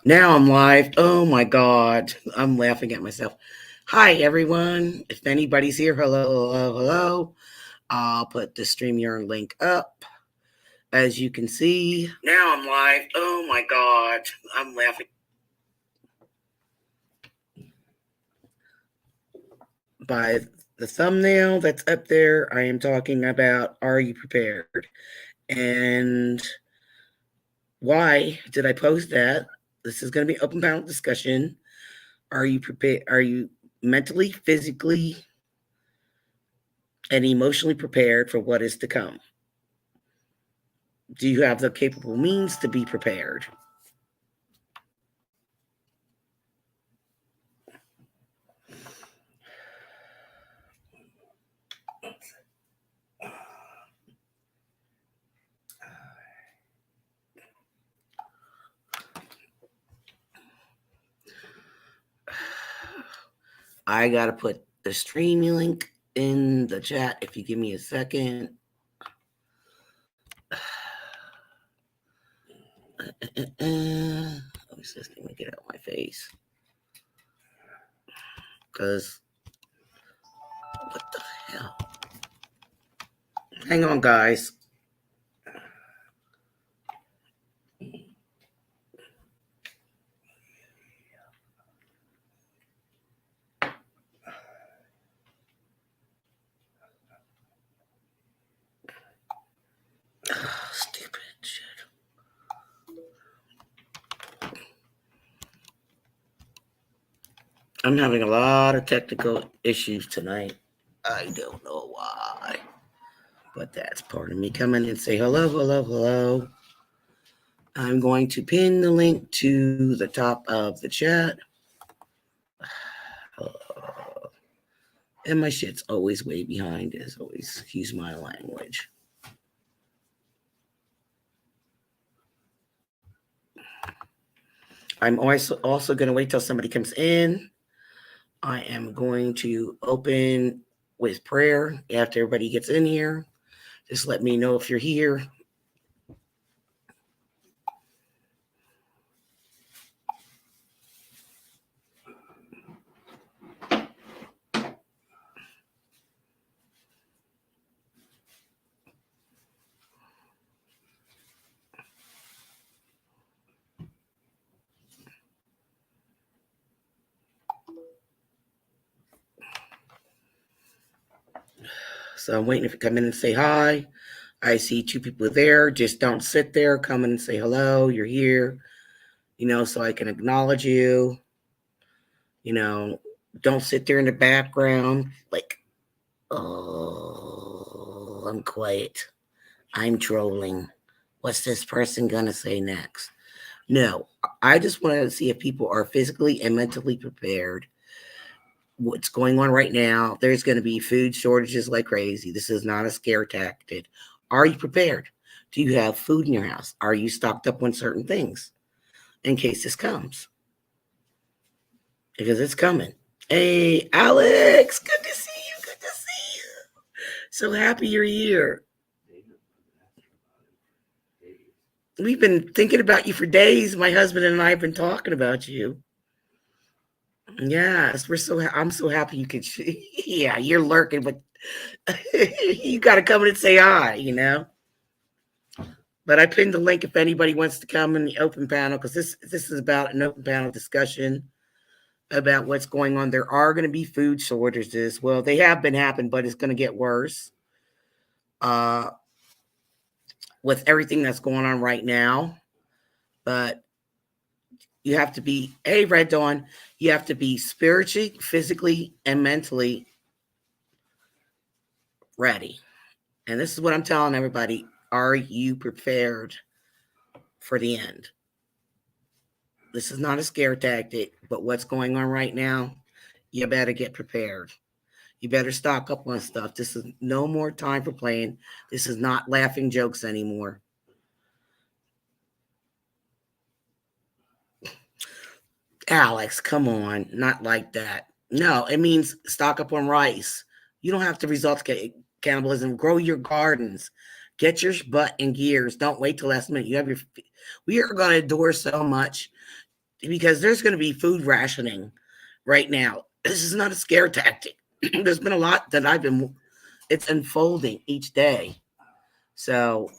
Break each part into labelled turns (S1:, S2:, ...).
S1: Now I'm live. Oh my God. I'm laughing at myself. Hi, everyone. If anybody's here, hello, hello, hello. I'll put the StreamYard link up. As you can see, now I'm live. Oh my God. I'm laughing. By the thumbnail that's up there, I am talking about Are You Prepared? And why did I post that? This is going to be open panel discussion. Are you prepared? Are you mentally, physically, and emotionally prepared for what is to come? Do you have the capable means to be prepared? I got to put the stream link in the chat if you give me a second. Let me just get it out my face. Because, what the hell? Hang on, guys. Stupid shit. I'm having a lot of technical issues tonight. I don't know why. But that's part of me coming and say hello, hello, hello. I'm going to pin the link to the top of the chat. And my shit's always way behind, as always. Excuse my language. I'm also going to wait till somebody comes in. I am going to open with prayer after everybody gets in here. Just let me know if you're here. So I'm waiting if you come in and say hi. I see two people there. Just don't sit there. Come in and say hello. You're here. So I can acknowledge you. Don't sit there in the background like, oh, I'm quiet. I'm trolling. What's this person going to say next? No, I just want to see if people are physically and mentally prepared. What's going on right now, there's going to be food shortages like crazy. This is not a scare tactic. Are you prepared? Do you have food in your house? Are you stocked up on certain things in case this comes? Because it's coming. Hey, Alex, good to see you. Good to see you. So happy you're here. We've been thinking about you for days. My husband and I have been talking about you. Yes, I'm so happy you could. Yeah, you're lurking, but you got to come in and say hi. But I pinned the link if anybody wants to come in the open panel, because this is about an open panel discussion about what's going on. There are going to be food shortages. Well, they have been happening, but it's going to get worse. With everything that's going on right now. But you have to be, hey, Red Dawn, you have to be spiritually, physically, and mentally ready. And this is what I'm telling everybody. Are you prepared for the end? This is not a scare tactic, but what's going on right now, you better get prepared. You better stock up on stuff. This is no more time for playing. This is not laughing jokes anymore. Alex, come on. Not like that. No, it means stock up on rice. You don't have to resort to cannibalism. Grow your gardens. Get your butt in gears. Don't wait till last minute. We are going to endure so much. because there's going to be food rationing right now. This is not a scare tactic. There's been a lot that it's unfolding each day. So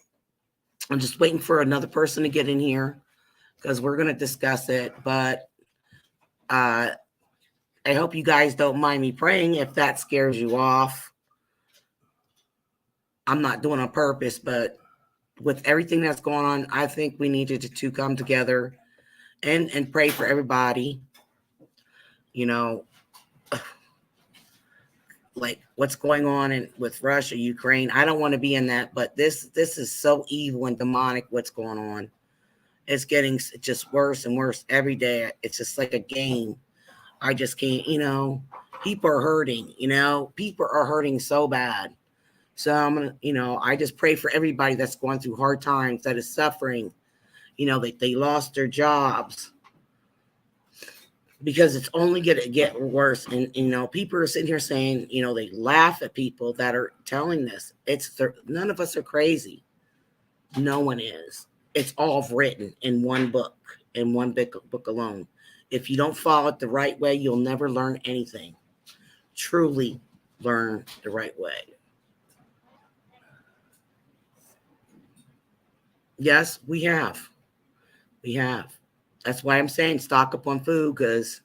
S1: I'm just waiting for another person to get in here because we're going to discuss it. But uh, I hope you guys don't mind me praying if that scares you off. I'm not doing it on purpose, but with everything that's going on, I think we needed to come together and pray for everybody. You know, like what's going on with Russia, Ukraine. I don't want to be in that, but this is so evil and demonic. What's going on? It's getting just worse and worse every day. It's just like a game. I just can't. People are hurting. People are hurting so bad. So I'm gonna, I just pray for everybody that's going through hard times, that is suffering. They lost their jobs, because it's only going to get worse. And, people are sitting here saying, they laugh at people that are telling this. None of us are crazy. No one is. It's all written in one book, in one book alone. If you don't follow it the right way, you'll never learn anything. Truly learn the right way. Yes, we have. We have. That's why I'm saying stock up on food, because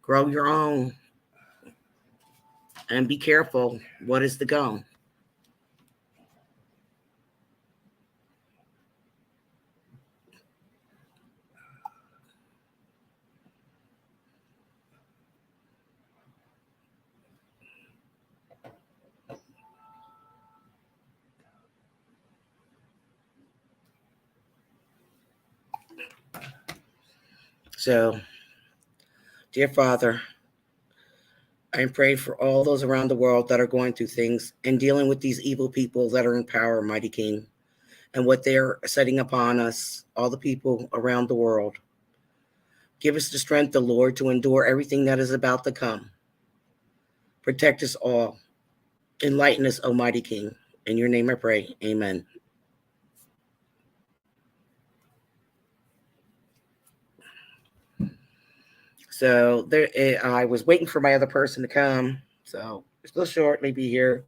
S1: grow your own and be careful what is to go. So, dear Father, I pray for all those around the world that are going through things and dealing with these evil people that are in power, Mighty King, and what they're setting upon us, all the people around the world. Give us the strength, the Lord, to endure everything that is about to come. Protect us all. Enlighten us, Almighty King. In your name I pray. Amen. So I was waiting for my other person to come. So we'll shortly be here.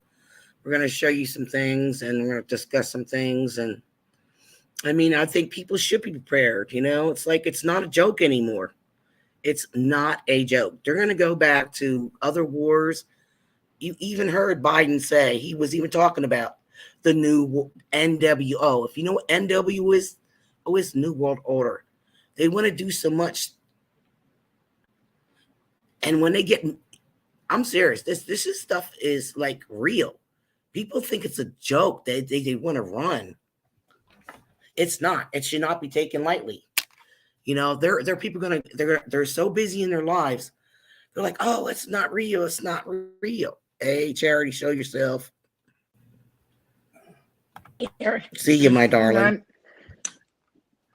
S1: We're going to show you some things, and we're going to discuss some things. And I think people should be prepared. It's like it's not a joke anymore. It's not a joke. They're going to go back to other wars. You even heard Biden say, he was even talking about the new NWO. If you know what NW is, it's New World Order. They want to do so much. And when they get, I'm serious, this stuff is like real. People think it's a joke. They want to run. It's not. It should not be taken lightly. There are people they're so busy in their lives. They're like, oh, it's not real. It's not real. Hey, Charity, show yourself. See you, my darling.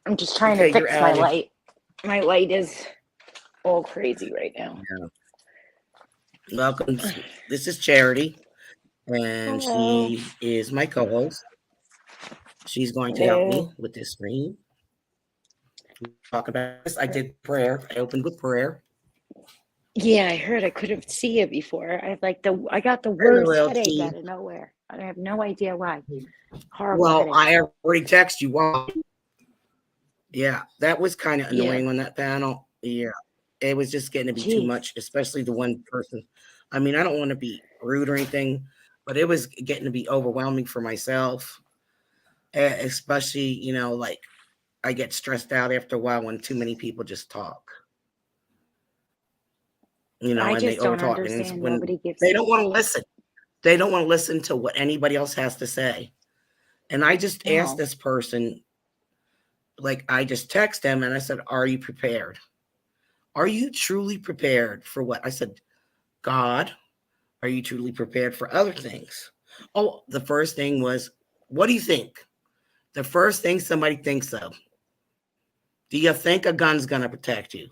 S2: I'm just trying to fix my light. My light is all crazy right now.
S1: Yeah. Welcome. This is Charity, and hello. She is my co-host. She's going to help me with this screen. Talk about this. I did prayer. I opened with prayer.
S2: Yeah, I heard. I couldn't see it before. I got the worst headache out of nowhere. I have no idea why. Horrible headache.
S1: I already texted you why. Yeah, that was kind of annoying on that panel. Yeah, it was just getting to be too much, especially the one person. I don't want to be rude or anything, but it was getting to be overwhelming for myself, especially, like I get stressed out after a while when too many people just talk.
S2: I
S1: and
S2: just
S1: they
S2: don't understand. Nobody gives.
S1: They don't want to listen. They don't want to listen to what anybody else has to say. And I just asked this person, like I just texted them and I said, are you prepared? Are you truly prepared for what? I said, God, are you truly prepared for other things? Oh, the first thing was, what do you think? The first thing somebody thinks of. Do you think a gun's going to protect you?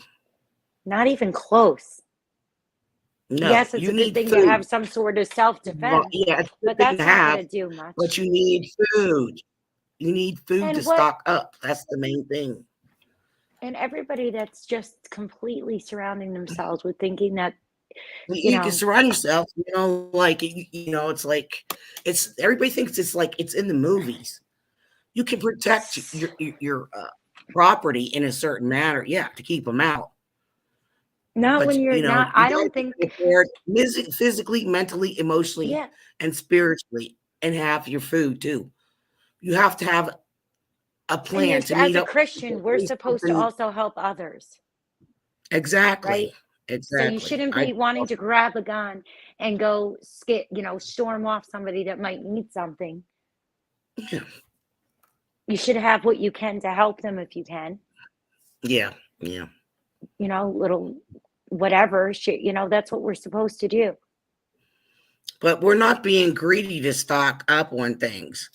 S2: Not even close.
S1: No,
S2: yes, it's a good thing to have some sort of self-defense.
S1: Well, yeah,
S2: but that's not going to do much.
S1: But you need food. You need food to stock up. That's the main thing.
S2: And everybody that's just completely surrounding themselves with thinking that,
S1: You can surround yourself, like it's like everybody thinks it's like it's in the movies. You can protect your property in a certain manner, yeah, to keep them out.
S2: not
S1: But
S2: when you're not,
S1: you
S2: I
S1: gotta
S2: don't
S1: be
S2: think,
S1: prepared physically, mentally, emotionally,
S2: yeah.
S1: and spiritually, and have your food too. You have to have a
S2: And
S1: plan to
S2: as
S1: meet
S2: a
S1: up
S2: Christian, we're
S1: with
S2: supposed to
S1: something.
S2: also help others,
S1: Exactly.
S2: right? So you
S1: Exactly.
S2: shouldn't be wanting to grab a gun and go storm off somebody that might need something.
S1: Yeah.
S2: You should have what you can to help them if you can.
S1: Yeah. Yeah.
S2: Little whatever shit, that's what we're supposed to do.
S1: But we're not being greedy to stock up on things.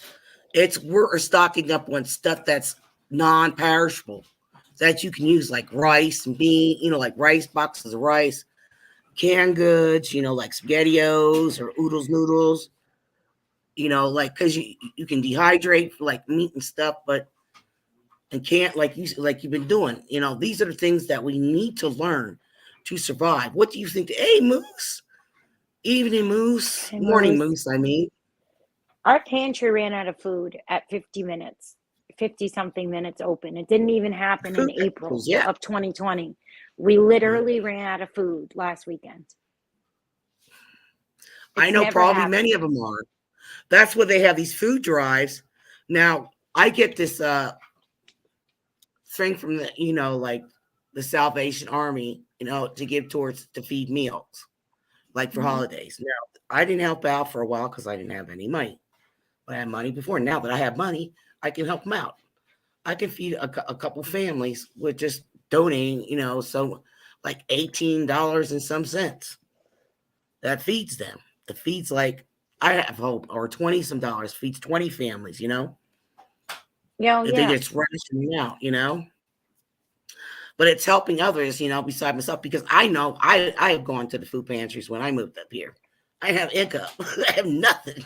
S1: We're stocking up on stuff that's non-perishable that you can use, like rice and bean, like rice, boxes of rice, canned goods, like SpaghettiOs or oodles noodles, like because you can dehydrate for like meat and stuff, but and can't like you've been doing. These are the things that we need to learn to survive. What do you think? Hey, Moose, evening Moose,
S2: And
S1: morning
S2: Moose,
S1: Moose. I mean,
S2: our pantry ran out of food at 50 something minutes open. It didn't even happen in
S1: food
S2: April
S1: pantries, yeah.
S2: of 2020. We literally ran out of food last weekend.
S1: I
S2: It's
S1: know
S2: never
S1: probably
S2: happened.
S1: many of them are. That's where they have these food drives. Now I get this thing from the like the Salvation Army, to give towards to feed meals, like for
S2: Mhm.
S1: holidays. Now I didn't help out for a while because I didn't have any money. I had money before. Now that I have money, I can help them out. I can feed a couple families with just donating, so like $18 and some cents. That feeds them. That feeds like I have hope, or 20 some dollars feeds 20 families,
S2: Yeah, oh,
S1: if they
S2: yeah.
S1: just rationing out. But it's helping others, beside myself, because I know I have gone to the food pantries when I moved up here. I have income. I have nothing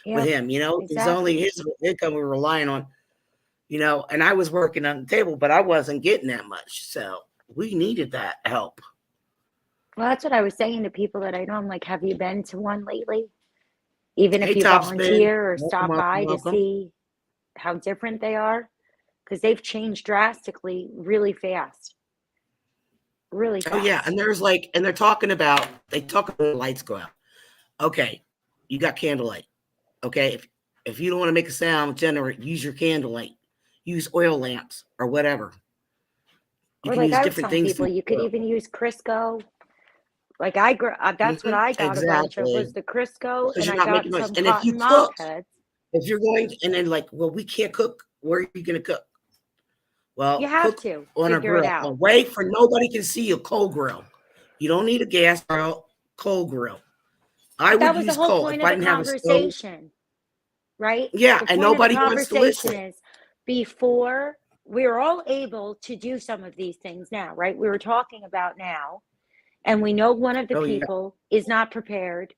S1: with
S2: Yep.
S1: him, It's only
S2: Exactly.
S1: his income we were relying on, and I was working on the table, but I wasn't getting that much. So we needed that help.
S2: Well, that's what I was saying to people that I know. I'm like, have you been to one lately? Even if
S1: Hey,
S2: you
S1: Topspin.
S2: volunteer or
S1: Welcome,
S2: stop
S1: welcome,
S2: by to
S1: welcome.
S2: see how different they are, because they've changed drastically really fast. Really
S1: Oh yeah, and
S2: fast.
S1: they're talking about they talk about the lights go out. Okay, you got candlelight. Okay, if you don't want to make a sound generate, use your candlelight. Use oil lamps or whatever. You
S2: Or
S1: can
S2: like
S1: use
S2: I was
S1: different
S2: telling
S1: things to
S2: people,
S1: make
S2: you could
S1: oil.
S2: even use Crisco. Like that's what I got a bunch of,
S1: Exactly,
S2: was the Crisco,
S1: because
S2: and
S1: you're
S2: I
S1: not
S2: got
S1: making noise.
S2: some
S1: And if you
S2: cotton mop
S1: cook,
S2: heads.
S1: if you're going and then like, well, we can't cook. Where are you going to cook?
S2: You
S1: Well,
S2: have
S1: cook
S2: to
S1: on a
S2: figure it
S1: grill
S2: out.
S1: away for nobody can see a coal grill. You don't need a gas grill, coal grill. I
S2: But that
S1: would
S2: was the
S1: use
S2: whole
S1: coal
S2: point
S1: if
S2: of
S1: I
S2: the
S1: didn't have a stove.
S2: conversation, right?
S1: Yeah,
S2: The
S1: and
S2: point of the
S1: nobody wants to
S2: conversation
S1: listen.
S2: is, before we're all able to do some of these things now, right? We were talking about now, and we know one of the
S1: Oh yeah.
S2: people is not prepared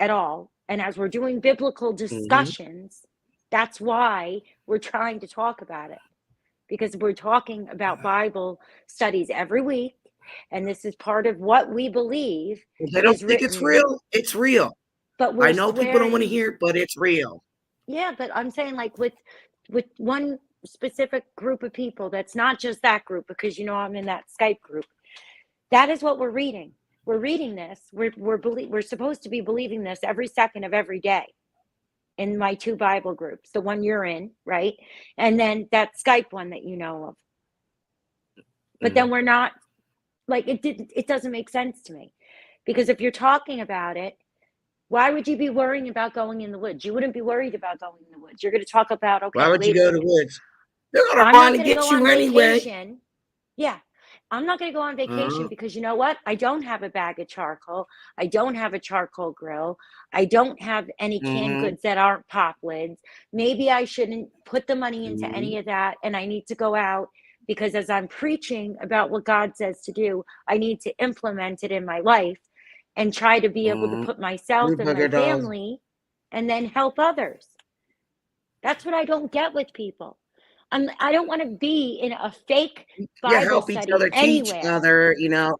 S2: at all. And as we're doing biblical
S1: Mm-hmm.
S2: discussions, that's why we're trying to talk about it, because we're talking about Bible studies every week. And this is part of what we believe
S1: If they don't
S2: is
S1: think it's
S2: written,
S1: real, it's real.
S2: but
S1: I
S2: we're
S1: know people don't want to
S2: swearing.
S1: hear it, but it's real.
S2: Yeah, but I'm saying, like, with one specific group of people, that's not just that group, because I'm in that Skype group. That is what we're reading. We're reading this. We're supposed to be believing this every second of every day in my two Bible groups, the one you're in, right? And then that Skype one that you know of. But
S1: Mm.
S2: then we're not, like, it doesn't make sense to me. Because if you're talking about it, why would you be worrying about going in the woods? You wouldn't be worried about going in the woods. You're going to talk about,
S1: Why
S2: okay,
S1: would you go to
S2: labeling.
S1: woods? They're gonna
S2: I'm
S1: run
S2: not
S1: and
S2: going to
S1: get
S2: go
S1: you
S2: on
S1: anyway.
S2: vacation. Yeah. I'm not going to go on vacation
S1: Uh,
S2: because you know what? I don't have a bag of charcoal. I don't have a charcoal grill. I don't have any canned
S1: mm-hmm,
S2: goods that aren't pop lids. Maybe I shouldn't put the money into
S1: mm-hmm,
S2: any of that. And I need to go out, because as I'm preaching about what God says to do, I need to implement it in my life and try to be able to
S1: mm-hmm.
S2: put myself
S1: You
S2: and my
S1: bugger dolls.
S2: family and then help others. That's what I don't get with people. I don't want to be in a fake
S1: Yeah,
S2: Bible
S1: help each
S2: study
S1: other, teach
S2: anywhere,
S1: other,
S2: you know?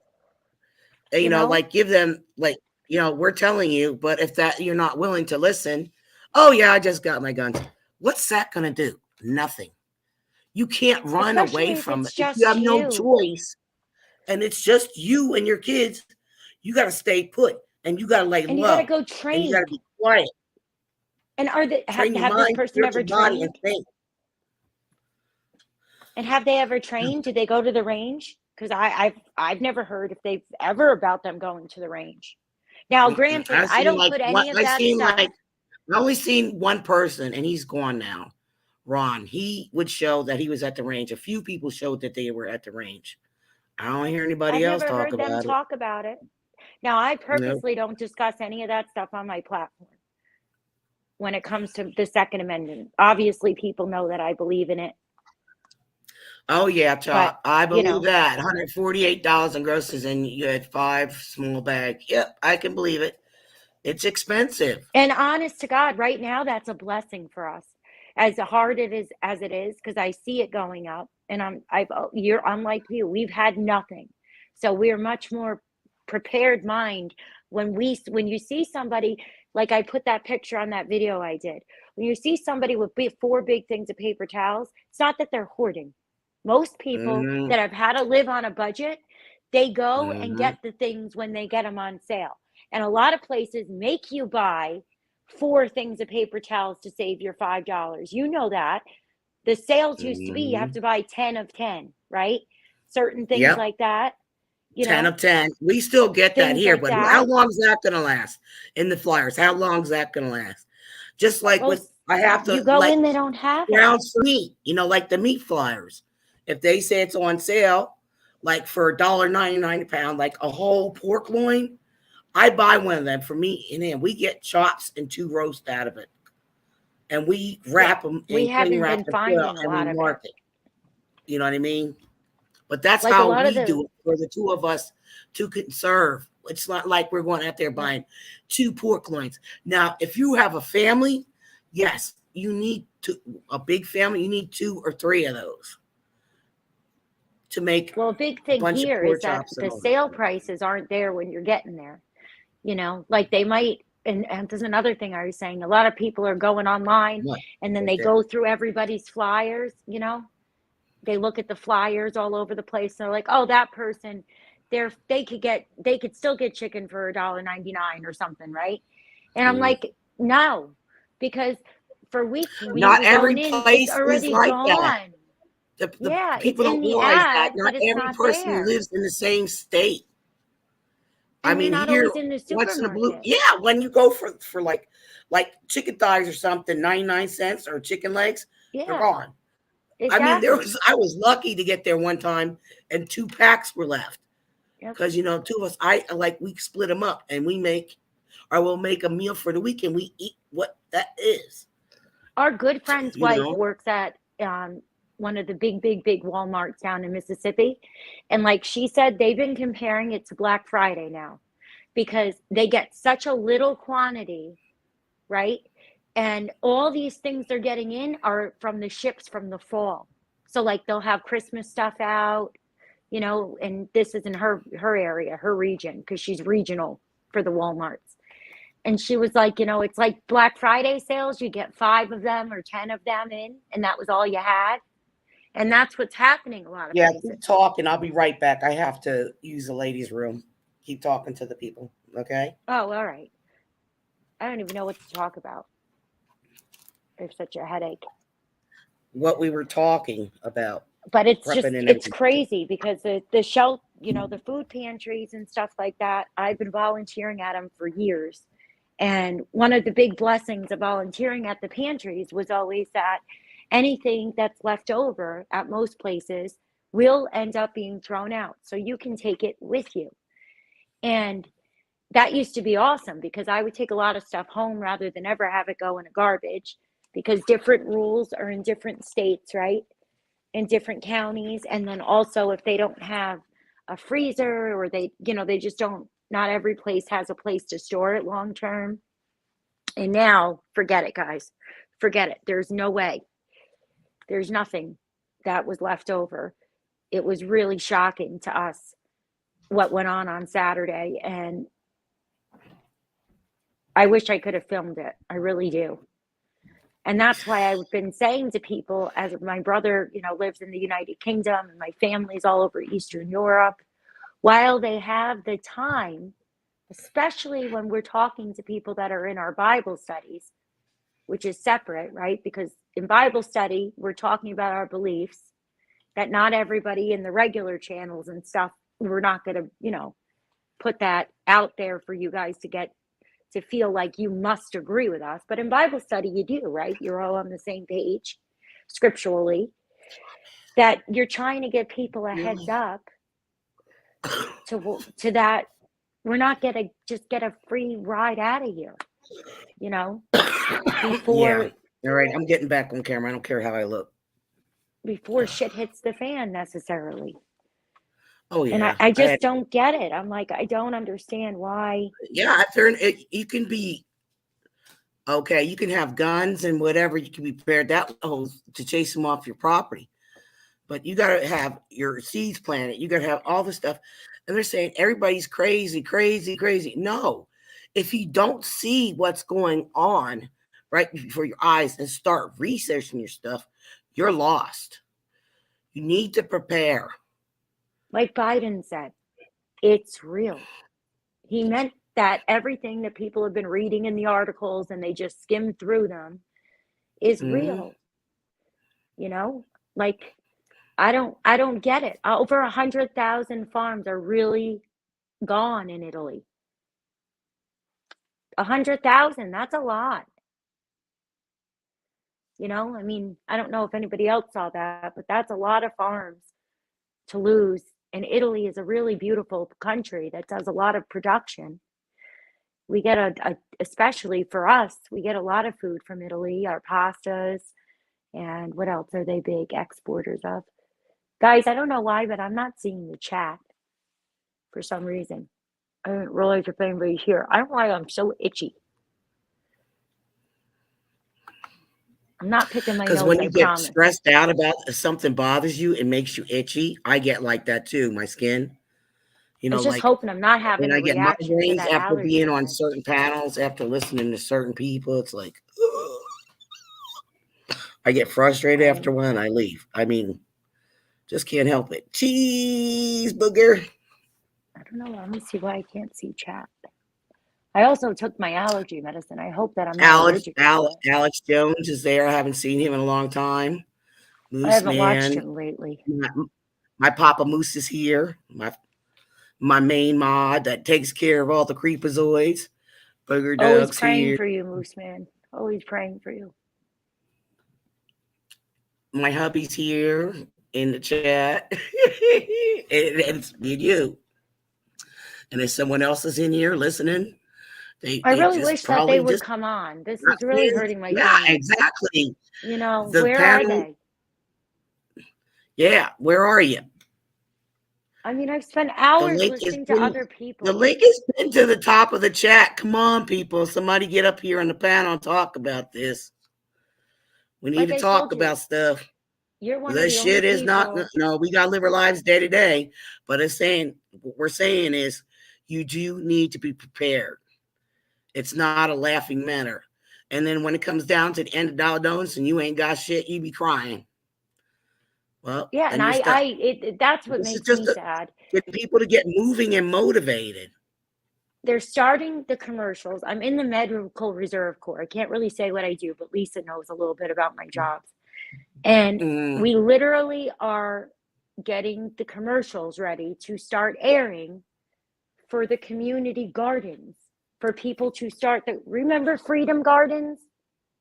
S1: like give them like, we're telling you, but if that you're not willing to listen, oh yeah, I just got my guns. What's that gonna do? Nothing. You can't run away
S2: Especially if
S1: from it.
S2: it's
S1: If you
S2: just
S1: have no
S2: you.
S1: choice and it's just you and your kids, you gotta stay put and you gotta lay
S2: And you got to
S1: low
S2: go
S1: and you gotta
S2: trained.
S1: be quiet.
S2: And are they
S1: Train your
S2: have this
S1: mind,
S2: person
S1: spiritual
S2: ever
S1: body, and
S2: trained?
S1: think.
S2: And have they ever trained? Did they go to the range? Because I've never heard if they've ever about them going to the range. Now,
S1: Mm-mm.
S2: granted, I don't put any of that stuff.
S1: I only seen one person and he's gone now. Ron, he would show that he was at the range. A few people showed that they were at the range. I don't hear anybody
S2: I've
S1: else
S2: never
S1: talk
S2: heard them
S1: about it.
S2: talk about it. Now, I
S1: No.
S2: purposely don't discuss any of that stuff on my platform when it comes to the Second Amendment. Obviously, people know that I believe in it,
S1: Oh yeah,
S2: but
S1: child. I
S2: you
S1: believe
S2: know,
S1: that. $148 in groceries and you had 5 small bags. Yep, I can believe it. It's expensive.
S2: and honest to God, right now, that's a blessing for us. As hard it is as it is, because I see it going up, and you're unlike you. We've had nothing, so we're much more prepared mind when you see somebody like I put that picture on that video I did. When you see somebody with 4 big things of paper towels, it's not that they're hoarding. Most people
S1: Mm-hmm.
S2: that have had to live on a budget, they go and
S1: Mm-hmm.
S2: get the things when they get them on sale. And a lot of places make you buy 4 things of paper towels to save your $5. You know that. The sales used to be you have
S1: Mm-hmm.
S2: to buy 10 of 10, right? Certain things
S1: Yep.
S2: like that,
S1: 10 of 10. We still get that
S2: things
S1: here,
S2: like
S1: but
S2: that.
S1: how long is that going to last in the flyers? How long is that going to last? Just like
S2: Well,
S1: with, I have
S2: you
S1: to,
S2: go
S1: like,
S2: in, they don't have it.
S1: ground meat, like the meat flyers. If they say it's on sale, like for $1.99 a pound, like a whole pork loin, I buy one of them for me, and then we get chops and 2 roasts out of it. And we
S2: Yeah,
S1: wrap them
S2: we
S1: and cling
S2: haven't
S1: wrap
S2: been
S1: and put out
S2: finding a
S1: and we
S2: lot of it.
S1: mark it. You know what I mean? But that's
S2: Like a
S1: how
S2: lot of
S1: we
S2: the
S1: do it for the two of us to conserve. It's not like we're going out there
S2: no,
S1: buying 2 pork loins. Now, if you have a family, yes, you need a big family, you need 2 or 3 of those to make
S2: well, a big
S1: a
S2: thing
S1: bunch of
S2: here is
S1: pork
S2: that
S1: chops and
S2: the
S1: all that
S2: sale
S1: stuff.
S2: prices aren't there when you're getting there. Like they might, and there's another thing I was saying. A lot of people are going online
S1: What?
S2: and then
S1: Right
S2: they
S1: there.
S2: go through everybody's flyers. They look at the flyers all over the place. And they're like, oh, that person, they could still get chicken for $1.99 or something, right? And I'm
S1: Mm.
S2: like, no, because for weeks we
S1: Not
S2: were
S1: every
S2: going in, it's
S1: place is
S2: already
S1: like that.
S2: gone.
S1: The
S2: Yeah, it's
S1: people
S2: in
S1: don't
S2: the
S1: realize that
S2: ad,
S1: not
S2: but it's
S1: every
S2: not
S1: person
S2: there.
S1: lives in the same state. I
S2: And they're
S1: mean,
S2: not
S1: here
S2: always in the
S1: once in a blue,
S2: supermarket.
S1: yeah. When you go for like chicken thighs or something, 99 cents or chicken legs, they're
S2: Yeah,
S1: gone. I mean,
S2: exactly.
S1: I was lucky to get there one time, and 2 packs were left
S2: Yep.
S1: because 2 of us, we split them up and we'll make a meal for the weekend. We eat what that is,
S2: Our good friend's
S1: you
S2: wife
S1: know.
S2: works at one of the big Walmarts down in Mississippi. And like she said, they've been comparing it to Black Friday now because they get such a little quantity, right? And all these things they're getting in are from the ships from the fall. So like they'll have Christmas stuff out, and this is in her area, her region, because she's regional for the Walmarts. And she was like, it's like Black Friday sales. You get 5 of them or 10 of them in, and that was all you had. And that's what's happening a lot of
S1: Yeah,
S2: places.
S1: keep talking. I'll be right back. I have to use the ladies' room. Keep talking to the people, okay?
S2: Oh, all right. I don't even know what to talk about. There's such a headache.
S1: What we were talking about,
S2: But
S1: prepping and
S2: it's
S1: everything.
S2: crazy because the shelf, the food pantries and stuff like that, I've been volunteering at them for years. And one of the big blessings of volunteering at the pantries was always that anything that's left over at most places will end up being thrown out. So you can take it with you. And that used to be awesome because I would take a lot of stuff home rather than ever have it go in a garbage because different rules are in different states, right? In different counties. And then also, if they don't have a freezer or they just don't, not every place has a place to store it long term. And now, forget it, guys. Forget it. There's no way. There's nothing. that was left over. It was really shocking to us what went on Saturday, and I wish I could have filmed it. I really do. And that's why I've been saying to people, as my brother, lives in the United Kingdom and my family's all over Eastern Europe, while they have the time, especially when we're talking to people that are in our Bible studies, which is separate, right? Because in Bible study, we're talking about our beliefs, that not everybody in the regular channels and stuff, we're not going to, put that out there for you guys to feel like you must agree with us. But in Bible study, you do, right? You're all on the same page scripturally, that you're trying to give people a heads up to that we're not going to just get a free ride out of here,
S1: Yeah.
S2: before
S1: All right. I'm getting back on camera. I don't care how I look.
S2: before shit hits the fan necessarily.
S1: Oh
S2: And
S1: yeah.
S2: I just don't get it. I'm like, I don't understand why.
S1: Yeah. You can be okay. You can have guns and whatever. You can be prepared that level to chase them off your property. But you got to have your seeds planted. You got to have all the stuff. And they're saying everybody's crazy, crazy, crazy. No, if you don't see what's going on right before your eyes and start researching your stuff, you're lost. You need to prepare.
S2: Like Biden said, it's real. He meant that everything that people have been reading in the articles and they just skim through them is
S1: Mm-hmm.
S2: real. Like I don't get it. Over 100,000 farms are really gone in Italy. 100,000, that's a lot. I mean, I don't know if anybody else saw that, but that's a lot of farms to lose. And Italy is a really beautiful country that does a lot of production. We get especially for us, we get a lot of food from Italy, our pastas, and what else are they big exporters of? Guys, I don't know why, but I'm not seeing the chat for some reason. I didn't realize if anybody's here. I don't know why I'm so itchy. I'm not picking my
S1: Because
S2: nose,
S1: when
S2: I
S1: you get
S2: promise.
S1: stressed out about if something bothers you, it makes you itchy. I get like that too. My skin,
S2: I was just
S1: like
S2: hoping I'm not having
S1: when
S2: a
S1: I get
S2: reaction to
S1: migraines
S2: that
S1: after
S2: allergy
S1: being
S2: of
S1: on
S2: mine.
S1: certain panels, after listening to certain people, it's like I get frustrated after one. I leave. I mean, just can't help it. Cheeseburger.
S2: I don't know. Let me see why I can't see chat. I also took my allergy medicine. I hope that I'm not allergic to it.
S1: Alex Jones is there. I haven't seen him in a long time.
S2: I
S1: Moose
S2: haven't watched
S1: Man.
S2: him lately.
S1: My Papa Moose is here. My main mod that takes care of all the creepazoids. Booger
S2: Always
S1: Doug's
S2: praying
S1: here.
S2: for you, Moose Man. Always praying for you.
S1: My hubby's here in the chat. And it's me and you. And if someone else is in here listening,
S2: I
S1: they
S2: really
S1: just
S2: wish that they
S1: probably
S2: would
S1: just
S2: come on. This is really hurting my
S1: yeah,
S2: feelings.
S1: exactly. The
S2: Where are
S1: panel,
S2: they?
S1: yeah, where are you?
S2: I mean, I've spent
S1: The
S2: hours
S1: link is
S2: listening to
S1: pinned,
S2: other
S1: the
S2: people.
S1: link is pinned to the top of the chat. Come on, people. Somebody get up here on the panel and talk about this. We need
S2: Like
S1: to
S2: I
S1: talk
S2: told
S1: about
S2: you,
S1: stuff.
S2: you're one of
S1: This
S2: the only
S1: shit is not,
S2: people.
S1: no, we got to live our lives day to day. But it's saying, what we're saying is you do need to be prepared. It's not a laughing matter. And then when it comes down to the end of dollar donuts and you ain't got shit, you be crying. Well,
S2: Yeah, and
S1: then you're stuck.
S2: that's what
S1: This is
S2: makes
S1: just
S2: me
S1: to
S2: sad.
S1: get people to get moving and motivated.
S2: They're starting the commercials. I'm in the Medical Reserve Corps. I can't really say what I do, but Lisa knows a little bit about my jobs. And
S1: Mm.
S2: we literally are getting the commercials ready to start airing for the community gardens, for people to start remember Freedom Gardens,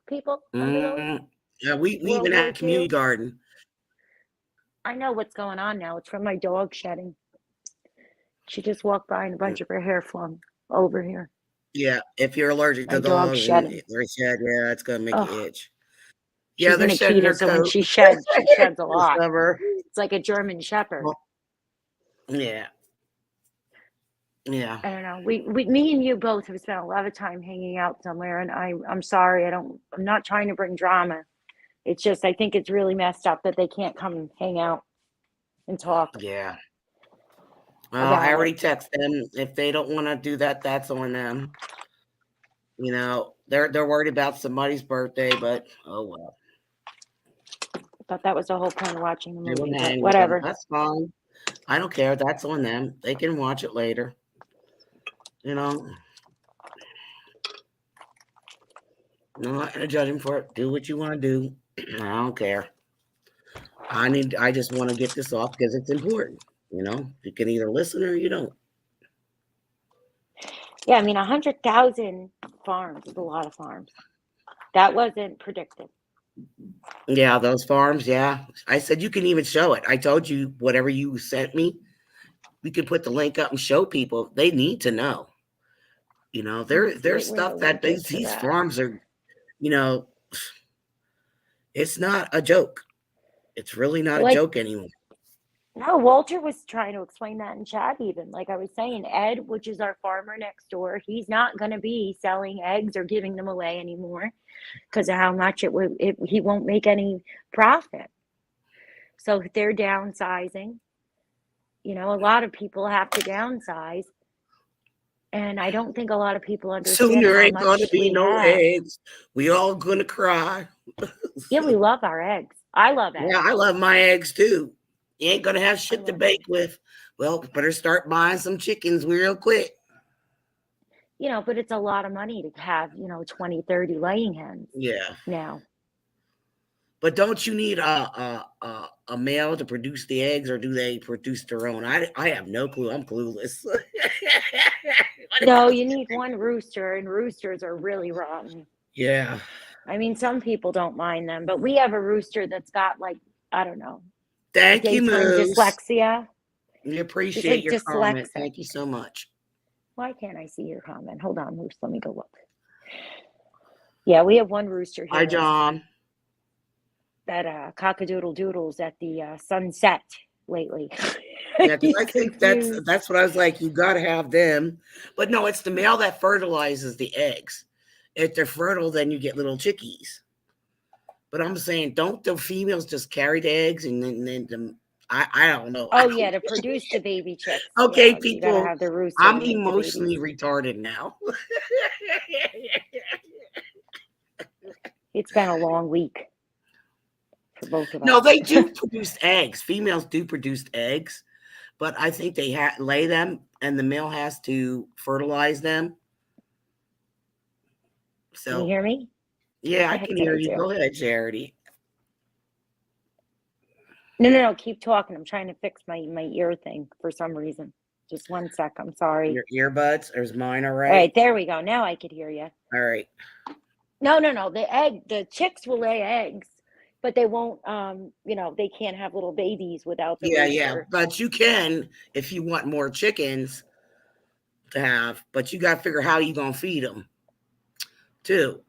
S2: people? Remember those?
S1: Yeah, we
S2: World
S1: even
S2: War
S1: had a community
S2: II.
S1: garden.
S2: I know what's going on now. It's from my dog shedding. She just walked by and a bunch of her hair flung over here.
S1: Yeah, if you're allergic
S2: My
S1: to
S2: dog
S1: dogs and
S2: shedding.
S1: they're shed, yeah, it's gonna make you
S2: Oh,
S1: itch. Yeah,
S2: she's
S1: they're
S2: an
S1: shedding
S2: Akita,
S1: their
S2: so when
S1: coat.
S2: she sheds a lot.
S1: Summer.
S2: It's like a German Shepherd.
S1: Well, yeah. Yeah.
S2: I don't know. Me and you both have spent a lot of time hanging out somewhere, and I'm sorry. I'm not trying to bring drama, It's just, I think it's really messed up that they can't come and hang out and talk
S1: Yeah. Well, I
S2: about it.
S1: already text them. If they don't want to do that, that's on them. They're worried about somebody's birthday, but oh well.
S2: Thought that was the whole point of watching the
S1: They
S2: movie,
S1: want to
S2: but
S1: hang with them.
S2: whatever.
S1: That's fine. I don't care. That's on them. They can watch it later. You know, I'm not gonna judge them for it. Do what you want to do. I don't care. I just want to get this off because it's important. You can either listen or you don't.
S2: Yeah, I mean, 100,000 farms is a lot of farms. That wasn't predicted.
S1: Yeah, those farms. Yeah, I said you can even show it. I told you whatever you sent me, we could put the link up and show people. They need to know.
S2: Let's see
S1: There's
S2: where the
S1: stuff that
S2: link is for
S1: these
S2: that.
S1: farms are. You know, it's not a joke. It's really not a
S2: Like,
S1: joke anymore.
S2: no, Walter was trying to explain that in chat, even. Like I was saying, Ed, which is our farmer next door, he's not going to be selling eggs or giving them away anymore because of how much he won't make any profit. So they're downsizing. A lot of people have to downsize. And I don't think a lot of people
S1: Soon
S2: understand
S1: there
S2: how
S1: ain't gonna
S2: much
S1: be
S2: we
S1: no
S2: have.
S1: eggs. We all gonna cry.
S2: Yeah, we love our eggs. I love
S1: Yeah,
S2: eggs.
S1: I love my eggs too. You ain't gonna have
S2: I
S1: shit to
S2: love
S1: bake with. Well, better start buying some chickens real quick.
S2: but it's a lot of money to have, 20, 30 laying hens
S1: Yeah,
S2: now.
S1: but don't you need a male to produce the eggs, or do they produce their own? I have no clue. I'm clueless. When it
S2: No,
S1: comes
S2: you
S1: to-
S2: need one rooster, and roosters are really rotten.
S1: yeah.
S2: I mean, some people don't mind them, but we have a rooster that's got like, I don't know,
S1: Thank you,
S2: daytime
S1: Moose.
S2: dyslexia.
S1: We
S2: He's
S1: appreciate
S2: like
S1: your comment.
S2: dyslexic.
S1: Thank you so much.
S2: Why can't I see your comment? Hold on, Moose. Let me go look. Yeah, we have one rooster
S1: Hi,
S2: here
S1: John.
S2: that cockadoodle doodles at the sunset lately.
S1: Yeah, because
S2: He's
S1: I think
S2: confused.
S1: that's what I was like. You got to have them, but no, it's the male that fertilizes the eggs. If they're fertile, then you get little chickies. But I'm saying, don't the females just carry the eggs and then I don't know. I
S2: Oh
S1: don't
S2: yeah, to produce the baby chicks.
S1: Okay,
S2: Yeah, you got to
S1: people,
S2: have the rooster
S1: I'm
S2: to make the babies.
S1: emotionally retarded now.
S2: It's been a long week for both of
S1: No,
S2: us.
S1: they do produce eggs. Females do produce eggs, but I think they lay them, and the male has to fertilize them.
S2: Can you
S1: So,
S2: hear me? What
S1: yeah,
S2: the
S1: I
S2: heck
S1: can
S2: did
S1: hear
S2: I
S1: you.
S2: do?
S1: Go ahead, Charity.
S2: No. Keep talking. I'm trying to fix my ear thing for some reason. Just one sec. I'm sorry.
S1: Your earbuds, or is mine all
S2: All
S1: right?
S2: right, there we go. Now I could hear you.
S1: All right.
S2: No. The chicks will lay eggs, but they won't. They can't have little babies without the
S1: Yeah, yeah.
S2: rooster.
S1: But you can if you want more chickens to have, but you got to figure how you going to feed them too.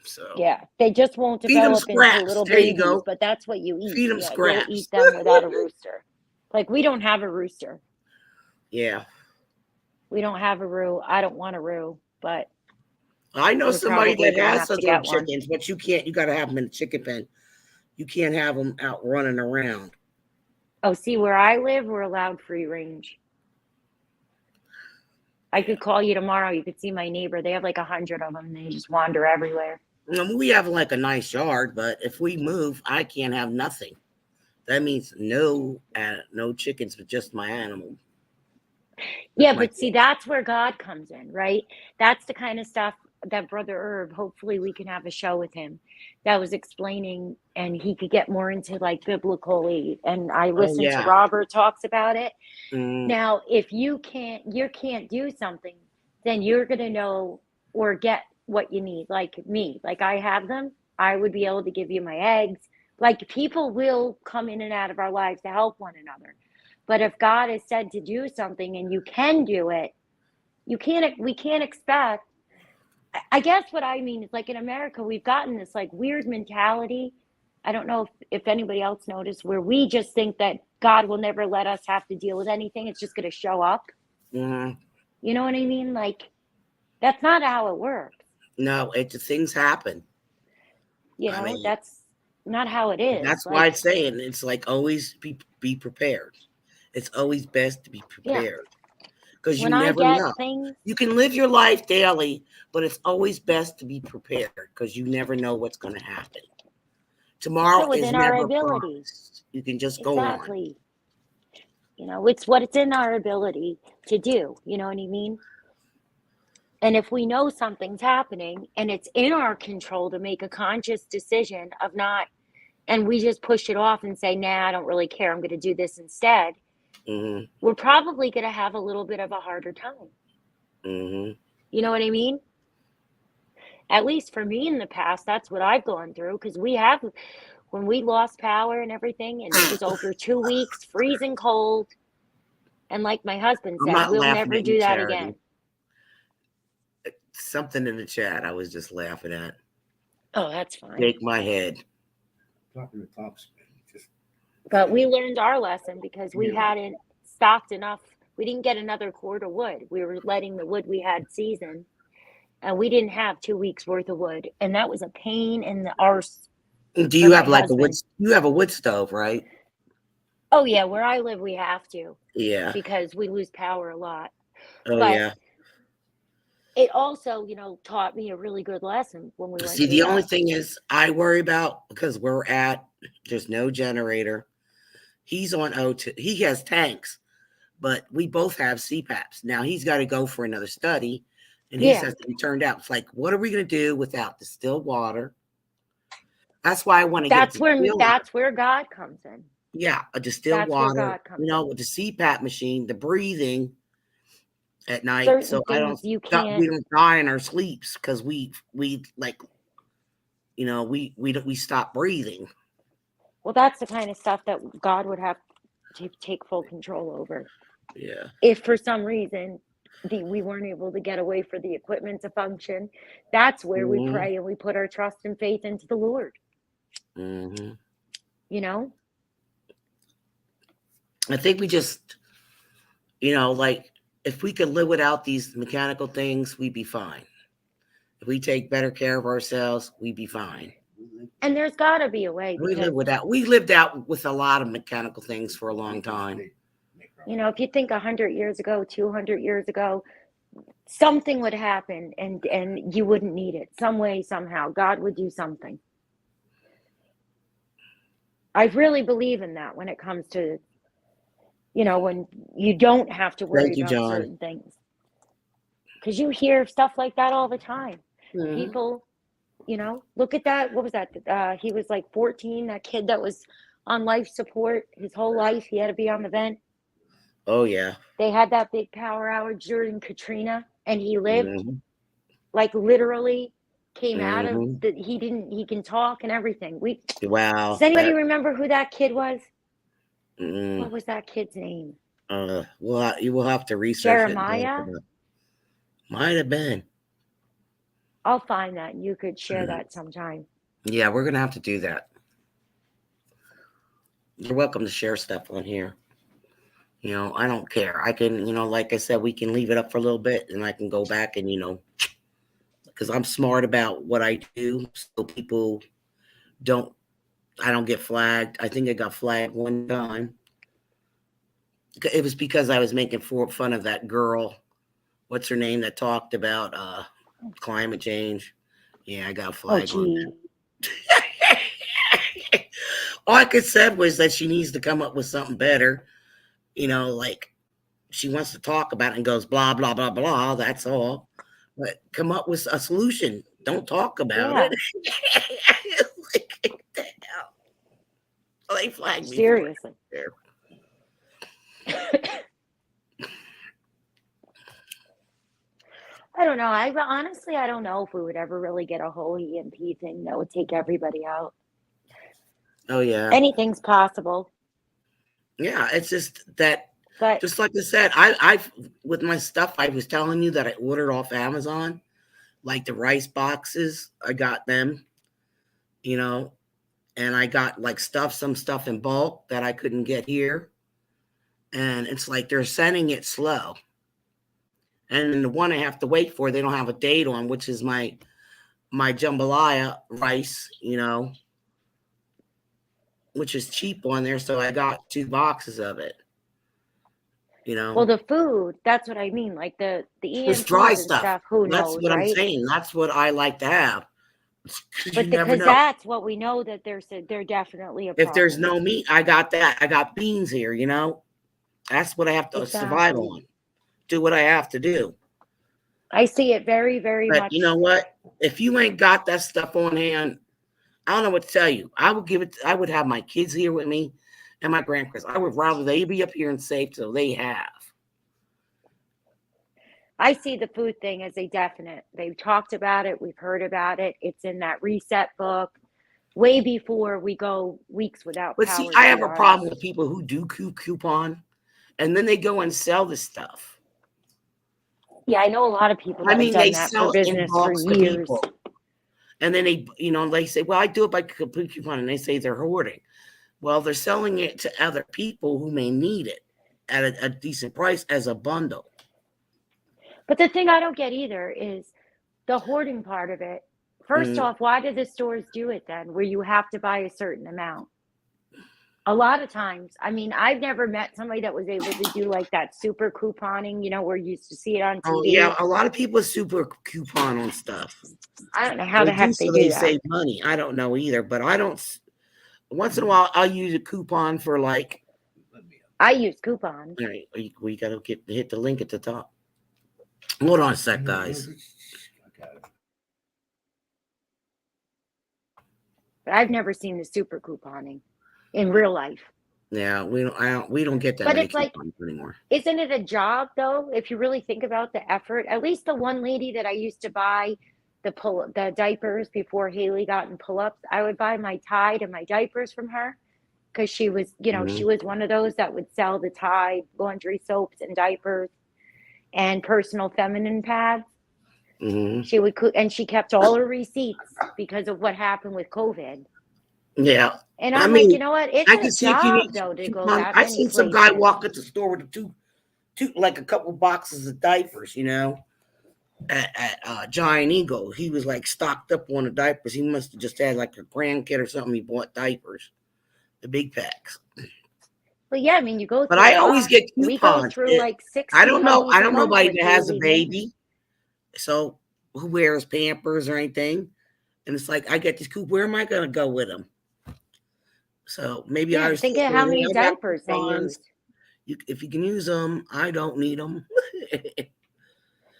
S1: So
S2: Yeah, they just won't
S1: feed them
S2: develop into
S1: scraps.
S2: little
S1: There you
S2: babies,
S1: go.
S2: but that's what you eat.
S1: Feed them
S2: Yeah, you'll
S1: scraps.
S2: eat them without a rooster. Like we don't have a rooster.
S1: Yeah.
S2: We don't have a roo. I don't want a roo, but
S1: I know
S2: we're
S1: somebody
S2: probably
S1: that
S2: gonna
S1: has
S2: have
S1: such
S2: to
S1: little
S2: get one.
S1: chickens, but you can't. You got to have them in a chicken pen. You can't have them out running around.
S2: Oh, see, where I live, we're allowed free range. I
S1: Yeah.
S2: could call you tomorrow. You could see my neighbor. They have like 100 of them. And they just wander everywhere.
S1: We have like a nice yard, but if we move, I can't have nothing. That means no chickens, but just my animal. Just
S2: Yeah,
S1: my
S2: but see, that's where God comes in, right? That's the kind of stuff that Brother Herb, hopefully we can have a show with him that was explaining and he could get more into like biblically. And I
S1: Oh
S2: listened to
S1: yeah.
S2: Robert talks about it.
S1: Mm,
S2: Now, if you can't do something, then you're going to know or get what you need. Like me, like I have them, I would be able to give you my eggs. Like people will come in and out of our lives to help one another. But if God has said to do something and you can do it, we can't expect. I guess what I mean is like in America, we've gotten this like weird mentality. I don't know if anybody else noticed where we just think that God will never let us have to deal with anything. It's just going to show up.
S1: mm.
S2: You know what I mean? Like that's not how it works.
S1: No, things happen. I mean,
S2: That's not how it is.
S1: That's why
S2: Like,
S1: it's saying it's like always be prepared. It's always best to be
S2: yeah,
S1: prepared because you
S2: when I
S1: never
S2: get
S1: know.
S2: things,
S1: You can live your life daily, but it's always best to be prepared because you never know what's going to happen.
S2: it's
S1: Tomorrow is
S2: within our
S1: never
S2: ability.
S1: promised. You can just go on.
S2: Exactly. It's what it's in our ability to do. You know what I mean? And if we know something's happening and it's in our control to make a conscious decision of not, and we just push it off and say, nah, I don't really care. I'm going to do this instead.
S1: Mm-hmm.
S2: We're probably going to have a little bit of a harder time.
S1: Mm-hmm.
S2: You know what I mean? At least for me in the past, that's what I've gone through. Because when we lost power and everything, and it was over 2 weeks, freezing cold. And like my husband
S1: I'm
S2: said,
S1: not
S2: we'll
S1: laughing
S2: never
S1: at you,
S2: do that
S1: Charity.
S2: again.
S1: Something in the chat I was just laughing at.
S2: Oh, that's fine.
S1: Shake my head.
S3: Talking to top spin.
S2: But we learned our lesson because we hadn't stocked enough. We didn't get another cord of wood. We were letting the wood we had season, and we didn't have 2 weeks worth of wood, and that was a pain in the arse
S1: Do
S2: for
S1: you
S2: my
S1: have like a wood?
S2: husband.
S1: You have a wood stove, right?
S2: Oh yeah, where I live we have to
S1: Yeah.
S2: because we lose power a lot.
S1: Oh
S2: But
S1: yeah.
S2: it also, taught me a really good lesson when we went
S1: See,
S2: through
S1: the only
S2: that.
S1: thing is I worry about because there's no generator. He's on O2. He has tanks, but we both have CPAPs. Now he's got to go for another study, and he
S2: Yeah,
S1: says to be turned out. It's like, what are we going to do without distilled water? That's why I want to get a distiller.
S2: that's where God comes in.
S1: Yeah, a distilled
S2: That's where
S1: water.
S2: God comes in.
S1: With the CPAP machine, the breathing at night,
S2: Certain
S1: so
S2: things you
S1: we
S2: can't.
S1: don't die in our sleeps because we like we stop breathing.
S2: Well, that's the kind of stuff that God would have to take full control over.
S1: Yeah.
S2: If for some reason we weren't able to get away for the equipment to function, that's where we
S1: Mm-hmm.
S2: pray and we put our trust and faith into the Lord.
S1: Mm-hmm.
S2: You know?
S1: I think we just, like if we could live without these mechanical things, we'd be fine. If we take better care of ourselves, we'd be fine.
S2: And there's got to be a way
S1: We
S2: because,
S1: lived out with a lot of mechanical things for a long time.
S2: if you think 100 years ago, 200 years ago, something would happen and you wouldn't need it. Some way, somehow, God would do something. I really believe in that when it comes to, when you don't have to worry
S1: Thank you,
S2: about
S1: John.
S2: certain things. Because you hear stuff like that all the time.
S1: Mm-hmm.
S2: People, look at that. What was that? He was like 14, that kid that was on life support his whole life. He had to be on the vent.
S1: Oh, yeah.
S2: They had that big power outage during Katrina, and he lived,
S1: Mm-hmm.
S2: like literally came out of
S1: Mm-hmm.
S2: the, he can talk and everything.
S1: Wow.
S2: Does anybody remember who that kid was?
S1: Mm-hmm.
S2: What was that kid's name?
S1: You will have to research
S2: Jeremiah?
S1: it. Might have been.
S2: I'll find that and you could share that sometime.
S1: Yeah, we're gonna have to do that. You're welcome to share stuff on here. I don't care. I can, like I said, we can leave it up for a little bit and I can go back and, because I'm smart about what I do. So people I don't get flagged. I think I got flagged one time. It was because I was making fun of that girl. What's her name that talked about climate change? Yeah, I got flagged on that. All I could said was that she needs to come up with something better. Like she wants to talk about it and goes blah blah blah blah. That's all. But come up with a solution. Don't talk about it. Like, the hell? Well, they flagged me.
S2: Seriously. I don't know. I don't know if we would ever really get a whole EMP thing that would take everybody out.
S1: Oh yeah.
S2: Anything's possible.
S1: Yeah, it's just that.
S2: But
S1: just like I said, I with my stuff, I was telling you that I ordered off Amazon, like the rice boxes. I got them, and I got like some stuff in bulk that I couldn't get here. And it's like they're sending it slow. And the one I have to wait for, they don't have a date on, which is my jambalaya rice, which is cheap on there. So I got 2 boxes of it.
S2: Well, the food, that's what I mean. Like the
S1: It's dry
S2: EMTs and
S1: stuff.
S2: stuff, who
S1: That's
S2: knows,
S1: what I'm
S2: right?
S1: saying. That's what I like to have. Because you
S2: But
S1: never
S2: because
S1: know.
S2: that's what we know, that they're definitely a
S1: If there's
S2: problem.
S1: no meat, I got that. I got beans here, That's what I have to survive
S2: Exactly.
S1: on. Do what I have to do.
S2: I see it very, very
S1: But you
S2: much.
S1: know what? If you ain't got that stuff on hand, I don't know what to tell you. I would give it. I would have my kids here with me and my grandkids. I would rather they be up here and safe, so they have.
S2: I see the food thing as a definite. They've talked about it. We've heard about it. It's in that reset book way before we go weeks without
S1: But see,
S2: power,
S1: I
S2: to
S1: have
S2: be
S1: a problem
S2: honest.
S1: with people who do coupon, and then they go and sell the stuff.
S2: Yeah, I know a lot of people
S1: I
S2: that have
S1: mean,
S2: done
S1: they
S2: that for
S1: sell in
S2: business for
S1: bulks to
S2: years.
S1: people, and then they say, "Well, I do it by coupon," and they say they're hoarding. Well, they're selling it to other people who may need it at a decent price as a bundle.
S2: But the thing I don't get either is the hoarding part of it. First off, why do the stores do it then, where you have to buy a certain amount? A lot of times, I mean, I've never met somebody that was able to do like that super couponing, where you used to see it on
S1: Oh
S2: TV.
S1: yeah, a lot of people super coupon on stuff.
S2: I don't know how
S1: They
S2: the
S1: do,
S2: heck they
S1: so
S2: do
S1: they
S2: that.
S1: save money. I don't know either, but I don't. Once in a while, I'll use a coupon for like.
S2: I use coupons.
S1: All right, we got to hit the link at the top. Hold on a sec, guys.
S2: But I've never seen the super couponing in real life.
S1: Yeah, we don't get that
S2: But
S1: many
S2: it's like,
S1: coupons anymore.
S2: isn't it a job though? If you really think about the effort, at least the one lady that I used to buy the diapers before Haley got in pull-ups, I would buy my Tide and my diapers from her because she was, she was one of those that would sell the Tide laundry soaps and diapers and personal feminine pads. She would and she kept all her receipts because of what happened with COVID.
S1: Yeah,
S2: And
S1: I
S2: I'm like, you
S1: mean,
S2: know what? It's
S1: I
S2: a
S1: can see if you
S2: job
S1: need
S2: though to go
S1: coupons.
S2: that
S1: I
S2: many
S1: seen some guy
S2: places.
S1: walk at the store with two like a couple boxes of diapers. At Giant Eagle, he was like stocked up on the diapers. He must have just had like a grandkid or something. He bought diapers, the big packs.
S2: Well, yeah, I mean, you go
S1: But
S2: through a
S1: I always
S2: lot.
S1: get
S2: We go
S1: coupons.
S2: through like
S1: I
S2: 60
S1: don't know.
S2: Huggies
S1: I
S2: a
S1: don't know
S2: month
S1: anybody
S2: with
S1: that has a
S2: Haley, me.
S1: baby, so who wears Pampers or anything. And it's like I get this coupon. Where am I going to go with them? So maybe
S2: Yeah,
S1: I
S2: and
S1: was
S2: think of how many
S1: I got
S2: diapers they
S1: coupons.
S2: use.
S1: If you can use them, I don't need them.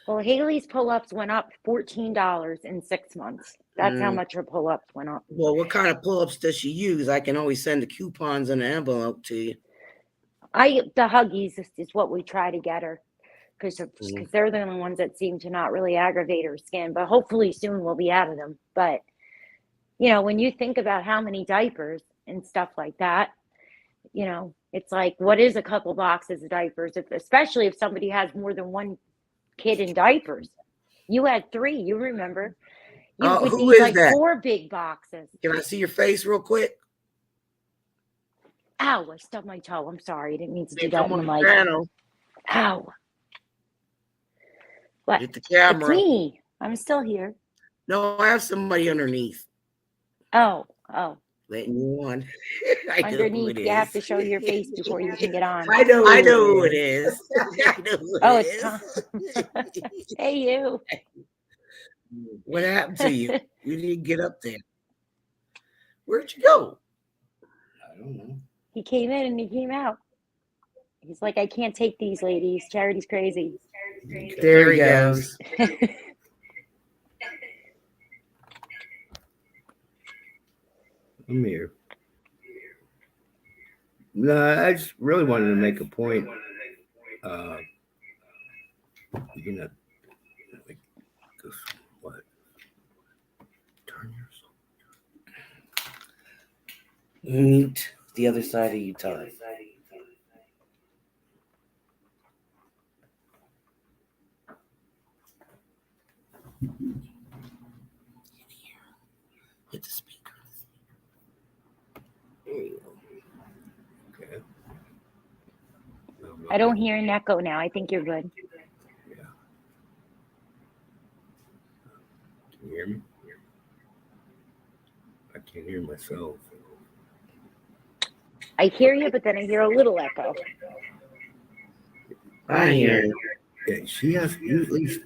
S2: Well, Haley's pull-ups went up $14 in 6 months. That's how much her pull-ups went up.
S1: Well, what kind of pull-ups does she use? I can always send the coupons in an envelope to you.
S2: The Huggies is what we try to get her because they're the only ones that seem to not really aggravate her skin. But hopefully soon we'll be out of them. But when you think about how many diapers and stuff like that, it's like, what is a couple boxes of diapers? Especially if somebody has more than one kid in diapers. You had 3, you remember. You would
S1: Who
S2: need
S1: is
S2: like
S1: that?
S2: 4 big boxes.
S1: Can I see your face real quick?
S2: Ow, I stubbed my toe. I'm sorry. I didn't mean to do that
S1: Come
S2: in the
S1: on the
S2: mic.
S1: panel.
S2: Ow. What?
S1: Get the camera.
S2: It's me. I'm still here.
S1: No, I have somebody underneath.
S2: Oh.
S1: Letting you on.
S2: Underneath, you have to show your face before you can get on.
S1: I know who it is. I know who it
S2: It's Tom. Hey, you.
S1: What happened to you? You didn't get up there. Where'd you go?
S3: I don't know.
S2: He came in and he came out. He's like, I can't take these ladies. Charity's crazy.
S1: There he goes.
S3: I'm here. No, I just really wanted to make a point. Like this, what? Turn yourself.
S1: Mute the other side of you, Todd. Hit the speaker. There you go.
S3: Okay.
S2: I don't hear an echo now. I think you're good.
S3: Yeah. Can you hear me? I can't hear myself.
S2: I hear you, but then I hear a little echo.
S1: I hear you.
S3: Yeah, she has at least.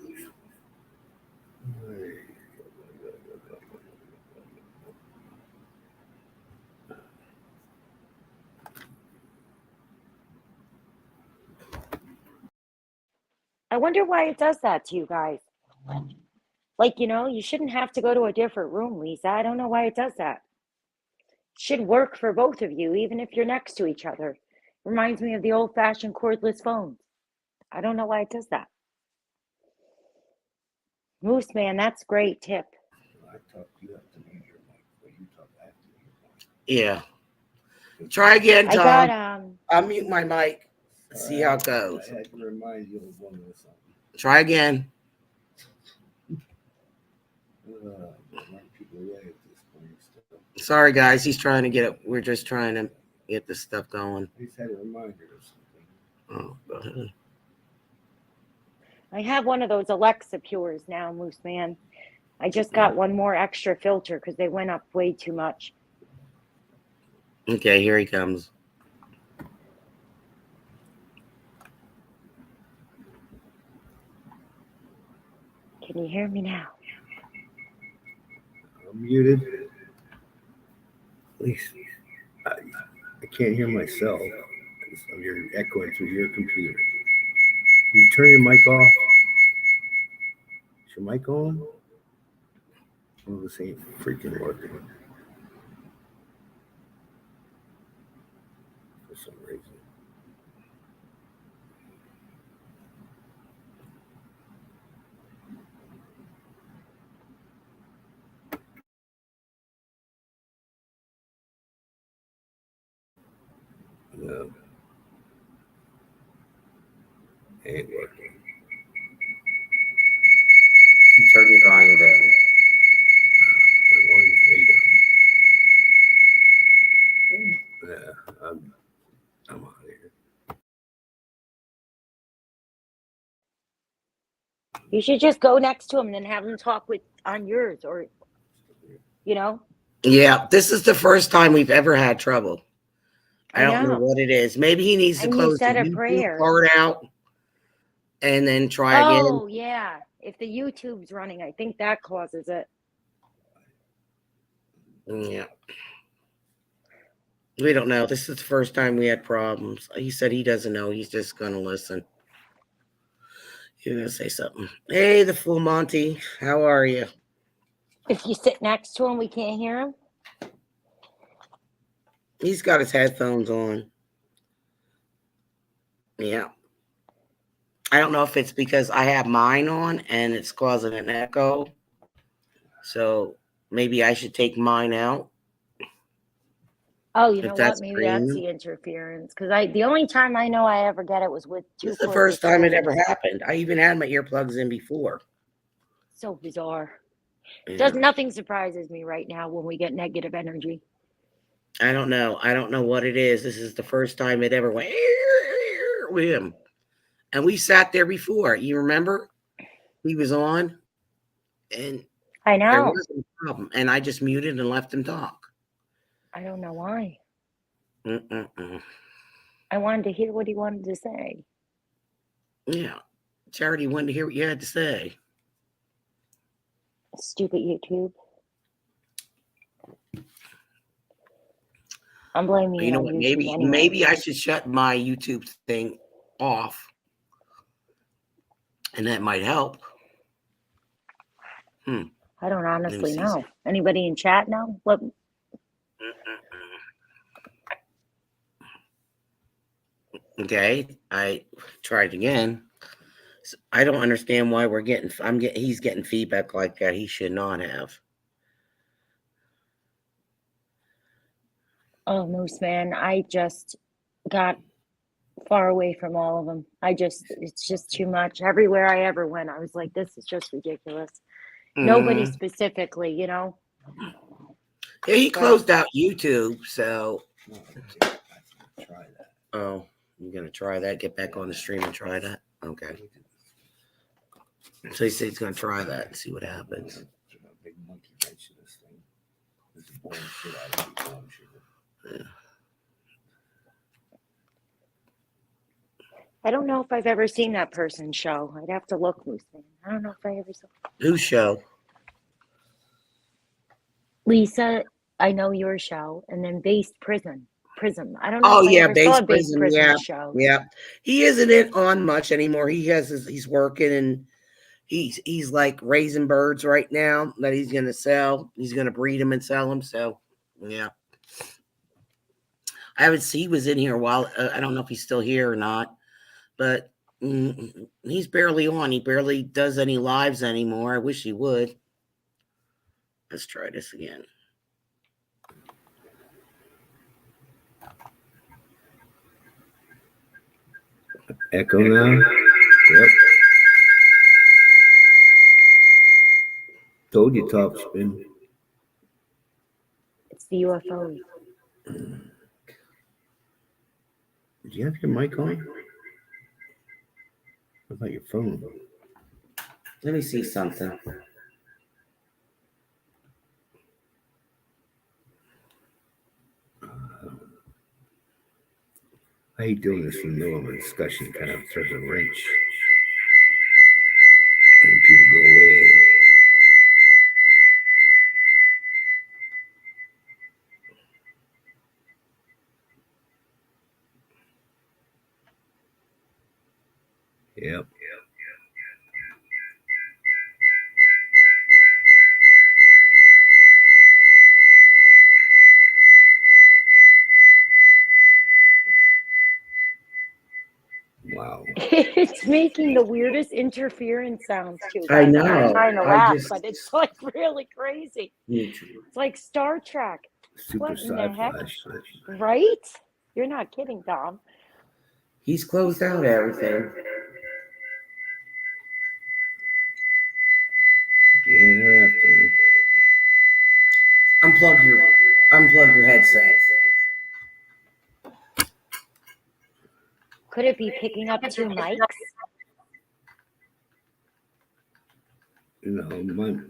S2: I wonder why it does that to you guys. Like, you shouldn't have to go to a different room, Lisa. I don't know why it does that. It should work for both of you, even if you're next to each other. Reminds me of the old-fashioned cordless phones. I don't know why it does that. Moose man, that's great tip.
S3: I talk, you have to mute your mic, but you talk after
S1: Yeah. Try again,
S2: I
S1: Tom.
S2: got
S1: I'll mute my mic. See how it goes.
S3: I had to remind you of one of something.
S1: Try again.
S3: People away at this point. Still.
S1: Sorry, guys. He's trying to get it. We're just trying to get this stuff going.
S3: I just had a reminder of something.
S1: Oh, go ahead.
S2: I have one of those Alexa Pures now, Moose man. I just got one more extra filter because they went up way too much.
S1: Okay, here he comes.
S2: Can you hear me now?
S3: I'm muted. At least I can't hear myself. You're echoing through your computer. Can you turn your mic off? Is your mic on? Oh, this ain't freaking working. For some reason. No. Ain't working.
S1: Turn your volume down.
S3: My volume's way down. Yeah, I'm out of here.
S2: You should just go next to him and then have him talk on yours, or
S1: Yeah, this is the first time we've ever had trouble. I don't know
S2: know.
S1: what it is. Maybe he needs to
S2: And you
S1: close the
S2: said a
S1: YouTube
S2: prayer.
S1: part out and then try again.
S2: Oh, yeah. If the YouTube's running, I think that causes it.
S1: Yeah. We don't know. This is the first time we had problems. He said he doesn't know. He's just going to listen. You're going to say something. Hey, the Full Monty. How are you?
S2: If you sit next to him, we can't hear him?
S1: He's got his headphones on. Yeah. I don't know if it's because I have mine on and it's causing an echo. So maybe I should take mine out.
S2: Oh, you know
S1: If
S2: what?
S1: that's
S2: Maybe that's the interference. Because the only time I know I ever get it was with two.
S1: This is the first time it ever happened. I even had my earplugs in before.
S2: So bizarre.
S1: Yeah.
S2: Nothing surprises me right now when we get negative energy.
S1: I don't know. I don't know what it is. This is the first time it ever went with him. And we sat there before. You remember? He was on. And
S2: I
S1: there
S2: know.
S1: wasn't a problem. And I just muted and left him talk.
S2: I don't know why.
S1: Mm-mm-mm.
S2: I wanted to hear what he wanted to say.
S1: Yeah. Charity wanted to hear what you had to say.
S2: Stupid YouTube. I'm blaming
S1: You know
S2: on
S1: what?
S2: YouTube anyway.
S1: Maybe I should shut my YouTube thing off. And that might help.
S2: I don't honestly know. Anybody in chat know? What?
S1: Okay, I tried again. I don't understand why he's getting feedback like that. He should not have.
S2: Oh, Moose man, I just got far away from all of them. It's just too much. Everywhere I ever went, I was like, this is just ridiculous. Nobody specifically,
S1: Yeah, he closed out YouTube, so.
S3: Try that.
S1: Oh, you're gonna try that? Get back on the stream and try that? Okay. So he said he's gonna try that and see what happens.
S3: Big monkey wrench to this thing. This is boring shit out of people, I'm sure.
S1: Yeah.
S2: I don't know if I've ever seen that person's show. I'd have to look, Moose Man. I don't know if I ever saw
S1: Whose show?
S2: Lisa. I know your show, and then Based Prism. I don't know
S1: Oh
S2: if I
S1: yeah,
S2: ever saw
S1: Base
S2: a Based
S1: Prism. Yeah,
S2: Prism show.
S1: yeah. He isn't it on much anymore. He's working and he's like raising birds right now that he's gonna sell. He's gonna breed them and sell them. So yeah, I haven't seen. He was in here a while. I don't know if he's still here or not, but he's barely on. He barely does any lives anymore. I wish he would. Let's try this again.
S3: Echo now. Yep. Told you top spin.
S2: It's the UFOs.
S3: Did you have your mic on? What about your phone?
S1: Let me see something.
S3: I hate doing this in the middle of a discussion. Kind of throws a wrench. And people go away. Yep. Wow.
S2: It's making the weirdest interference sounds too.
S1: I
S2: Guys.
S1: know.
S2: I'm not trying to
S1: I
S2: laugh,
S1: just-
S2: but it's like really crazy.
S1: YouTube.
S2: It's like Star Trek,
S3: Super
S2: What in the heck?
S3: sci-fi shit.
S2: right? You're not kidding, Tom.
S1: He's closed out everything.
S3: Yeah, they're after me.
S1: Unplug your headset.
S2: Could it be picking up two mics?
S3: No,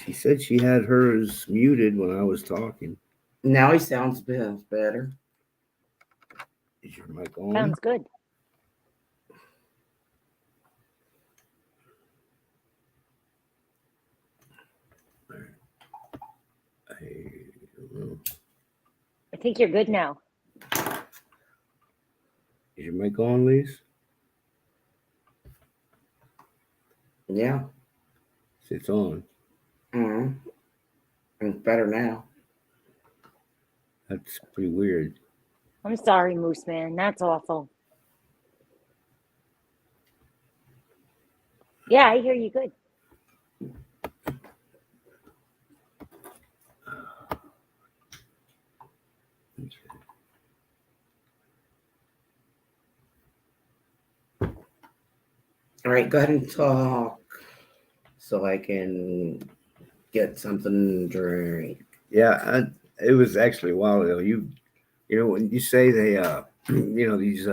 S3: she said she had hers muted when I was talking.
S1: Now he sounds better.
S3: Is your mic on?
S2: Sounds good.
S3: I don't know.
S2: I think you're good now.
S3: Is your mic on, Lise?
S1: Yeah.
S3: It's on.
S1: Mm-hmm. It's better now.
S3: That's pretty weird.
S2: I'm sorry, Moose Man. That's awful. Yeah, I hear you good.
S1: All right, go ahead and talk so I can get something to drink.
S3: Yeah, it was actually a while ago. You know, when you say they, you know, these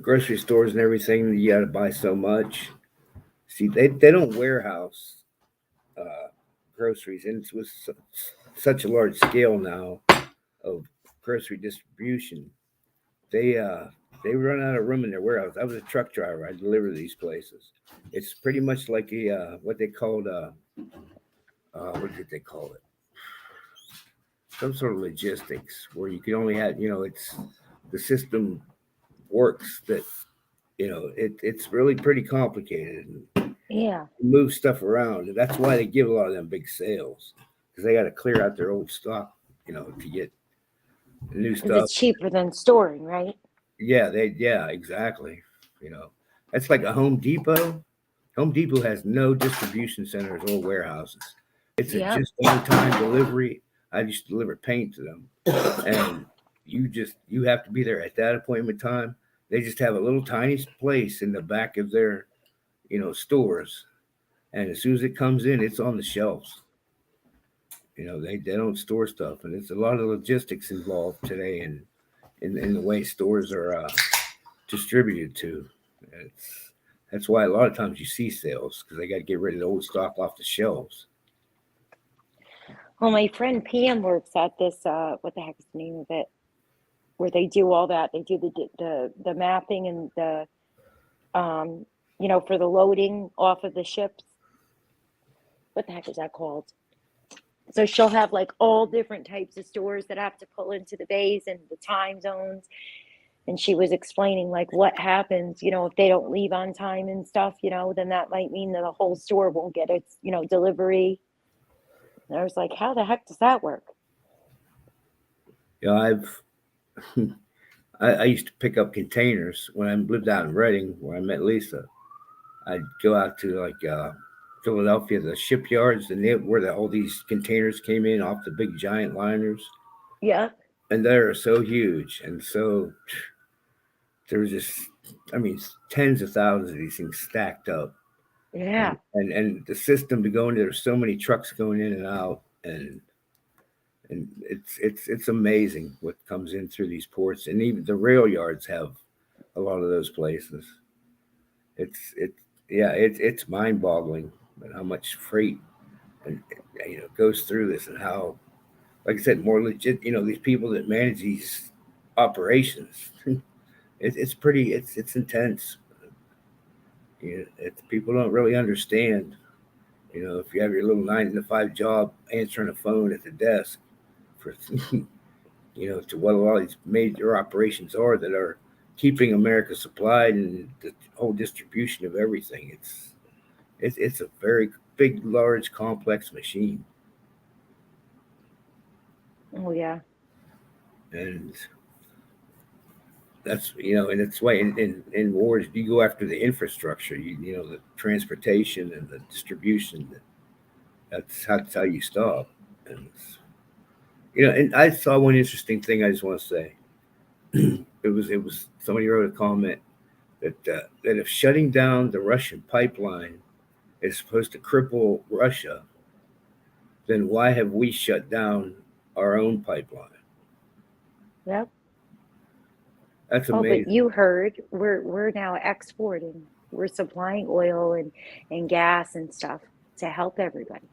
S3: grocery stores and everything, you got to buy so much. See, they don't warehouse groceries, and it's with such a large scale now of grocery distribution. They run out of room in their warehouse. I was a truck driver. I deliver these places. It's pretty much like a what they called what did they call it? Some sort of logistics where you can only have, you know, it's the system works that, you know, it's really pretty complicated and
S2: Yeah.
S3: move stuff around. And that's why they give a lot of them big sales because they got to clear out their old stock, you know, to get new
S2: Because
S3: stuff.
S2: it's cheaper than storing, right?
S3: Yeah, exactly. You know, that's like a Home Depot. Home Depot has no distribution centers or warehouses. It's a
S2: Yeah.
S3: just on time delivery. I just deliver paint to them. And you have to be there at that appointment time. They just have a little tiny place in the back of their, you know, stores. And as soon as it comes in, it's on the shelves. You know, they don't store stuff. And it's a lot of logistics involved today in the way stores are distributed to. That's why a lot of times you see sales because they got to get rid of the old stock off the shelves.
S2: Well, my friend Pam works at this, what the heck is the name of it? where they do all that. They do the mapping and the for the loading off of the ships. What the heck is that called? So she'll have like all different types of stores that have to pull into the bays and the time zones. And she was explaining like what happens, if they don't leave on time and stuff, then that might mean that the whole store won't get its, delivery. And I was like, how the heck does that work?
S3: I've I used to pick up containers when I lived out in Reading, where I met Lisa. I'd go out to Philadelphia, the shipyards, and where all these containers came in off the big giant liners.
S2: Yeah.
S3: And they're so huge, and so there was just, tens of thousands of these things stacked up.
S2: Yeah.
S3: And the system to go into, there's so many trucks going in and out, and it's amazing what comes in through these ports, and even the rail yards have a lot of those places. It's mind boggling how much freight and goes through this, and how, like I said, more legit. These people that manage these operations, it's intense. People don't really understand. If you have your little 9 to 5 job answering a phone at the desk for, to what a lot of these major operations are that are keeping America supplied and the whole distribution of everything. It's a very big, large, complex machine.
S2: Oh yeah.
S3: And that's, and it's why in wars you go after the infrastructure, the transportation and the distribution. That's how you stop. And and I saw one interesting thing. I just want to say, it was somebody wrote a comment that if shutting down the Russian pipeline is supposed to cripple Russia, then why have we shut down our own pipeline?
S2: Yep.
S3: That's
S2: Oh, but
S3: amazing.
S2: you heard we're now exporting. We're supplying oil and gas and stuff to help everybody.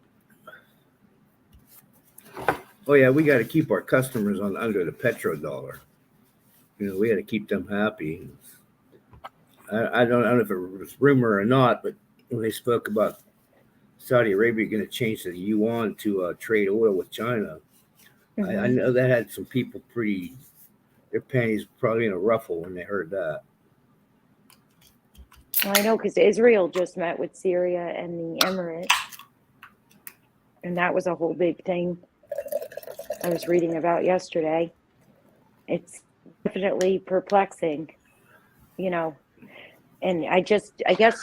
S3: Oh yeah, we got to keep our customers on under the petrodollar. We got to keep them happy. I don't know if it was rumor or not, but when they spoke about Saudi Arabia going to change the yuan to trade oil with China, I know that had some people their panties probably in a ruffle when they heard that.
S2: Well, I know because Israel just met with Syria and the Emirates, and that was a whole big thing I was reading about yesterday. It's definitely perplexing, and I guess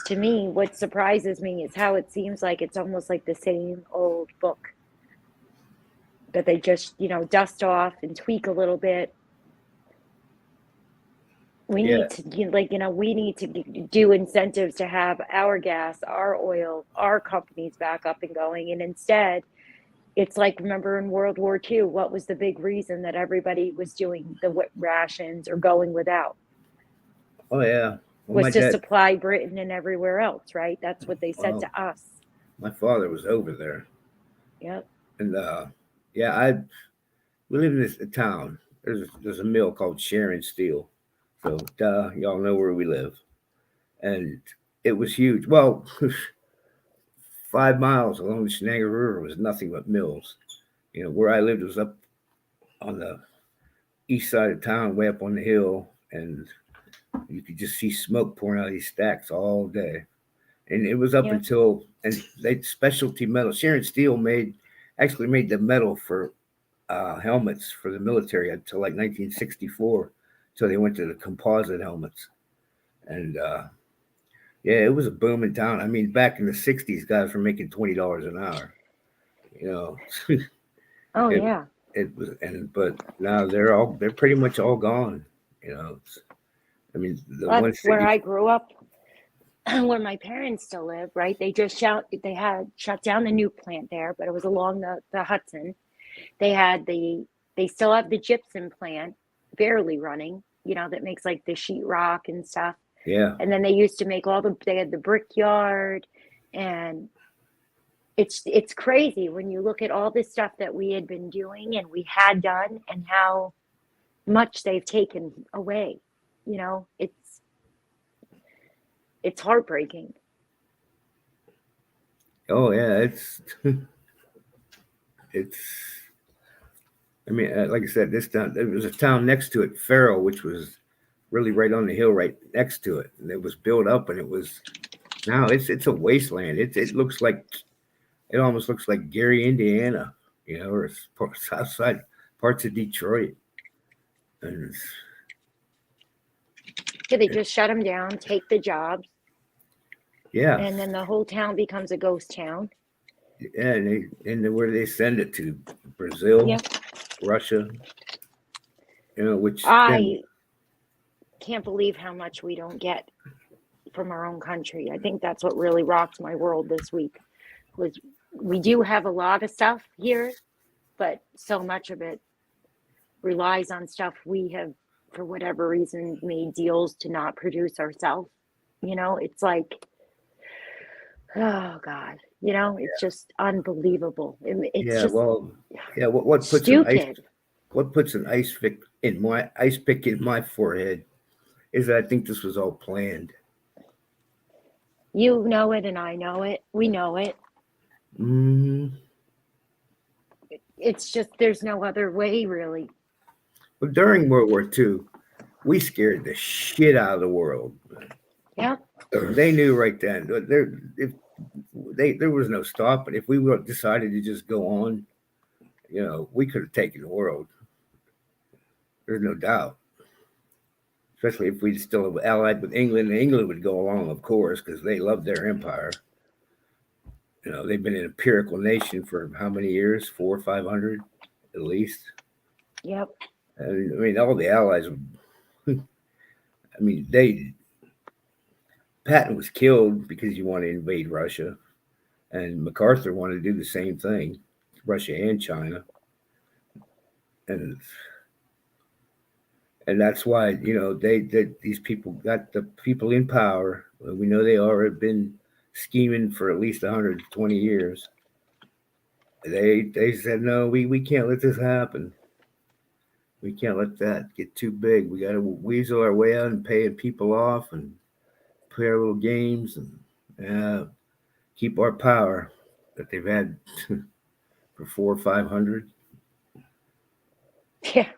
S2: to me, what surprises me is how it seems like it's almost like the same old book that they just, dust off and tweak a little bit. We
S3: Yeah.
S2: need to, we need to do incentives to have our gas, our oil, our companies back up and going. And instead, it's like, remember in World War II, what was the big reason that everybody was doing the rations or going without?
S3: Oh yeah. Well,
S2: Was to supply Britain and everywhere else, right? That's what they said to us.
S3: My father was over there.
S2: Yep.
S3: And we live in this town. There's a mill called Sharon Steel. So y'all know where we live. And it was huge. Well, 5 miles along the Shenango River was nothing but mills. Where I lived was up on the east side of town, way up on the hill, and you could just see smoke pouring out of these stacks all day. And it was up until, and they specialty metal. Sharon Steel actually made the metal for helmets for the military until like 1964. So they went to the composite helmets. And it was a booming town. I mean, back in the 60s, guys were making $20 an hour.
S2: Oh yeah.
S3: It was, but now they're pretty much all gone.
S2: That's where I grew up, where my parents still live, right? They had shut down the nuke plant there, but it was along the Hudson. They still have the gypsum plant barely running, that makes like the sheetrock and stuff.
S3: Yeah.
S2: And then they used to make they had the brickyard, and it's crazy when you look at all this stuff that we had been doing and we had done, and how much they've taken away. You know, it's heartbreaking.
S3: Oh yeah, it's. I mean, like I said, this town. There was a town next to it, Farrell, which was really right on the hill, right next to it, and it was built up, and it was now it's a wasteland. It looks like it almost looks like Gary, Indiana, or it's outside parts of Detroit, and
S2: Yeah, they just shut them down, take the jobs,
S3: yeah,
S2: and then the whole town becomes a ghost town.
S3: yeah, and where they send it to, Brazil,
S2: Yeah.
S3: Russia, which then
S2: I can't believe how much we don't get from our own country. I think that's what really rocked my world this week. Was we do have a lot of stuff here, but so much of it relies on stuff we have, for whatever reason, made deals to not produce ourselves. It's like, oh God, it's just unbelievable. It's
S3: yeah,
S2: just
S3: well, yeah. What
S2: stupid.
S3: puts an ice pick in my forehead is that I think this was all planned.
S2: You know it, and I know it. We know it.
S3: Mm.
S2: It's just there's no other way, really.
S3: But during World War II, we scared the shit out of the world.
S2: Yeah.
S3: They knew right then. There was no stopping. If we decided to just go on, we could have taken the world. There's no doubt. Especially if we still have allied with England, and England would go along, of course, because they love their empire. They've been an empirical nation for how many years? 400 or 500, at least.
S2: Yep.
S3: And I mean, all the allies. I mean, Patton was killed because he wanted to invade Russia, and MacArthur wanted to do the same thing, Russia and China, and that's why these people got the people in power. We know they have been scheming for at least 120 years. They said no, we can't let this happen. We can't let that get too big. We got to weasel our way out and paying people off and play our little games and keep our power that they've had for 400 or 500.
S2: Yeah.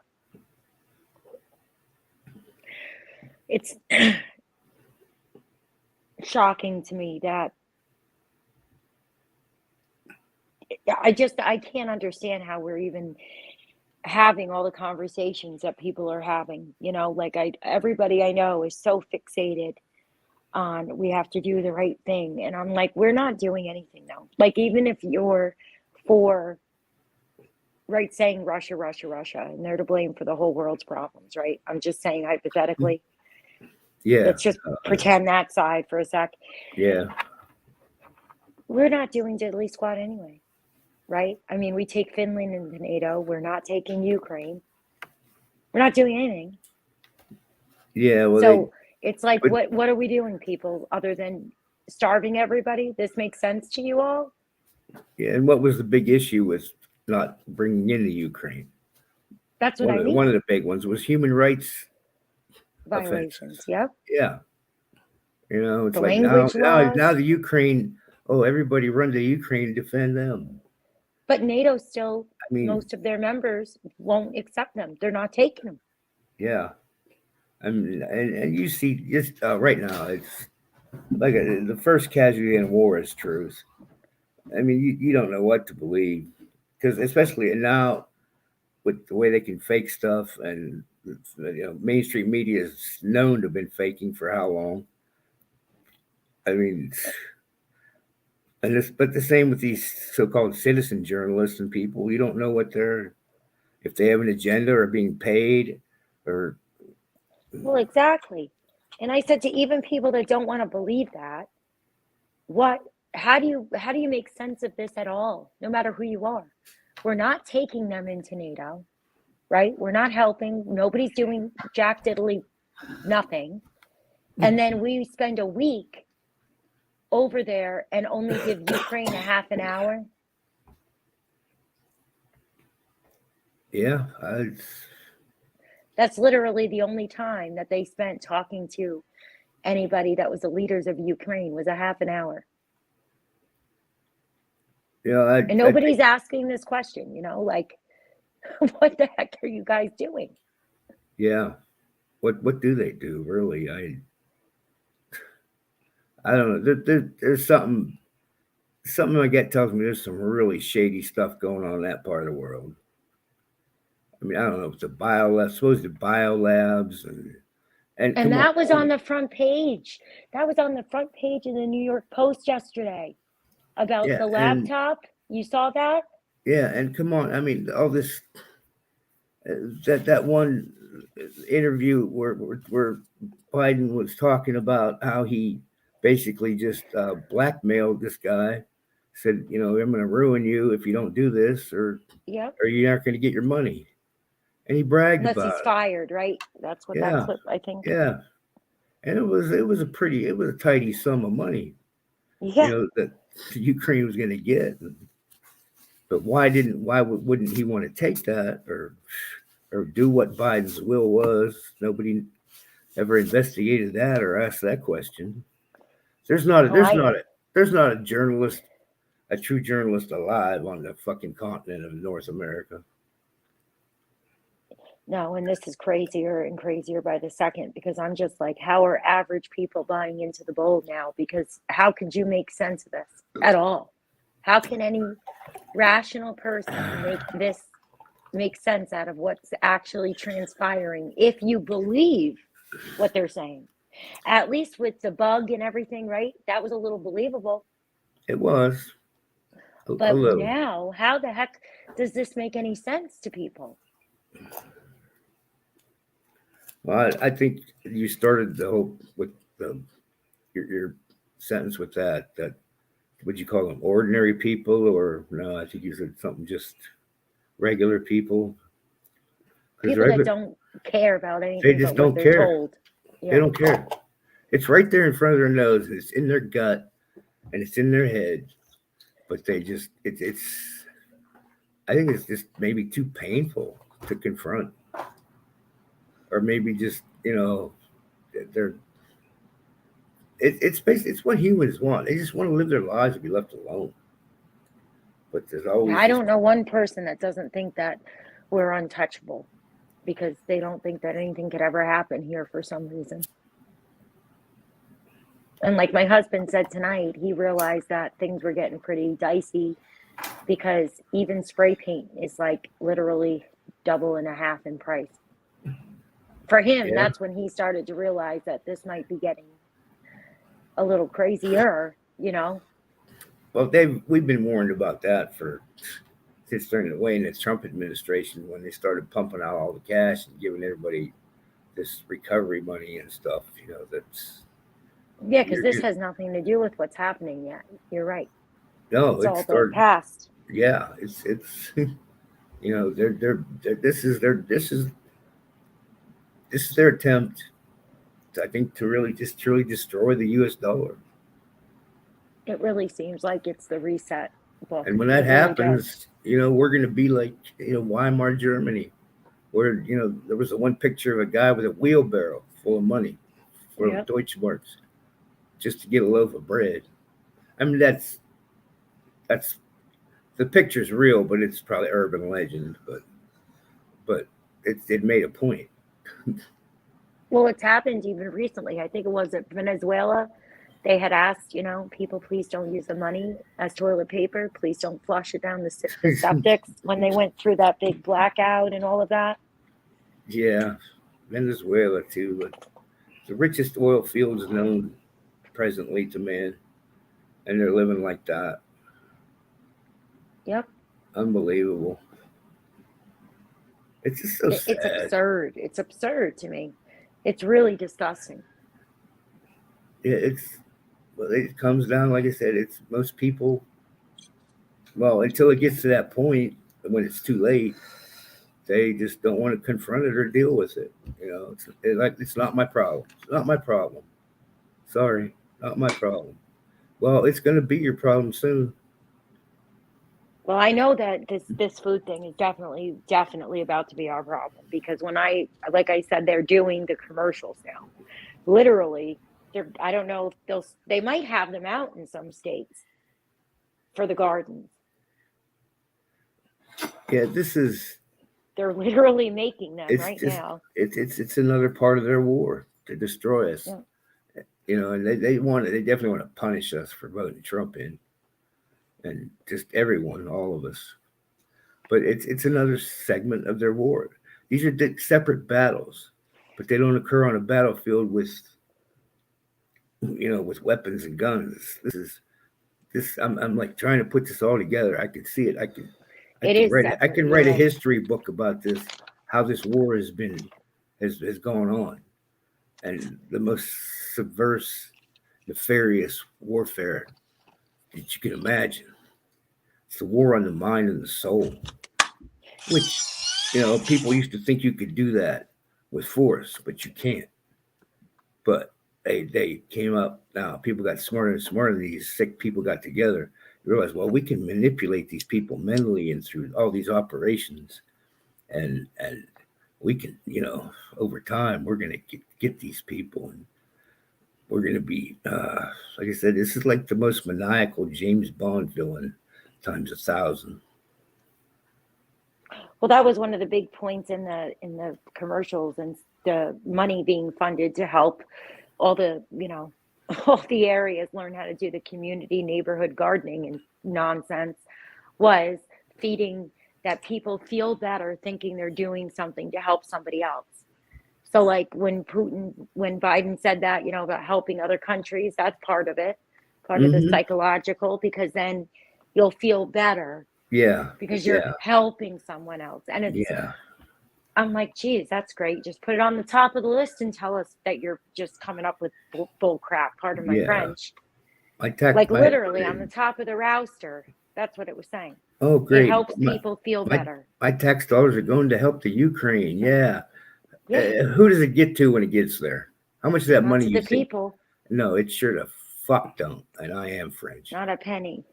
S2: It's shocking to me that I can't understand how we're even having all the conversations that people are having. Like everybody I know is so fixated on we have to do the right thing, and I'm like, we're not doing anything though. Like, even if you're for saying Russia, and they're to blame for the whole world's problems, right? I'm just saying hypothetically.
S3: Yeah.
S2: Let's just pretend that side for a sec.
S3: Yeah.
S2: We're not doing diddly squat anyway, right? I mean, we take Finland into NATO. We're not taking Ukraine. We're not doing anything.
S3: Yeah. Well,
S2: so it's like, what are we doing, people, other than starving everybody? This makes sense to you all?
S3: Yeah. And what was the big issue with not bringing in the Ukraine?
S2: That's what I mean.
S3: One of the big ones was human rights
S2: violations.
S3: offenses.
S2: Yep.
S3: Yeah. It's
S2: the
S3: like now the Ukraine. Oh, everybody run to Ukraine to defend them.
S2: But NATO still, most of their members won't accept them. They're not taking them.
S3: Yeah. I mean, and you see just right now, it's like the first casualty in war is truth. I mean, you don't know what to believe, because especially now with the way they can fake stuff, and mainstream media is known to have been faking for how long. I mean, but the same with these so-called citizen journalists and people. You don't know if they have an agenda or being paid or.
S2: Well, exactly. And I said to even people that don't want to believe that, how do you make sense of this at all? No matter who you are, we're not taking them into NATO, right? We're not helping. Nobody's doing jack diddly nothing. And then we spend a week over there and only give Ukraine a half an hour.
S3: Yeah.
S2: That's literally the only time that they spent talking to anybody that was the leaders of Ukraine was a half an hour. And nobody's asking this question, like, what the heck are you guys doing?
S3: Yeah. What do they do really? I don't know. There's something I get tells me there's some really shady stuff going on in that part of the world. I mean, I don't know. It's supposed to biolabs and
S2: And
S3: come on.
S2: that was on the front page. That was on the front page of the New York Post yesterday about
S3: Yeah,
S2: the
S3: and
S2: laptop. You saw that?
S3: yeah, and come on. I mean, all this that one interview where Biden was talking about how he basically just blackmailed this guy, said, I'm going to ruin you if you don't do this,
S2: Yep.
S3: or you're not going to get your money, and he bragged
S2: Unless he's
S3: about it.
S2: fired, right? That's what that
S3: Yeah,
S2: clip, I think.
S3: yeah, and it was a tidy sum of money,
S2: Yeah.
S3: that Ukraine was going to get. But why wouldn't he want to take that or do what Biden's will was? Nobody ever investigated that or asked that question. There's not a,
S2: Oh,
S3: there's not a journalist, a true journalist alive on the fucking continent of North America.
S2: no, and this is crazier and crazier by the second, because I'm just like, how are average people buying into the bowl now? Because how could you make sense of this at all? How can any rational person make sense out of what's actually transpiring if you believe what they're saying? At least with the bug and everything, right? That was a little believable.
S3: It was a
S2: But
S3: little.
S2: now, how the heck does this make any sense to people?
S3: Well, I think you started the whole with your sentence with that. Would you call them ordinary people, or no? I think you said something just regular people.
S2: People that don't care about
S3: They
S2: anything
S3: just
S2: but what
S3: don't
S2: they're
S3: care.
S2: told.
S3: They
S2: Yeah.
S3: don't care. It's right there in front of their nose. And it's in their gut, and it's in their head. But they just it's. I think it's just maybe too painful to confront, or maybe just they're. It's basically it's what humans want. They just want to live their lives and be left alone. But there's always
S2: I don't know one person that doesn't think that we're untouchable, because they don't think that anything could ever happen here for some reason. And like my husband said tonight, he realized that things were getting pretty dicey, because even spray paint is like literally double and a half in price. For him,
S3: Yeah.
S2: that's when he started to realize that this might be getting a little crazier,
S3: Well, we've been warned about that since during the Wayne and Trump administration, when they started pumping out all the cash and giving everybody this recovery money and stuff. That's
S2: Yeah, because this has nothing to do with what's happening yet. You're right.
S3: no,
S2: It's
S3: it
S2: all the
S3: started.
S2: past.
S3: Yeah, it's they're this is their attempt, I think, to really just truly destroy the U.S. dollar.
S2: It really seems like it's the reset book.
S3: And when that
S2: It really does.
S3: happens, we're going to be like, Weimar Germany, where, there was one picture of a guy with a wheelbarrow full of money for
S2: Yep.
S3: Deutschmarks just to get a loaf of bread. I mean, that's the picture's real, but it's probably urban legend. But it made a point.
S2: Well, it's happened even recently. I think it was at Venezuela. They had asked, people, please don't use the money as toilet paper. Please don't flush it down the septics when they went through that big blackout and all of that.
S3: Yeah, Venezuela too. The richest oil fields known presently to man, and they're living like that.
S2: Yep.
S3: Unbelievable. It's just so sad.
S2: It's absurd. It's absurd to me. It's really disgusting.
S3: Yeah, it comes down, like I said, it's most people. Well, until it gets to that point when it's too late, they just don't want to confront it or deal with it. It's not my problem. It's not my problem. Sorry, not my problem. Well, it's going to be your problem soon.
S2: Well, I know that this food thing is definitely about to be our problem, because when like I said, they're doing the commercials now. Literally, I don't know if they might have them out in some states for the gardens.
S3: Yeah, this is
S2: They're literally making them
S3: it's
S2: right
S3: just
S2: now.
S3: it's another part of their war to destroy us.
S2: Yeah.
S3: And they definitely want to punish us for voting Trump in, and just everyone, all of us. But it's another segment of their war. These are separate battles, but they don't occur on a battlefield with with weapons and guns. This. I'm like trying to put this all together. I can see it.
S2: It is
S3: I
S2: separate.
S3: can
S2: You're
S3: write a
S2: right.
S3: history book about this, how this war has gone on, and the most subversive, nefarious warfare that you can imagine. It's the war on the mind and the soul, which people used to think you could do that with force, but you can't. But they came up. Now people got smarter and smarter. These sick people got together. You realize, well, we can manipulate these people mentally and through all these operations, and we can, over time, we're going to get these people, and we're going to be, like I said, this is like the most maniacal James Bond villain times 1,000.
S2: Well, that was one of the big points in the commercials, and the money being funded to help all the all the areas learn how to do the community neighborhood gardening and nonsense, was feeding that people feel better thinking they're doing something to help somebody else. So like when Biden said that, about helping other countries, that's part of it, part of the
S3: Mm-hmm.
S2: psychological, because then you'll feel better
S3: Yeah,
S2: because you're
S3: yeah,
S2: helping someone else. And
S3: yeah,
S2: I'm like, geez, that's great. Just put it on the top of the list and tell us that you're just coming up with bull crap. Pardon my
S3: yeah.
S2: French.
S3: My tax,
S2: Like
S3: my
S2: literally on the top of the roster. That's what it was saying.
S3: oh
S2: It
S3: great,
S2: helps people feel
S3: my
S2: better.
S3: my tax dollars are going to help the Ukraine. Yeah,
S2: Yeah,
S3: who does it get to when it gets there? How much of that
S2: not
S3: money
S2: to
S3: you
S2: the
S3: think?
S2: people,
S3: No, it sure the fuck don't. And I am French.
S2: not a penny.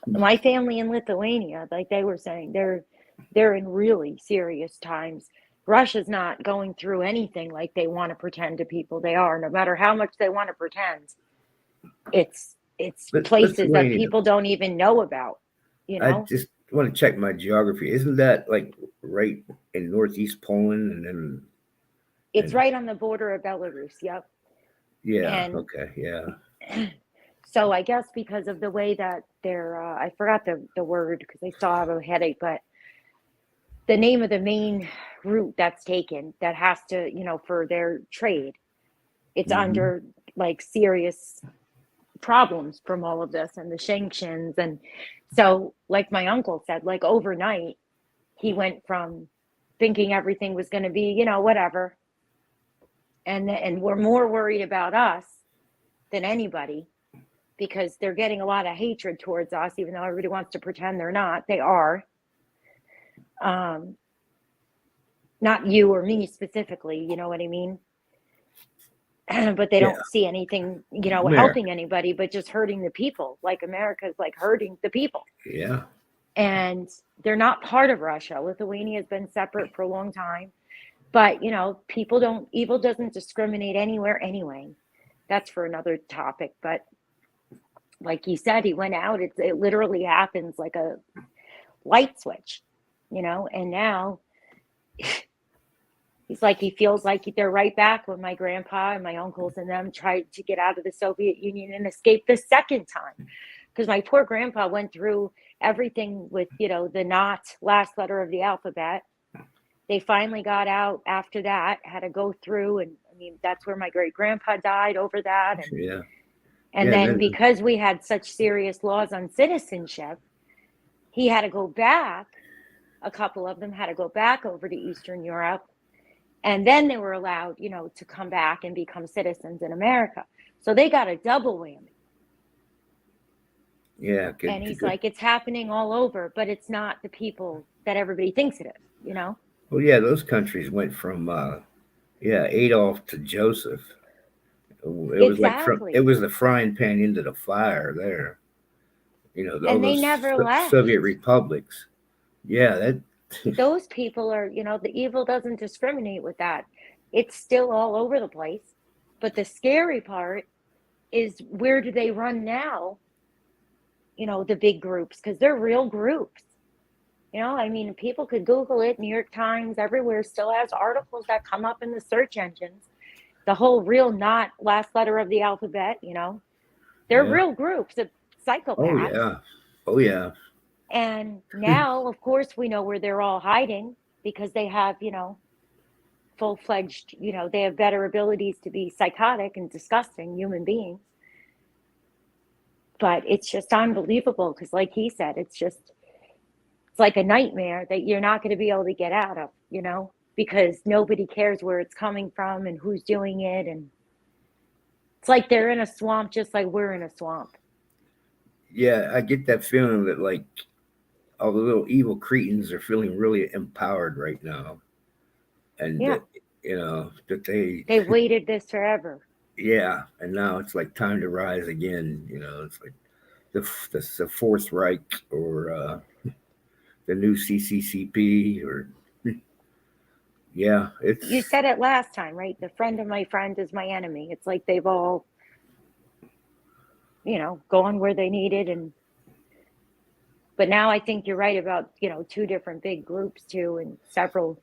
S2: My family in Lithuania, like they were saying, they're in really serious times. Russia's not going through anything like they want to pretend to people they are, no matter how much they want to pretend. It's places that
S3: Lithuania.
S2: people don't even know about, you
S3: I
S2: know?
S3: just want to check my geography. Isn't that like right in northeast Poland, and then
S2: It's
S3: and
S2: right on the border of Belarus, yep.
S3: yeah,
S2: And
S3: okay, yeah,
S2: so I guess because of the way that they're, I forgot the word because I still have a headache, but the name of the main route that's taken that has to, for their trade, it's
S3: hmm,
S2: under like serious problems from all of this and the sanctions. And so, like my uncle said, like overnight, he went from thinking everything was going to be, whatever. And we're more worried about us than anybody, because they're getting a lot of hatred towards us, even though everybody wants to pretend they're not. They are. Um, Not you or me specifically, you know what I mean? But they
S3: yeah,
S2: don't see anything,
S3: America,
S2: helping anybody, but just hurting the people. Like America's like hurting the people.
S3: yeah.
S2: And they're not part of Russia. Lithuania has been separate for a long time. But, evil doesn't discriminate anywhere anyway. That's for another topic. But like he said, he went out. It literally happens like a light switch, and now he's like, he feels like they're right back when my grandpa and my uncles and them tried to get out of the Soviet Union and escape the second time. Because my poor grandpa went through everything with, the not last letter of the alphabet. They finally got out after that, had to go through. And I mean, that's where my great grandpa died over that.
S3: Yeah.
S2: And
S3: Yeah. And
S2: then
S3: then,
S2: because we had such serious laws on citizenship, he had to go back. A couple of them had to go back over to Eastern Europe. And then they were allowed, to come back and become citizens in America. So they got a double whammy.
S3: yeah.
S2: And he's like, it's happening all over, but it's not the people that everybody thinks it is.
S3: Well, yeah, those countries went from, Adolf to Joseph. It was like it
S2: Exactly.
S3: was the frying pan into the fire there. all
S2: And they
S3: those
S2: never left.
S3: Soviet republics. Yeah, that.
S2: Those people are, the evil doesn't discriminate with that. It's still all over the place. But the scary part is, where do they run now? The big groups, because they're real groups. I mean, people could Google it. New York Times, everywhere still has articles that come up in the search engines. The whole real, not last letter of the alphabet, they're
S3: Yeah.
S2: real groups of
S3: Oh
S2: psychopaths.
S3: yeah. Oh yeah.
S2: And now, of course, we know where they're all hiding, because they have, full-fledged, they have better abilities to be psychotic and disgusting human beings. But it's just unbelievable, because like he said, it's like a nightmare that you're not going to be able to get out of, because nobody cares where it's coming from and who's doing it. And it's like they're in a swamp, just like we're in a swamp.
S3: Yeah, I get that feeling that like all the little evil cretins are feeling really empowered right now, and
S2: Yeah.
S3: that that they.
S2: They've waited this forever.
S3: Yeah, and now it's like time to rise again. It's like the Fourth Reich, or the new CCCP, or yeah, it's.
S2: You said it last time, right? The friend of my friend is my enemy. It's like they've all, gone where they needed. But now I think you're right about, two different big groups too, and several.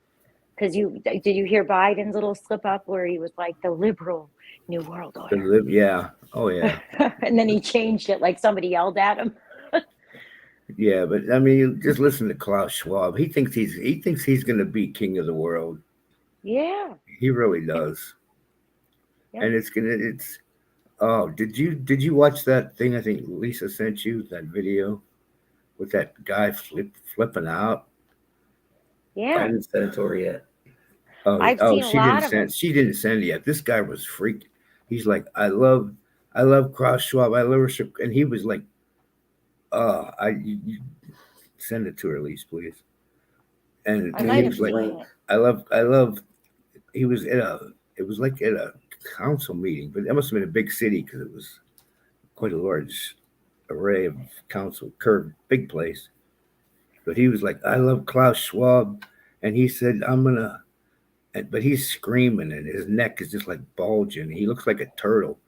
S2: Because did you hear Biden's little slip up where he was like the liberal New World Order?
S3: Yeah. Oh yeah.
S2: And then he changed it like somebody yelled at him.
S3: Yeah, but I mean, you just listen to Klaus Schwab. He thinks he's going to be king of the world.
S2: Yeah.
S3: He really does.
S2: Yeah.
S3: And it's. Oh, did you watch that thing? I think Lisa sent you that video with that guy flipping out.
S1: I
S2: Yeah.
S1: didn't send it to her yet.
S2: I've seen a lot of them.
S3: She didn't send it yet. This guy was freaking. He's like, I love Klaus Schwab. I love her, and he was like, you send it to her, at least, please. And
S2: I
S1: Can
S2: might
S1: you
S2: have
S1: explain?
S2: seen it.
S3: I love. He was it was like at a council meeting, but it must have been a big city because it was quite a large array of council, big place. But he was like, I love Klaus Schwab. And he said, but he's screaming and his neck is just like bulging. He looks like a turtle,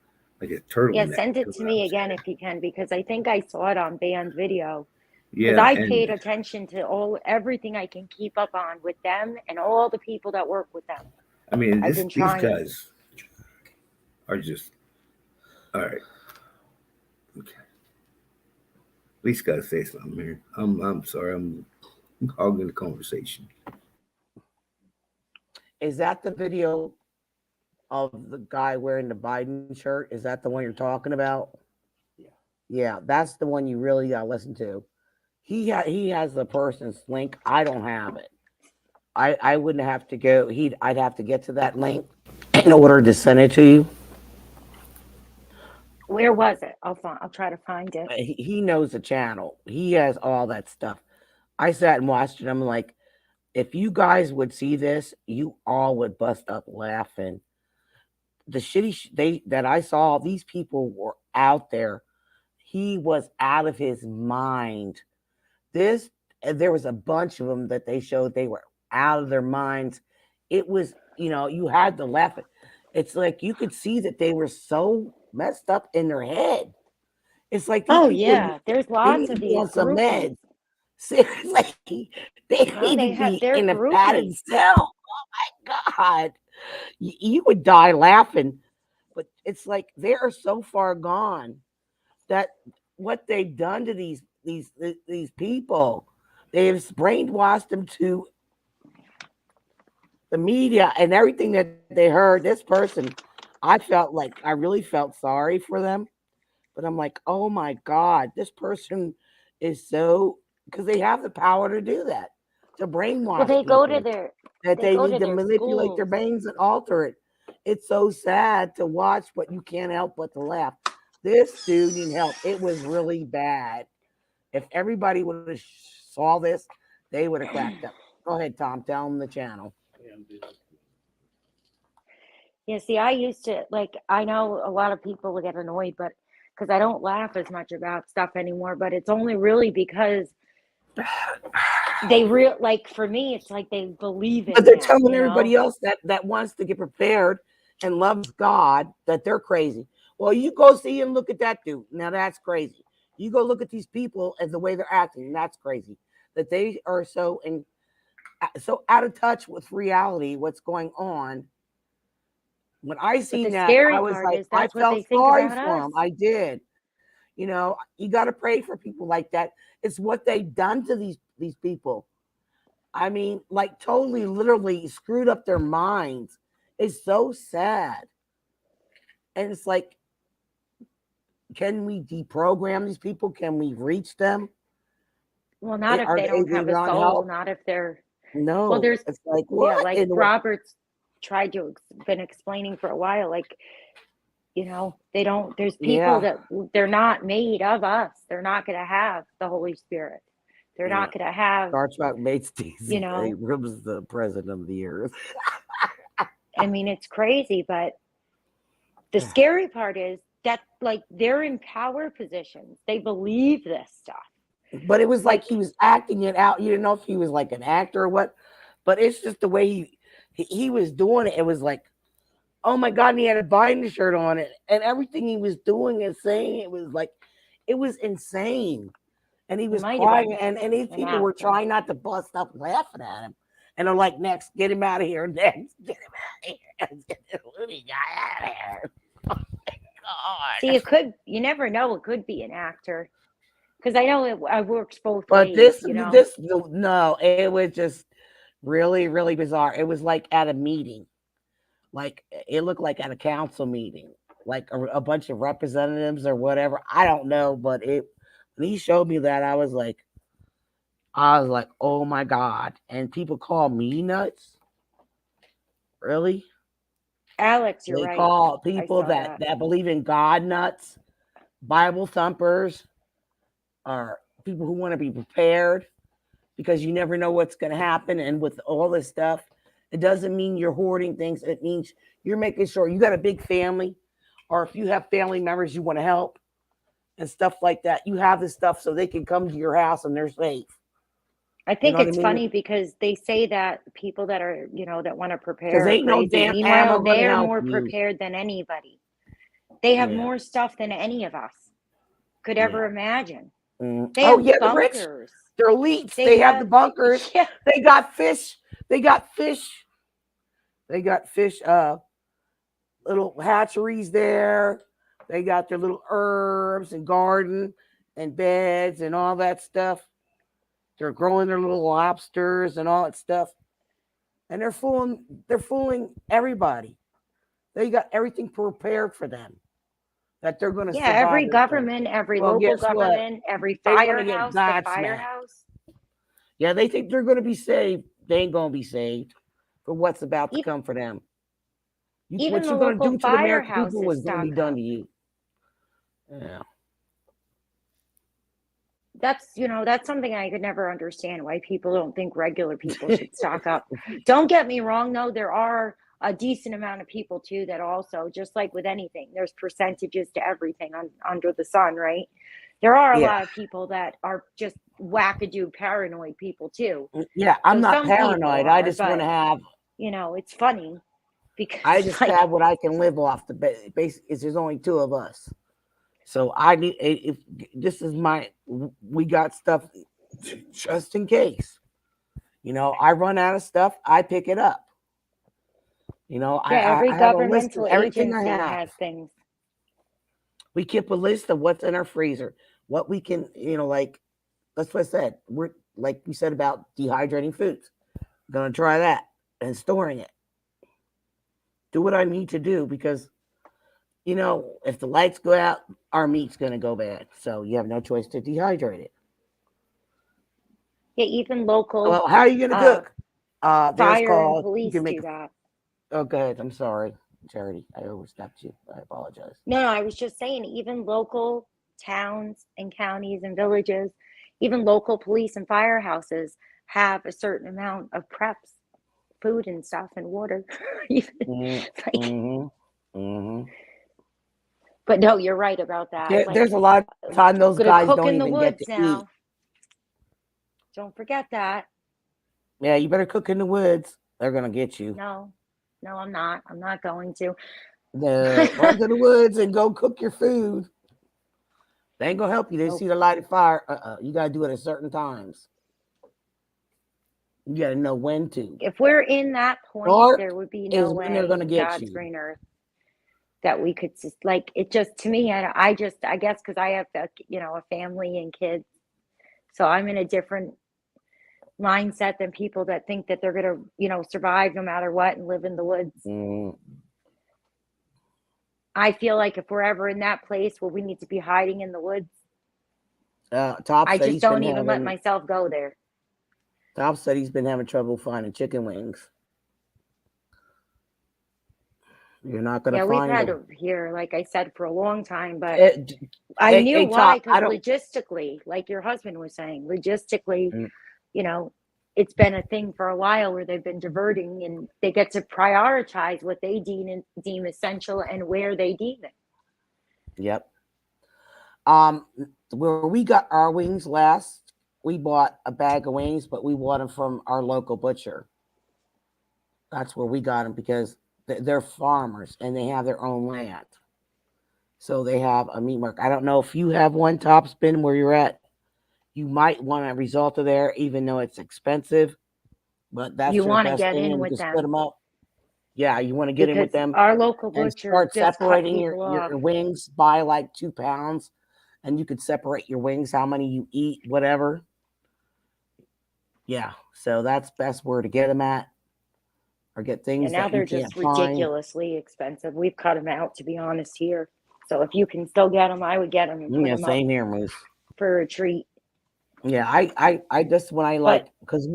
S2: Yeah,
S3: neck.
S2: send it to me again if you can, because I think I saw it on banned video. Because
S3: Yeah.
S2: I
S3: And
S2: paid attention to everything I can keep up on with them and all the people that work with them.
S3: I mean,
S2: I've been
S3: these
S2: trying.
S3: guys are just, all right. Okay. At least got to say something here. I'm sorry. I'm hogging the conversation.
S1: Is that the video of the guy wearing the Biden shirt? Is that the one you're talking about?
S3: Yeah.
S1: Yeah, that's the one you really gotta listen to. He has the person's link. I don't have it. I wouldn't have to go. I'd have to get to that link in order to send it to you.
S2: Where was it? I'll try to find it.
S1: He knows the channel. He has all that stuff. I sat and watched it. I'm like, if you guys would see this, you all would bust up laughing. The shitty that I saw, these people were out there. He was out of his mind. There was a bunch of them that they showed they were out of their minds. It was, you had to laugh. It's like you could see that they were so messed up in their head. It's like these
S2: Oh
S1: people,
S2: yeah, there's
S1: they
S2: lots
S1: need
S2: of
S1: to be
S2: these
S1: on some
S2: groupies.
S1: meds. Seriously, they need
S2: They
S1: to
S2: have
S1: be
S2: their
S1: in a padded
S2: groupies.
S1: cell. Oh my God, you would die laughing. But it's like they are so far gone that what they've done to these people, they've brainwashed them to the media and everything that they heard. This person, I really felt sorry for them, but I'm like, oh my God, this person is so, because they have the power to do that, to brainwash
S2: Well, they
S1: people
S2: go to their
S1: that
S2: they
S1: they
S2: go
S1: need
S2: to
S1: to
S2: their
S1: manipulate their
S2: schools.
S1: brains and alter it. It's so sad to watch, but you can't help but to laugh. This dude needed help. It was really bad. If everybody would have saw this, they would have cracked up. Go ahead, Tom. Tell them the channel.
S2: Yeah, see, I used to, I know a lot of people will get annoyed, but because I don't laugh as much about stuff anymore, but it's only really because they like, for me, it's like they believe
S1: But
S2: in
S1: they're
S2: that,
S1: telling
S2: you
S1: everybody
S2: know?
S1: else that wants to get prepared and loves God that they're crazy. Well, you go see and look at that dude. Now that's crazy. You go look at these people and the way they're acting. And that's crazy. That they are so out of touch with reality, what's going on. When I
S2: But the
S1: seen that, I
S2: scary
S1: was
S2: part
S1: like,
S2: is
S1: I
S2: that's what they
S1: felt
S2: think
S1: sorry
S2: about
S1: for
S2: us.
S1: him. I did. You know, you got to pray for people like that. It's what they've done to these people. I mean, like totally, literally screwed up their minds. It's so sad. And it's like, can we deprogram these people? Can we reach them?
S2: Well, not if
S1: Are
S2: they don't
S1: they
S2: have a
S1: not
S2: soul,
S1: help?
S2: not if they're, well,
S1: No.
S2: there's,
S1: It's like,
S2: yeah,
S1: what
S2: like
S1: in the world?
S2: Robert's tried to been explaining for a while, like, you know, they don't, there's people
S1: Yeah.
S2: that they're not made of us. They're not going to have the Holy Spirit. They're
S1: Yeah.
S2: not going to have,
S1: Star Trek mates
S2: you
S1: Daisy
S2: know,
S1: Abrams, the president of the earth.
S2: I mean, it's crazy, but the scary part is that, like, they're in power positions. They believe this stuff.
S1: But it was like
S2: Like,
S1: he was acting it out. You didn't know if he was like an actor or what. But it's just the way he was doing it. It was like, oh my God, and he had a Biden shirt on it. And everything he was doing and saying, it was like, it was insane. And he
S2: he
S1: was
S2: might have
S1: crying.
S2: been
S1: And these
S2: an
S1: people were
S2: actor.
S1: trying not to bust up laughing at him. And they're like, next, get him out of here. Next, get him out of here. Get the loony guy out of here. Oh my
S2: See,
S1: God.
S2: it could, you never know, it could be an actor. Because I know it works both
S1: But
S2: ways, you know?
S1: no, it was just really, really bizarre. It was like at a meeting. Like it looked like at a council meeting, like a bunch of representatives or whatever. I don't know, but when he showed me that, I was like, oh my God. And people call me nuts. Really?
S2: Alex, you're
S1: They
S2: right.
S1: call
S2: I
S1: people
S2: saw
S1: that,
S2: that.
S1: that believe in God nuts, Bible thumpers, or people who want to be prepared because you never know what's going to happen. And with all this stuff, it doesn't mean you're hoarding things. It means you're making sure you got a big family, or if you have family members you want to help and stuff like that, you have this stuff so they can come to your house and they're safe.
S2: I
S1: You know
S2: think
S1: what I
S2: it's
S1: mean?
S2: funny because they say that people that are, you know, that want to
S1: Because
S2: prepare are
S1: ain't no
S2: crazy.
S1: damn ammo
S2: Meanwhile,
S1: going to
S2: they're
S1: help
S2: more
S1: you.
S2: prepared than anybody. They have
S1: Yeah,
S2: more stuff than any of us could
S1: yeah.
S2: ever imagine.
S1: Mm.
S2: They
S1: Oh
S2: have
S1: yeah, the rich,
S2: bunkers.
S1: they're elites.
S2: They
S1: They have the
S2: have,
S1: bunkers.
S2: yeah,
S1: They got fish. They got fish. They got fish. Little hatcheries there. They got their little herbs and garden and beds and all that stuff. They're growing their little lobsters and all that stuff. And they're fooling everybody. They got everything prepared for them that they're going to
S2: yeah,
S1: survive
S2: every
S1: this thing.
S2: government, every
S1: Well,
S2: local
S1: guess what?
S2: government, every
S1: They want to get
S2: firehouse, the
S1: God smacked.
S2: firehouse.
S1: Yeah, they think they're going to be saved. They ain't going to be saved for what's about to
S2: Even,
S1: come for them.
S2: even
S1: What
S2: the
S1: you're going to
S2: local
S1: do to the American people
S2: firehouses
S1: is going to be
S2: stock
S1: done
S2: up.
S1: to you. Yeah.
S2: That's, you know, that's something I could never understand, why people don't think regular people should stock up. Don't get me wrong, though, there are a decent amount of people too that also, just like with anything, there's percentages to everything under the sun, right? There are a
S1: Yeah.
S2: lot of people that are just wackadoo paranoid people too.
S1: Yeah.
S2: So
S1: I'm not
S2: some people
S1: paranoid. I
S2: are,
S1: just want
S2: but
S1: to have,
S2: you know, it's funny
S1: I
S2: because
S1: just
S2: like,
S1: have what I can live off. The base is there's only two of us. So I need, if this is we got stuff just in case. You know, I run out of stuff, I pick it up. You know,
S2: yeah, every
S1: I have a list of
S2: governmental
S1: everything I
S2: agency
S1: have.
S2: has things.
S1: We keep a list of what's in our freezer, what we can, like that's what I said. We're like we said about dehydrating foods. Gonna try that and storing it. Do what I need to do because if the lights go out, our meat's gonna go bad. So you have no choice to dehydrate it.
S2: Yeah, even local
S1: Well, how are you gonna
S2: uh,
S1: cook? There's
S2: fire and
S1: call. You
S2: police
S1: can make.
S2: do that.
S1: Oh, go ahead. I'm sorry, Charity. I overstepped you. I apologize.
S2: No, I was just saying, even local towns and counties and villages, even local police and firehouses have a certain amount of preps, food and stuff and water. Even
S1: Mm,
S2: like,
S1: mm-hmm. Mm-hmm.
S2: But no, you're right about that. Like,
S1: There's a lot of time those
S2: gonna
S1: guys
S2: cook
S1: don't
S2: in the
S1: even get
S2: woods
S1: to eat.
S2: now. Don't forget that.
S1: Yeah, you better cook in the woods. They're gonna get you.
S2: No, I'm not. I'm not going to.
S1: Run to the woods and go cook your food. They ain't gonna help you. They
S2: Nope.
S1: see the light of fire. You gotta do it at certain times. You gotta know when to.
S2: If we're in that point,
S1: Dark
S2: there would be
S1: is
S2: no
S1: when they're
S2: way
S1: gonna
S2: in
S1: get
S2: God's
S1: you.
S2: green earth that we could just like it. Just to me, I guess because I have a family and kids, so I'm in a different mindset than people that think that they're gonna survive no matter what and live in the woods.
S1: Mm.
S2: I feel like if we're ever in that place where we need to be hiding in the woods,
S1: Top
S2: I
S1: said
S2: just
S1: he's been
S2: don't even let
S1: having.
S2: myself go there.
S1: Top said he's been having trouble finding chicken wings. You're not gonna
S2: Yeah, we've
S1: find
S2: had
S1: them.
S2: over here, like I said, for a long time, but
S1: Hey,
S2: I knew
S1: hey,
S2: why,
S1: Top.
S2: because
S1: I don't.
S2: logistically, like your husband was saying, logistically,
S1: Mm,
S2: you know, it's been a thing for a while where they've been diverting and they get to prioritize what they deem essential and where they deem it.
S1: Yep. Where we got our wings last, we bought a bag of wings, but we bought them from our local butcher. That's where we got them because they're farmers and they have their own land. So they have a meat market. I don't know if you have one, Top Spin, where you're at. You might want a result of there, even though it's expensive. But that's
S2: You
S1: your
S2: want to
S1: best
S2: get
S1: thing,
S2: in
S1: and you
S2: with
S1: can split
S2: them
S1: them up. Yeah, you want to get in with
S2: because
S1: them
S2: our local
S1: and
S2: butcher
S1: start
S2: just cut
S1: separating
S2: people off.
S1: your wings by like 2 pounds, and you could separate your wings, how many you eat, whatever. Yeah, so that's best where to get them at, or get
S2: And
S1: things
S2: now
S1: that you
S2: they're
S1: can't
S2: just
S1: find.
S2: ridiculously expensive. We've cut them out, to be honest, here. So if you can still get them, I would get them and put
S1: Yeah,
S2: them up
S1: same here, Moose.
S2: for a treat.
S1: Yeah, I just when I
S2: But
S1: like because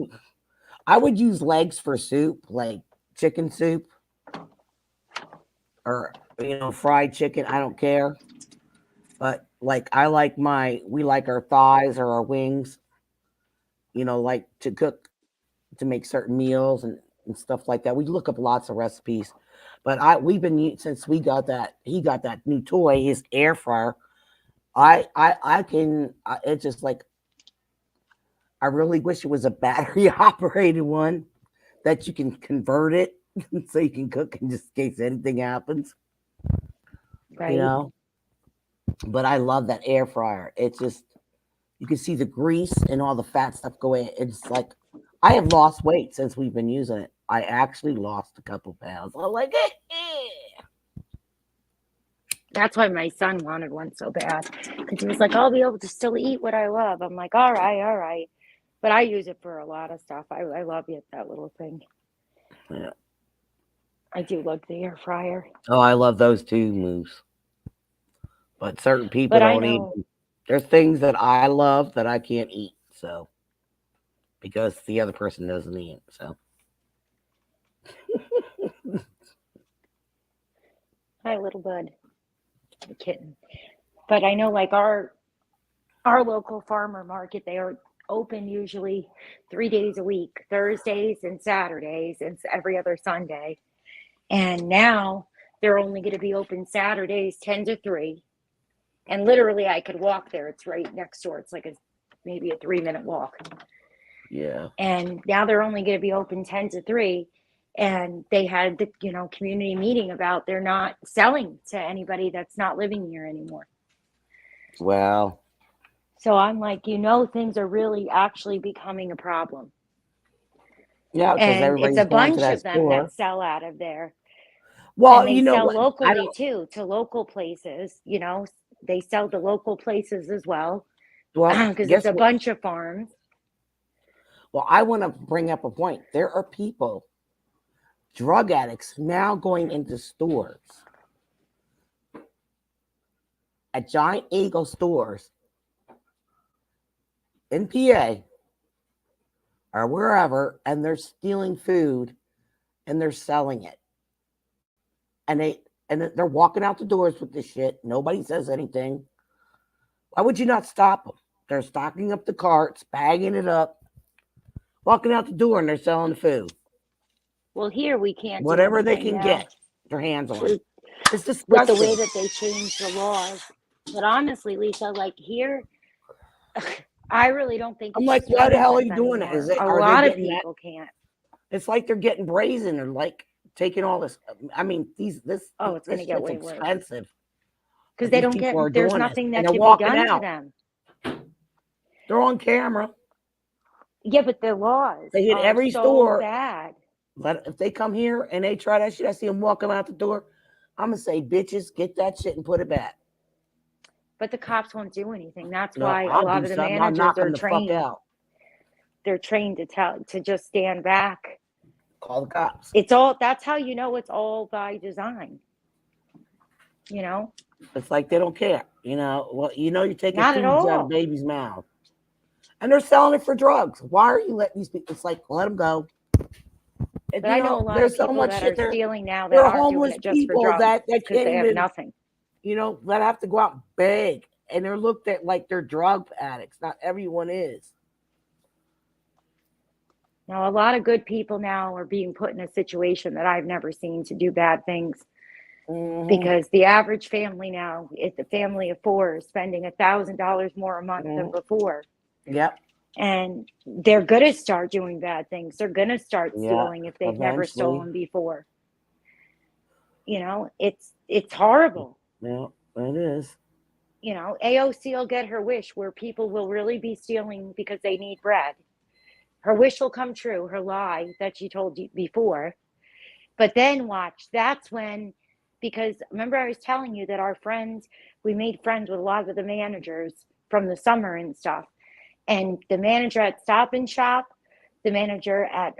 S1: I would use legs for soup, like chicken soup or fried chicken. I don't care, but like we like our thighs or our wings. Like to cook to make certain meals and stuff like that. We look up lots of recipes, but we've been since he got that new toy, his air fryer. I can. It's just like I really wish it was a battery operated one that you can convert it so you can cook in just in case anything happens. You
S2: right.
S1: know, but I love that air fryer. It's just you can see the grease and all the fat stuff go in. It's like I have lost weight since we've been using it. I actually lost a couple pounds. I'm like,
S2: That's why my son wanted one so bad. Because he was like, I'll be able to still eat what I love. I'm like, all right, all right. But I use it for a lot of stuff. I love it, that little thing.
S1: yeah.
S2: I do love the air fryer.
S1: Oh, I love those two moves. But certain people
S2: But I
S1: don't eat
S2: know,
S1: them. There's things that I love that I can't eat. So because the other person doesn't eat it. So
S2: hi, little bud, the kitten. But I know, like our local farmer market, they are open usually 3 days a week, Thursdays and Saturdays, and every other Sunday. And now they're only going to be open Saturdays 10 to 3. And literally, I could walk there. It's right next door. It's like maybe a 3-minute walk.
S1: yeah.
S2: And now they're only going to be open 10 to 3. And they had the community meeting about they're not selling to anybody that's not living here anymore.
S1: Well,
S2: So I'm like, things are really actually becoming a problem.
S1: yeah, because
S2: And it's
S1: everybody's
S2: a
S1: going to
S2: bunch
S1: that
S2: of them that
S1: store.
S2: sell out of there. And
S1: Well,
S2: they
S1: you know
S2: sell
S1: what? I
S2: locally
S1: don't.
S2: too, to local places. They sell to local places as well,
S1: Well,
S2: because it's
S1: guess
S2: a
S1: what?
S2: bunch of farms.
S1: Well, I want to bring up a point. There are people, drug addicts, now going into stores at Giant Eagle stores in PA or wherever, and they're stealing food and they're selling it. And they're walking out the doors with this shit. Nobody says anything. Why would you not stop them? They're stocking up the carts, bagging it up, walking out the door, and they're selling the food.
S2: Well, here we can't do
S1: Whatever they
S2: anything
S1: can
S2: now.
S1: get their hands on. It's
S2: with the way
S1: disgusting.
S2: that they changed the laws. But honestly, Lisa, like here, I really don't think
S1: I'm
S2: it's
S1: like,
S2: just
S1: why the hell are
S2: homelessness
S1: you doing it?
S2: anymore.
S1: Is it?
S2: A
S1: Are they
S2: lot of
S1: getting that?
S2: people can't.
S1: It's like they're getting brazen or like taking all this. I mean, this
S2: Oh, it's going to get
S1: shit's
S2: way worse
S1: expensive.
S2: because
S1: That
S2: they
S1: these
S2: don't
S1: people
S2: get.
S1: are
S2: There's
S1: doing this,
S2: nothing
S1: and
S2: that
S1: they're
S2: can be
S1: walking
S2: done to
S1: out.
S2: them.
S1: They're on camera.
S2: Yeah, but the laws
S1: They hit
S2: are
S1: every
S2: so
S1: store.
S2: bad.
S1: But if they come here and they try that shit, I see them walking out the door. I'm gonna say, bitches, get that shit and put it back.
S2: But the cops won't do anything. That's
S1: No,
S2: why a
S1: I'll
S2: lot
S1: do
S2: of the
S1: something. I'll
S2: managers
S1: knock
S2: are
S1: them the fuck
S2: trained.
S1: out.
S2: They're trained to just stand back.
S1: Call the cops.
S2: It's all. That's how you know it's all by design. You know,
S1: It's like they don't care. Well, you're taking
S2: not at
S1: foods out of
S2: all.
S1: babies' mouth, and they're selling it for drugs. Why are you letting these people? It's like let them go. And,
S2: But I know a lot of
S1: there's so
S2: people
S1: much
S2: that
S1: shit
S2: are
S1: there.
S2: stealing now
S1: There
S2: that
S1: are
S2: aren't doing
S1: homeless
S2: it just for
S1: people
S2: drugs
S1: that
S2: because
S1: can't
S2: they have
S1: even,
S2: nothing.
S1: that have to go out and beg, and they're looked at like they're drug addicts. Not everyone is.
S2: Now, a lot of good people now are being put in a situation that I've never seen to do bad things because the average family now, it's a family of four, is spending $1,000 more a month than before.
S1: Yep.
S2: And they're going to start doing bad things. They're going to start
S1: Yeah.
S2: stealing if they've never
S1: Eventually.
S2: stolen before. It's horrible.
S1: Yeah, it is.
S2: AOC will get her wish where people will really be stealing because they need bread. Her wish will come true, her lie that she told you before. But then watch, that's when, because remember I was telling you that our friends, we made friends with a lot of the managers from the summer and stuff. And the manager at Stop and Shop, the manager at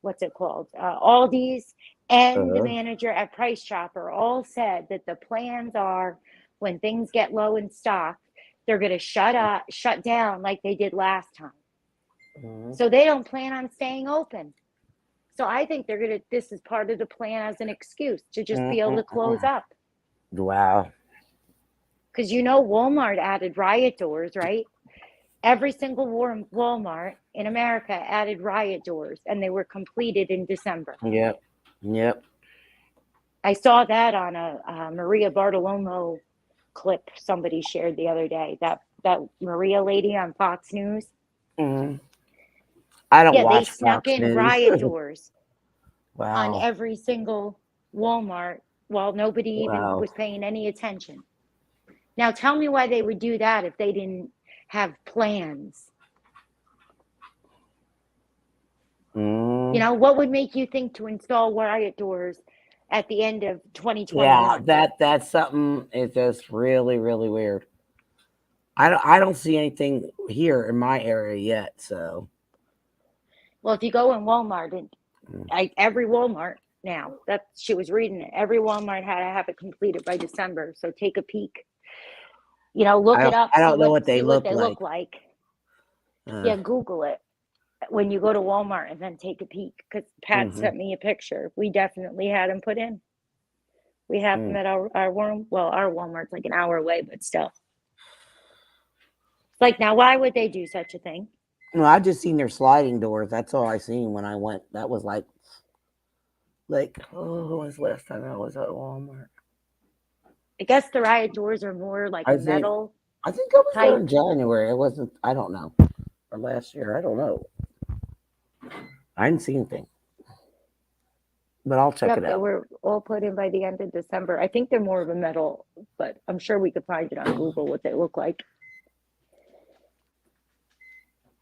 S2: what's it called, Aldi's, and the manager at Price Chopper all said that the plans are when things get low in stock, they're going to shut down like they did last time. So they don't plan on staying open. So I think this is part of the plan as an excuse to just be able to close up.
S1: Wow.
S2: Because Walmart added riot doors, right? Every single Walmart in America added riot doors, and they were completed in December.
S1: Yep.
S2: I saw that on a Maria Bartiromo clip somebody shared the other day. That Maria lady on Fox News.
S1: I don't watch
S2: they snuck
S1: Fox
S2: in
S1: News.
S2: riot doors on
S1: Wow.
S2: every single Walmart while nobody even
S1: Wow.
S2: was paying any attention. Now tell me why they would do that if they didn't have plans. What would make you think to install riot doors at the end of 2021?
S1: Yeah, that's something. It's just really, really weird. I don't see anything here in my area yet. So,
S2: well, if you go in Walmart, every Walmart now that she was reading it, every Walmart had to have it completed by December. So take a peek. Look it up.
S1: I don't know what
S2: see
S1: they
S2: what
S1: look
S2: they
S1: like.
S2: look like. Yeah, Google it when you go to Walmart and then take a peek. Because Pat sent me a picture. We definitely had them put in. We have them at our Walmart's like an hour away, but still. Like, now, why would they do such a thing?
S1: No, I just seen their sliding doors. That's all I seen when I went. That was like, when was the last time I was at Walmart?
S2: I guess the riot doors are more like metal.
S1: I think I was there in January. It wasn't. I don't know. Or last year. I don't know. I didn't see anything. But I'll check it out.
S2: They were all put in by the end of December. I think they're more of a metal, but I'm sure we could find it on Google what they look like.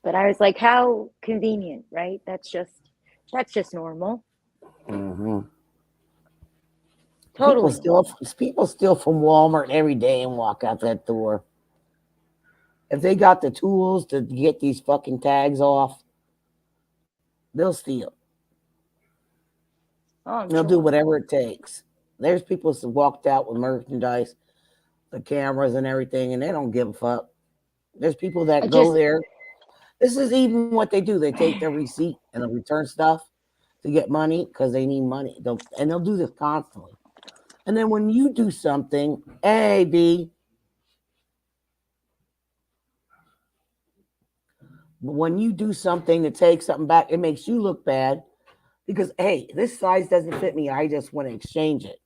S2: But I was like, how convenient, right? That's just normal. Totally.
S1: People steal from Walmart every day and walk out that door. If they got the tools to get these fucking tags off, they'll steal. They'll do whatever it takes. There's people that walked out with merchandise, the cameras and everything, and they don't give a fuck. There's people that go there. This is even what they do. They take their receipt and they'll return stuff to get money because they need money. They'll do this constantly. And then when you do something, A, B, when you do something to take something back, it makes you look bad because, hey, this size doesn't fit me. I just want to exchange it.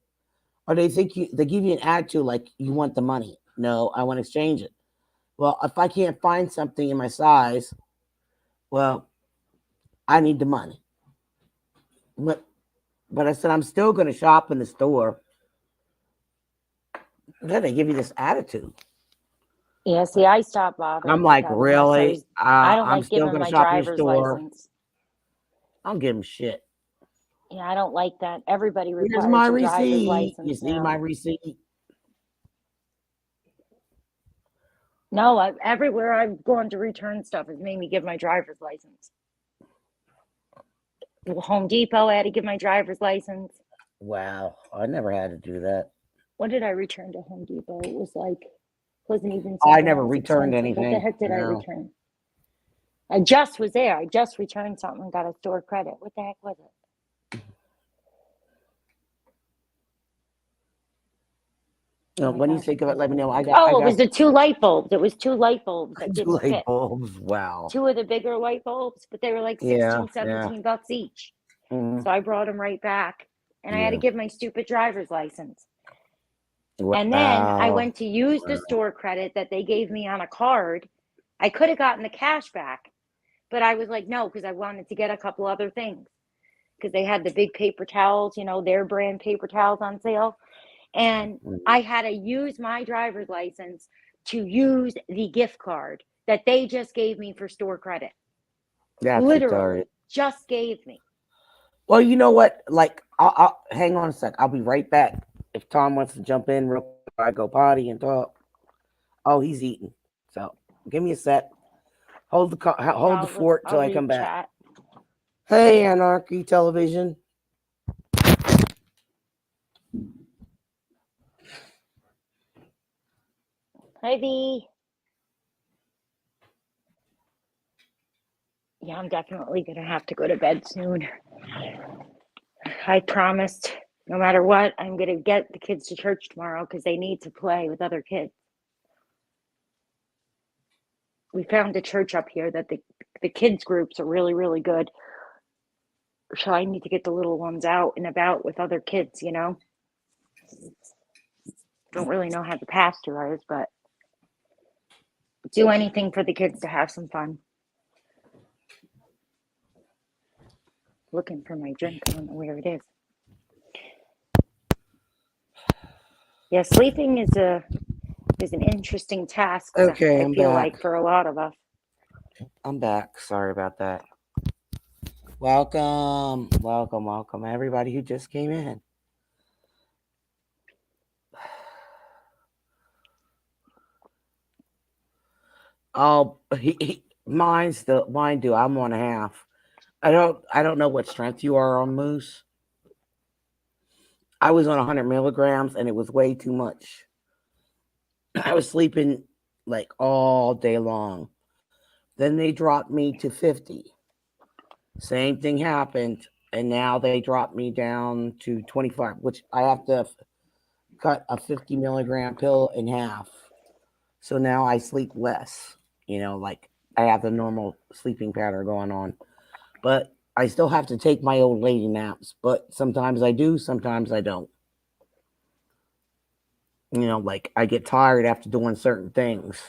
S1: Or they give you an attitude like you want the money. No, I want to exchange it. Well, if I can't find something in my size, well, I need the money. But I said I'm still going to shop in the store. Then they give you this attitude.
S2: Yeah, see, I stopped bothering
S1: I'm
S2: with
S1: like,
S2: that unless
S1: really?
S2: I don't
S1: I'm
S2: like
S1: still
S2: giving
S1: going to
S2: my
S1: shop in your
S2: driver's
S1: store.
S2: license.
S1: I don't give them shit.
S2: Yeah, I don't like that. Everybody
S1: Here's
S2: requires
S1: my
S2: a driver's
S1: receipt. You
S2: license
S1: see my
S2: now.
S1: receipt?
S2: No, everywhere I've gone to return stuff has made me give my driver's license. Home Depot, I had to give my driver's license.
S1: Wow, I never had to do that.
S2: What did I return to Home Depot? It was like, wasn't even
S1: I
S2: something
S1: never
S2: that was
S1: returned
S2: expensive. What the
S1: anything.
S2: heck did I
S1: No.
S2: return? I just was there. I just returned something and got a store credit. What the heck was it? Oh my
S1: When you
S2: gosh,
S1: think
S2: what
S1: of it,
S2: was
S1: let me
S2: it?
S1: know. I
S2: Oh, it
S1: got
S2: was the 2 light bulbs. It was 2 light bulbs that
S1: 2
S2: didn't
S1: light
S2: fit.
S1: bulbs. Wow.
S2: 2 of the bigger light bulbs, but they were like
S1: Yeah,
S2: 16,
S1: yeah.
S2: 17 bucks each.
S1: Mhm.
S2: So I brought them right back. And I had to
S1: Yeah.
S2: give my stupid driver's license. And then I
S1: Wow.
S2: went to use the store credit that they gave me on a card. I could have gotten the cash back, but I was like, no, because I wanted to get a couple other things. Because they had the big paper towels, their brand paper towels on sale. And I had to use my driver's license to use the gift card that they just gave me for store credit.
S1: That's
S2: Literally,
S1: retarded.
S2: just gave me.
S1: Well, you know what? Like, I'll hang on a sec. I'll be right back. If Tom wants to jump in real quick, I go potty and talk. Oh, he's eating. So give me a sec. Hold the
S2: Yeah,
S1: fort till
S2: I'll
S1: I come
S2: read
S1: back.
S2: chat.
S1: Hey, Anarchy Television.
S2: Hi, V. Yeah, I'm definitely going to have to go to bed soon. I promised no matter what, I'm going to get the kids to church tomorrow because they need to play with other kids. We found a church up here that the kids groups are really, really good. So I need to get the little ones out and about with other kids, Don't really know how the pastor is, but do anything for the kids to have some fun. Looking for my drink. I don't know where it is. Yeah, sleeping is an interesting task.
S1: Okay,
S2: I
S1: I'm
S2: feel
S1: back.
S2: like for a lot of us.
S1: I'm back. Sorry about that. Welcome, welcome, welcome, everybody who just came in. Oh, mine do. I'm 1.5. I don't know what strength you are on Moose. I was on 100 milligrams and it was way too much. I was sleeping like all day long. Then they dropped me to 50. Same thing happened, and now they dropped me down to 25, which I have to cut a 50 milligram pill in half. So now I sleep less. Like I have the normal sleeping pattern going on. But I still have to take my old lady naps. But sometimes I do, sometimes I don't. Like I get tired after doing certain things.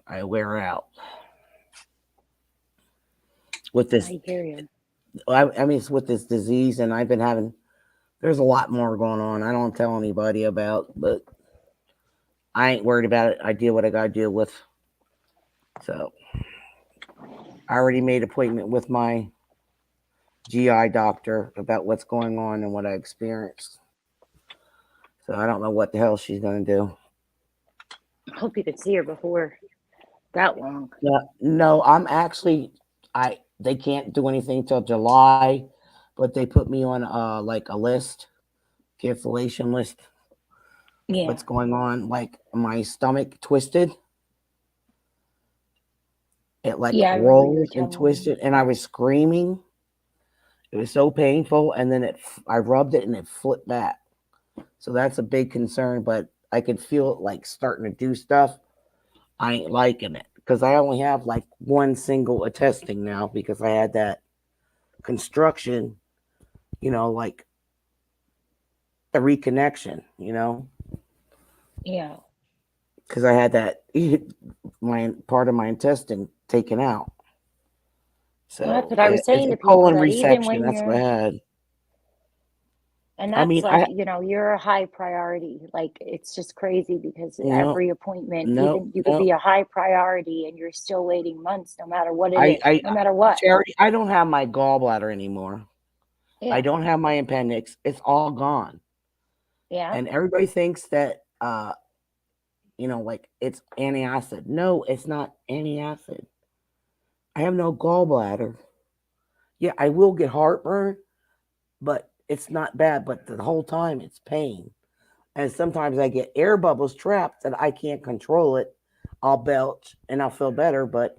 S1: I wear out. With this,
S2: I hear you.
S1: I mean, it's with this disease, and I've been having. There's a lot more going on. I don't tell anybody about, but I ain't worried about it. I deal what I gotta deal with. So I already made an appointment with my GI doctor about what's going on and what I experienced. So I don't know what the hell she's gonna do.
S2: I hope you could see her before that long.
S1: No, I'm actually they can't do anything till July, but they put me on like a list, cancellation list.
S2: Yeah.
S1: What's going on? Like my stomach twisted. It like
S2: Yeah, I remember you were
S1: rolled and
S2: telling me.
S1: twisted, and I was screaming. It was so painful, and then I rubbed it and it flipped back. So that's a big concern. But I could feel it like starting to do stuff. I ain't liking it because I only have like one single attesting now because I had that construction, like the reconnection, you know,
S2: Yeah.
S1: because I had that my part of my intestine taken out.
S2: Well, that's
S1: So
S2: what I was
S1: it's
S2: saying
S1: a
S2: to people,
S1: colon
S2: that even
S1: resection.
S2: when
S1: That's what I
S2: you're,
S1: had.
S2: and
S1: I
S2: that's
S1: mean,
S2: like, you're a high priority. Like, it's just crazy because
S1: no,
S2: every appointment,
S1: no,
S2: even you could
S1: no.
S2: be a high priority and you're still waiting months, no matter what it
S1: I,
S2: is,
S1: I,
S2: no matter what.
S1: Charity, I don't have my gallbladder anymore. I
S2: Yeah.
S1: don't have my appendix. It's all gone.
S2: Yeah.
S1: And everybody thinks that, like it's antacid. No, it's not antacid. I have no gallbladder. Yeah, I will get heartburn, but it's not bad. But the whole time it's pain. And sometimes I get air bubbles trapped that I can't control it. I'll belch and I'll feel better. But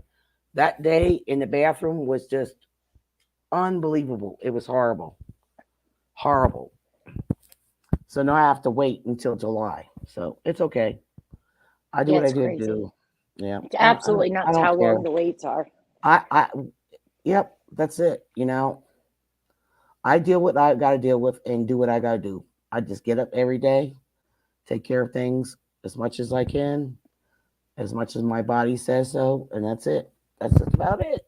S1: that day in the bathroom was just unbelievable. It was horrible. Horrible. So now I have to wait until July. So it's okay. I do
S2: Yeah,
S1: what I
S2: it's
S1: did
S2: crazy.
S1: do. Yeah.
S2: It's
S1: I don't
S2: absolutely
S1: I
S2: nuts
S1: don't
S2: how
S1: care.
S2: long the waits are.
S1: I yep, that's it. I deal with what I gotta deal with and do what I gotta do. I just get up every day, take care of things as much as I can, as much as my body says so, and that's it. That's just about it.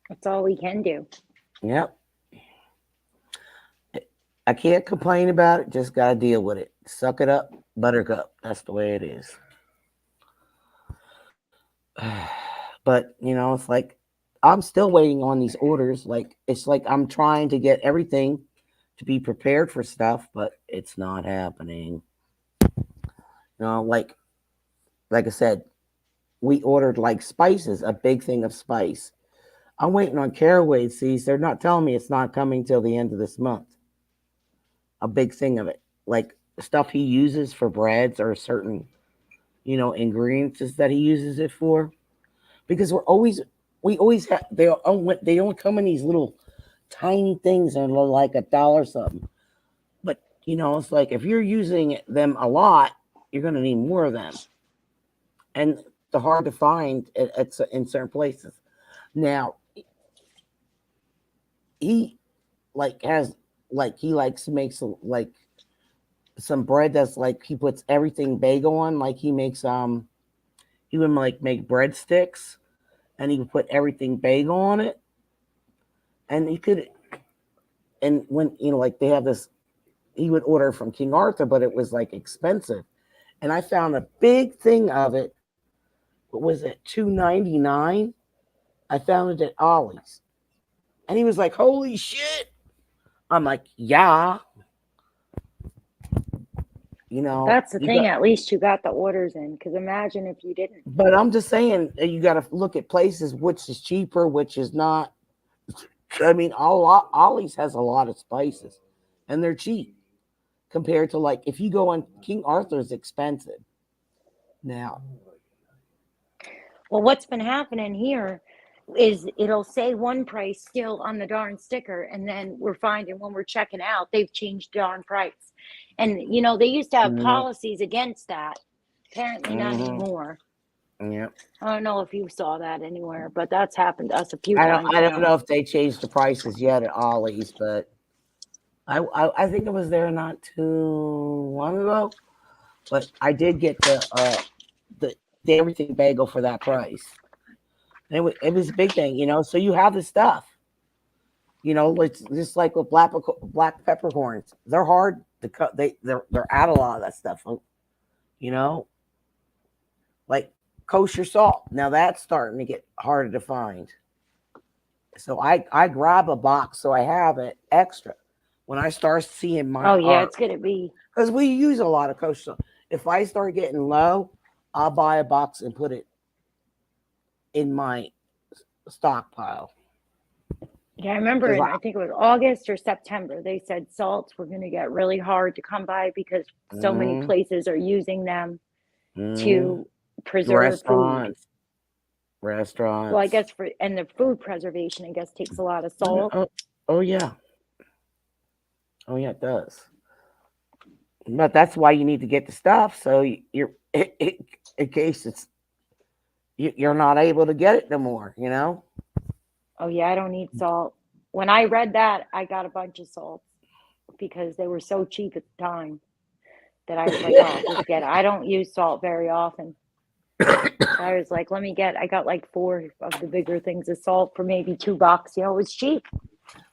S2: That's all we can do.
S1: Yep. I can't complain about it, just gotta deal with it. Suck it up, buttercup. That's the way it is. But it's like I'm still waiting on these orders. Like it's like I'm trying to get everything to be prepared for stuff, but it's not happening. Like I said, we ordered like spices, a big thing of spice. I'm waiting on caraway seeds. They're not telling me it's not coming till the end of this month. A big thing of it, like stuff he uses for breads or certain ingredients that he uses it for. Because we always have they don't come in these little tiny things and they're like $1 something. But it's like if you're using them a lot, you're gonna need more of them, and they're hard to find in certain places. Now he has he likes to make some bread that's like he puts everything bagel on. Like he would like make breadsticks and he would put everything bagel on it, and he could and when like they have this he would order from King Arthur, but it was like expensive. And I found a big thing of it. What was it? $2.99. I found it at Ollie's, and he was like, "Holy shit!" I'm like, "Yeah,
S2: That's the
S1: you
S2: thing.
S1: got."
S2: At least you got the orders in. Because imagine if you didn't.
S1: But I'm just saying, you got to look at places which is cheaper, which is not. I mean, Ollie's has a lot of spices, and they're cheap compared to like if you go on King Arthur's expensive now.
S2: Well, what's been happening here is it'll say one price still on the darn sticker, and then we're finding when we're checking out, they've changed darn price. And they used to have
S1: Mm-hmm.
S2: policies against that. Apparently not
S1: Mm-hmm.
S2: anymore.
S1: Yeah.
S2: I don't know if you saw that anywhere, but that's happened to us a few
S1: I don't
S2: times
S1: I don't
S2: now.
S1: know if they changed the prices yet at Ollie's, but I think it was there not too long ago. But I did get the everything bagel for that price. And it was a big thing, So you have the stuff, it's just like with black peppercorns. They're hard to cut. They're out a lot of that stuff, you know, like kosher salt. Now that's starting to get harder to find. So I grab a box so I have it extra when I start seeing my
S2: Oh yeah,
S1: art
S2: it's gonna be.
S1: because we use a lot of kosher salt. If I start getting low, I'll buy a box and put it in my stockpile
S2: Yeah, I remember
S1: because
S2: in, I think it was August or September, they said salts were going to get really hard to come by because so many
S1: mm,
S2: places are using them
S1: mm,
S2: to preserve food.
S1: restaurants,
S2: Well, I
S1: restaurants.
S2: guess and the food preservation, I guess, takes a lot of salt.
S1: Oh, oh yeah, oh yeah, it does. But that's why you need to get the stuff so you're in case you're not able to get it no more.
S2: Oh yeah, I don't need salt. When I read that, I got a bunch of salt. because they were so cheap at the time that I was like, oh, I'll just get it. I don't use salt very often. So I was like, I got like 4 of the bigger things of salt for maybe $2. You know, it was cheap.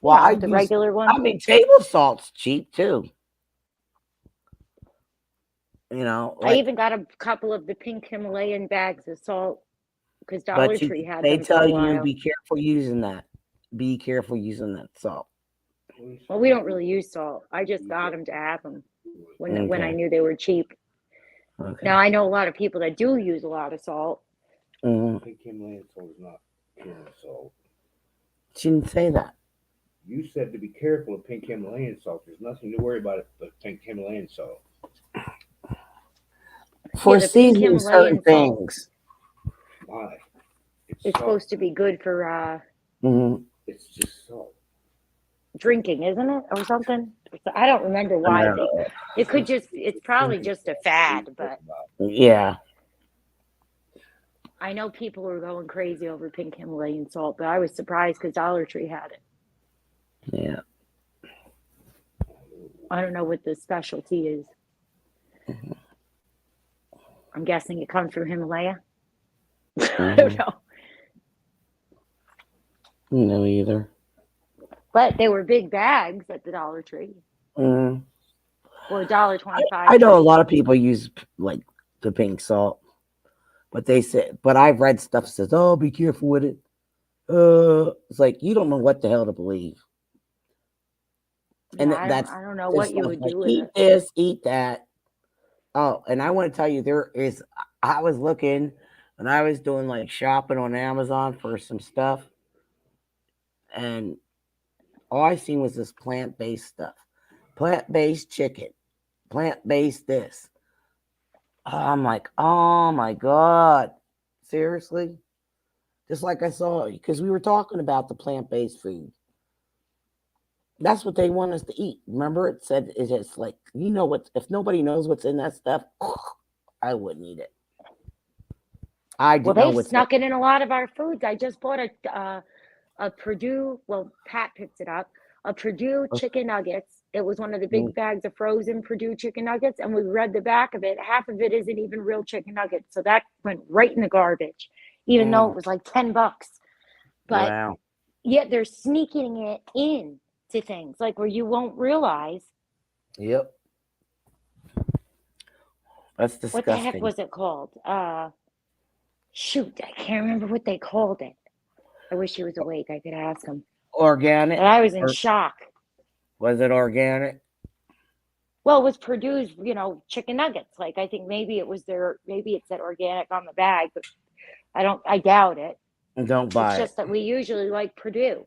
S1: Well,
S2: You know, the regular one.
S1: I mean, table salt's cheap too. You know,
S2: I even got a couple of the pink Himalayan bags of salt because Dollar
S1: but
S2: Tree had
S1: they
S2: them for
S1: tell
S2: a
S1: you
S2: while.
S1: be careful using that. Be careful using that salt.
S2: Well, we don't really use salt. I just got them to have them when I knew they were cheap.
S1: Okay.
S2: Now I know a lot of people that do use a lot of salt.
S3: Pink Himalayan salt is not pure salt.
S1: She didn't say that.
S3: You said to be careful of pink Himalayan salt. There's nothing to worry about it but pink Himalayan salt.
S1: For
S2: the pink
S1: seasoning certain
S2: Himalayan salt
S1: things.
S3: Why?
S2: It's supposed to be good for
S3: It's just salt.
S2: drinking, isn't it, or something? I don't remember why. It's probably just a fad, but
S1: Yeah.
S2: I know people were going crazy over pink Himalayan salt, but I was surprised because Dollar Tree had it.
S1: Yeah.
S2: I don't know what the specialty is. I'm guessing it comes from Himalaya. I don't know.
S1: No, either.
S2: But they were big bags at the Dollar Tree.
S1: Mm.
S2: Or $1.25.
S1: I know a lot of people use like the pink salt, but I've read stuff that says, "Oh, be careful with it." It's like you don't know what the hell to believe. And
S2: I don't know what you would do with
S1: eat
S2: it.
S1: this, eat that. Oh, and I want to tell you, I was looking and I was doing like shopping on Amazon for some stuff, and all I seen was this plant-based stuff, plant-based chicken, plant-based this. I'm like, oh my God, seriously? Just like I saw, because we were talking about the plant-based food. That's what they want us to eat. Remember, it said it's just like, if nobody knows what's in that stuff, I wouldn't eat it.
S2: Well, they've snuck it in a lot of our foods. I just bought a Purdue, well, Pat picked it up, a Purdue chicken nuggets. It was one of the big bags of frozen Purdue chicken nuggets, and we read the back of it. Half of it isn't even real chicken nuggets, so that went right in the garbage, even though it was like $10. But
S1: wow.
S2: Yet they're sneaking it in to things like where you won't realize.
S1: Yep. That's disgusting.
S2: What the heck was it called? Shoot, I can't remember what they called it. I wish he was awake. I could ask him.
S1: Organic.
S2: But I was in shock.
S1: Was it organic?
S2: Well, it was Purdue's, chicken nuggets. Like, I think maybe it said organic on the bag, but I doubt it.
S1: Don't buy it.
S2: It's just that we usually like Purdue.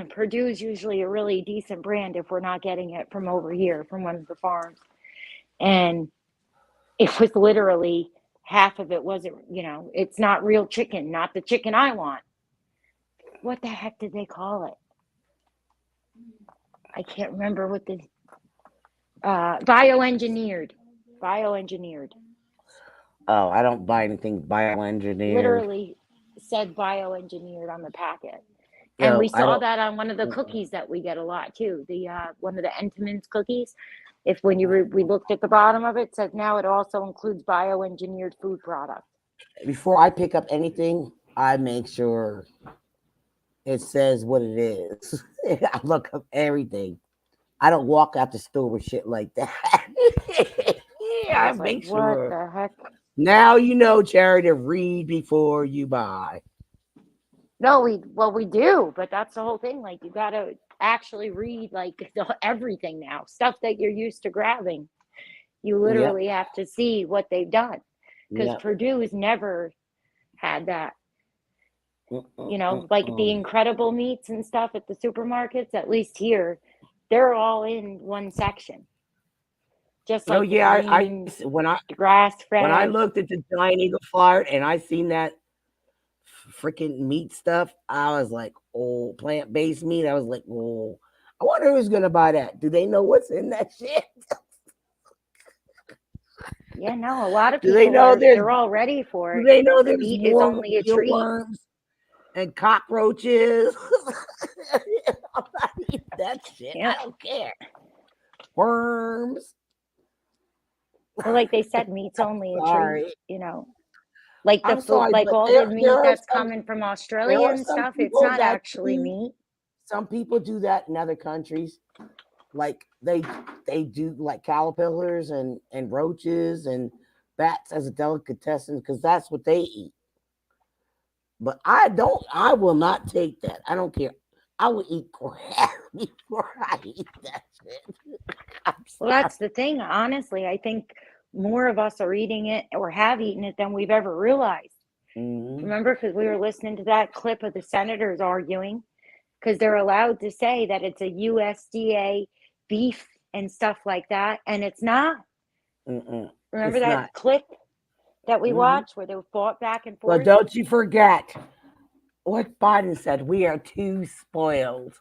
S2: Purdue's usually a really decent brand if we're not getting it from over here, from one of the farms. And it was literally half of it wasn't, it's not real chicken, not the chicken I want. What the heck did they call it? I can't remember what the bioengineered.
S1: Oh, I don't buy anything bioengineered.
S2: Literally said bioengineered on the packet. And we saw that on one of the cookies that we get a lot too. The one of the Entenmann's cookies. We looked at the bottom of it, says now it also includes bioengineered food products.
S1: Before I pick up anything, I make sure it says what it is. I look up everything. I don't walk out the store with shit like that. I make sure. What
S2: the heck?
S1: Now you know, Jerry, to read before you buy.
S2: No, we do, but that's the whole thing. Like, you got to actually read like everything now. Stuff that you're used to grabbing. You literally have to see what they've done. Because Purdue's never had that. Like the Incredible meats and stuff at the supermarkets, at least here, they're all in one section. Just like
S1: when I
S2: grass-fed.
S1: When I looked at the Giant Eagle Flyer and I seen that freaking meat stuff, I was like, oh, plant-based meat. I was like, oh, I wonder who's gonna buy that. Do they know what's in that shit?
S2: Yeah, no, a lot of people they're all ready for it.
S1: Do they know there's
S2: meat is only a treat.
S1: Worms and cockroaches? I'm not eating that shit.
S2: Yeah.
S1: I don't care. Worms.
S2: Well, like they said, meat's only a treat,
S1: Sorry.
S2: you know. Like
S1: I'm sorry,
S2: like
S1: but
S2: all the meat
S1: there are
S2: that's
S1: some
S2: coming from
S1: there
S2: Australia
S1: are
S2: and
S1: some
S2: stuff, it's
S1: people
S2: not
S1: that
S2: actually
S1: do
S2: meat.
S1: some people do that in other countries. Like they do like caterpillars and roaches and bats as a delicatessen because that's what they eat. But I will not take that. I don't care. I will eat crab before I eat that shit. I'm
S2: Well,
S1: sorry.
S2: that's the thing. Honestly, I think more of us are eating it or have eaten it than we've ever realized.
S1: Mhm.
S2: Remember, because we were listening to that clip of the senators arguing because they're allowed to say that it's a USDA beef and stuff like that, and it's not.
S1: Mm-mm.
S2: Remember
S1: It's
S2: that
S1: not.
S2: clip that we
S1: Mhm.
S2: watched where they fought back and
S1: But
S2: forth?
S1: don't you forget what Biden said. We are too spoiled.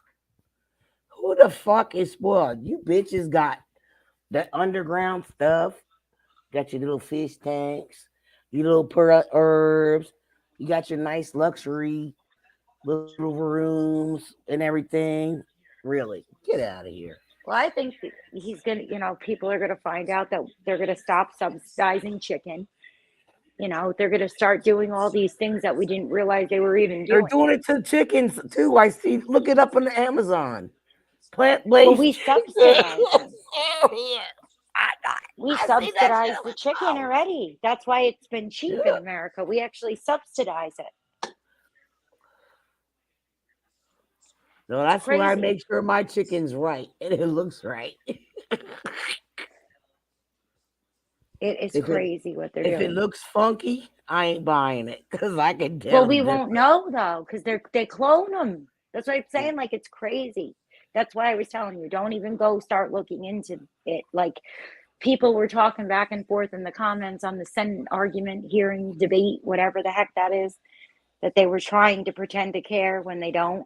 S1: Who the fuck is spoiled? You bitches got the underground stuff. Got your little fish tanks, your little herbs. You got your nice luxury little rooms and everything. Really, get out of here.
S2: Well, I think he's going to, people are going to find out that they're going to stop subsidizing chicken. They're going to start doing all these things that we didn't realize they were even
S1: They're
S2: doing.
S1: doing it to chickens too. I see. Look it up on the Amazon.
S2: Well,
S1: Plant-based
S2: we
S1: chicken.
S2: subsidize them.
S1: Serious.
S2: We
S1: I see that shit.
S2: subsidize
S1: I'm
S2: the
S1: like,
S2: chicken
S1: oh,
S2: already. That's why it's been cheap in
S1: yeah.
S2: America. We actually subsidize it.
S1: No, that's why I
S2: Crazy.
S1: make sure my chicken's right and it looks right.
S2: It is
S1: If it
S2: crazy what they're
S1: if it
S2: doing.
S1: looks funky, I ain't buying it because I can
S2: Well,
S1: tell the
S2: we won't
S1: difference.
S2: know though, because they clone them. That's what I'm saying. Like it's crazy. That's why I was telling you, don't even go start looking into it. Like people were talking back and forth in the comments on the Senate argument, hearing, debate, whatever the heck that is, that they were trying to pretend to care when they don't.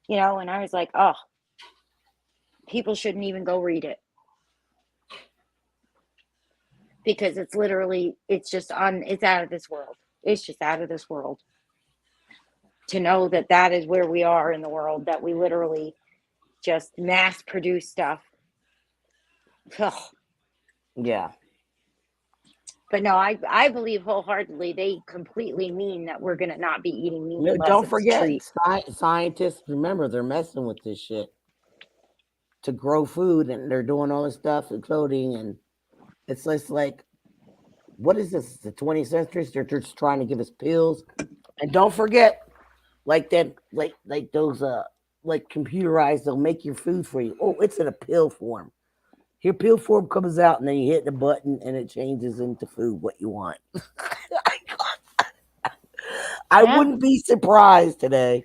S2: And I was like, oh, people shouldn't even go read it because it's literally, it's out of this world. It's just out of this world. To know that that is where we are in the world, that we literally just mass produce stuff. Ugh.
S1: Yeah.
S2: But no, I believe wholeheartedly they completely mean that we're going to not be eating meat
S1: No,
S2: unless
S1: don't
S2: it's a
S1: forget,
S2: treat.
S1: scientists. Remember, they're messing with this shit to grow food, and they're doing all this stuff and clothing, and it's just like, what is this? The 20th century? They're just trying to give us pills, and don't forget, like that, like those like computerized. They'll make your food for you. Oh, it's in a pill form. Your pill form comes out, and then you hit the button, and it changes into food what you want. I
S2: Yeah.
S1: wouldn't be surprised today.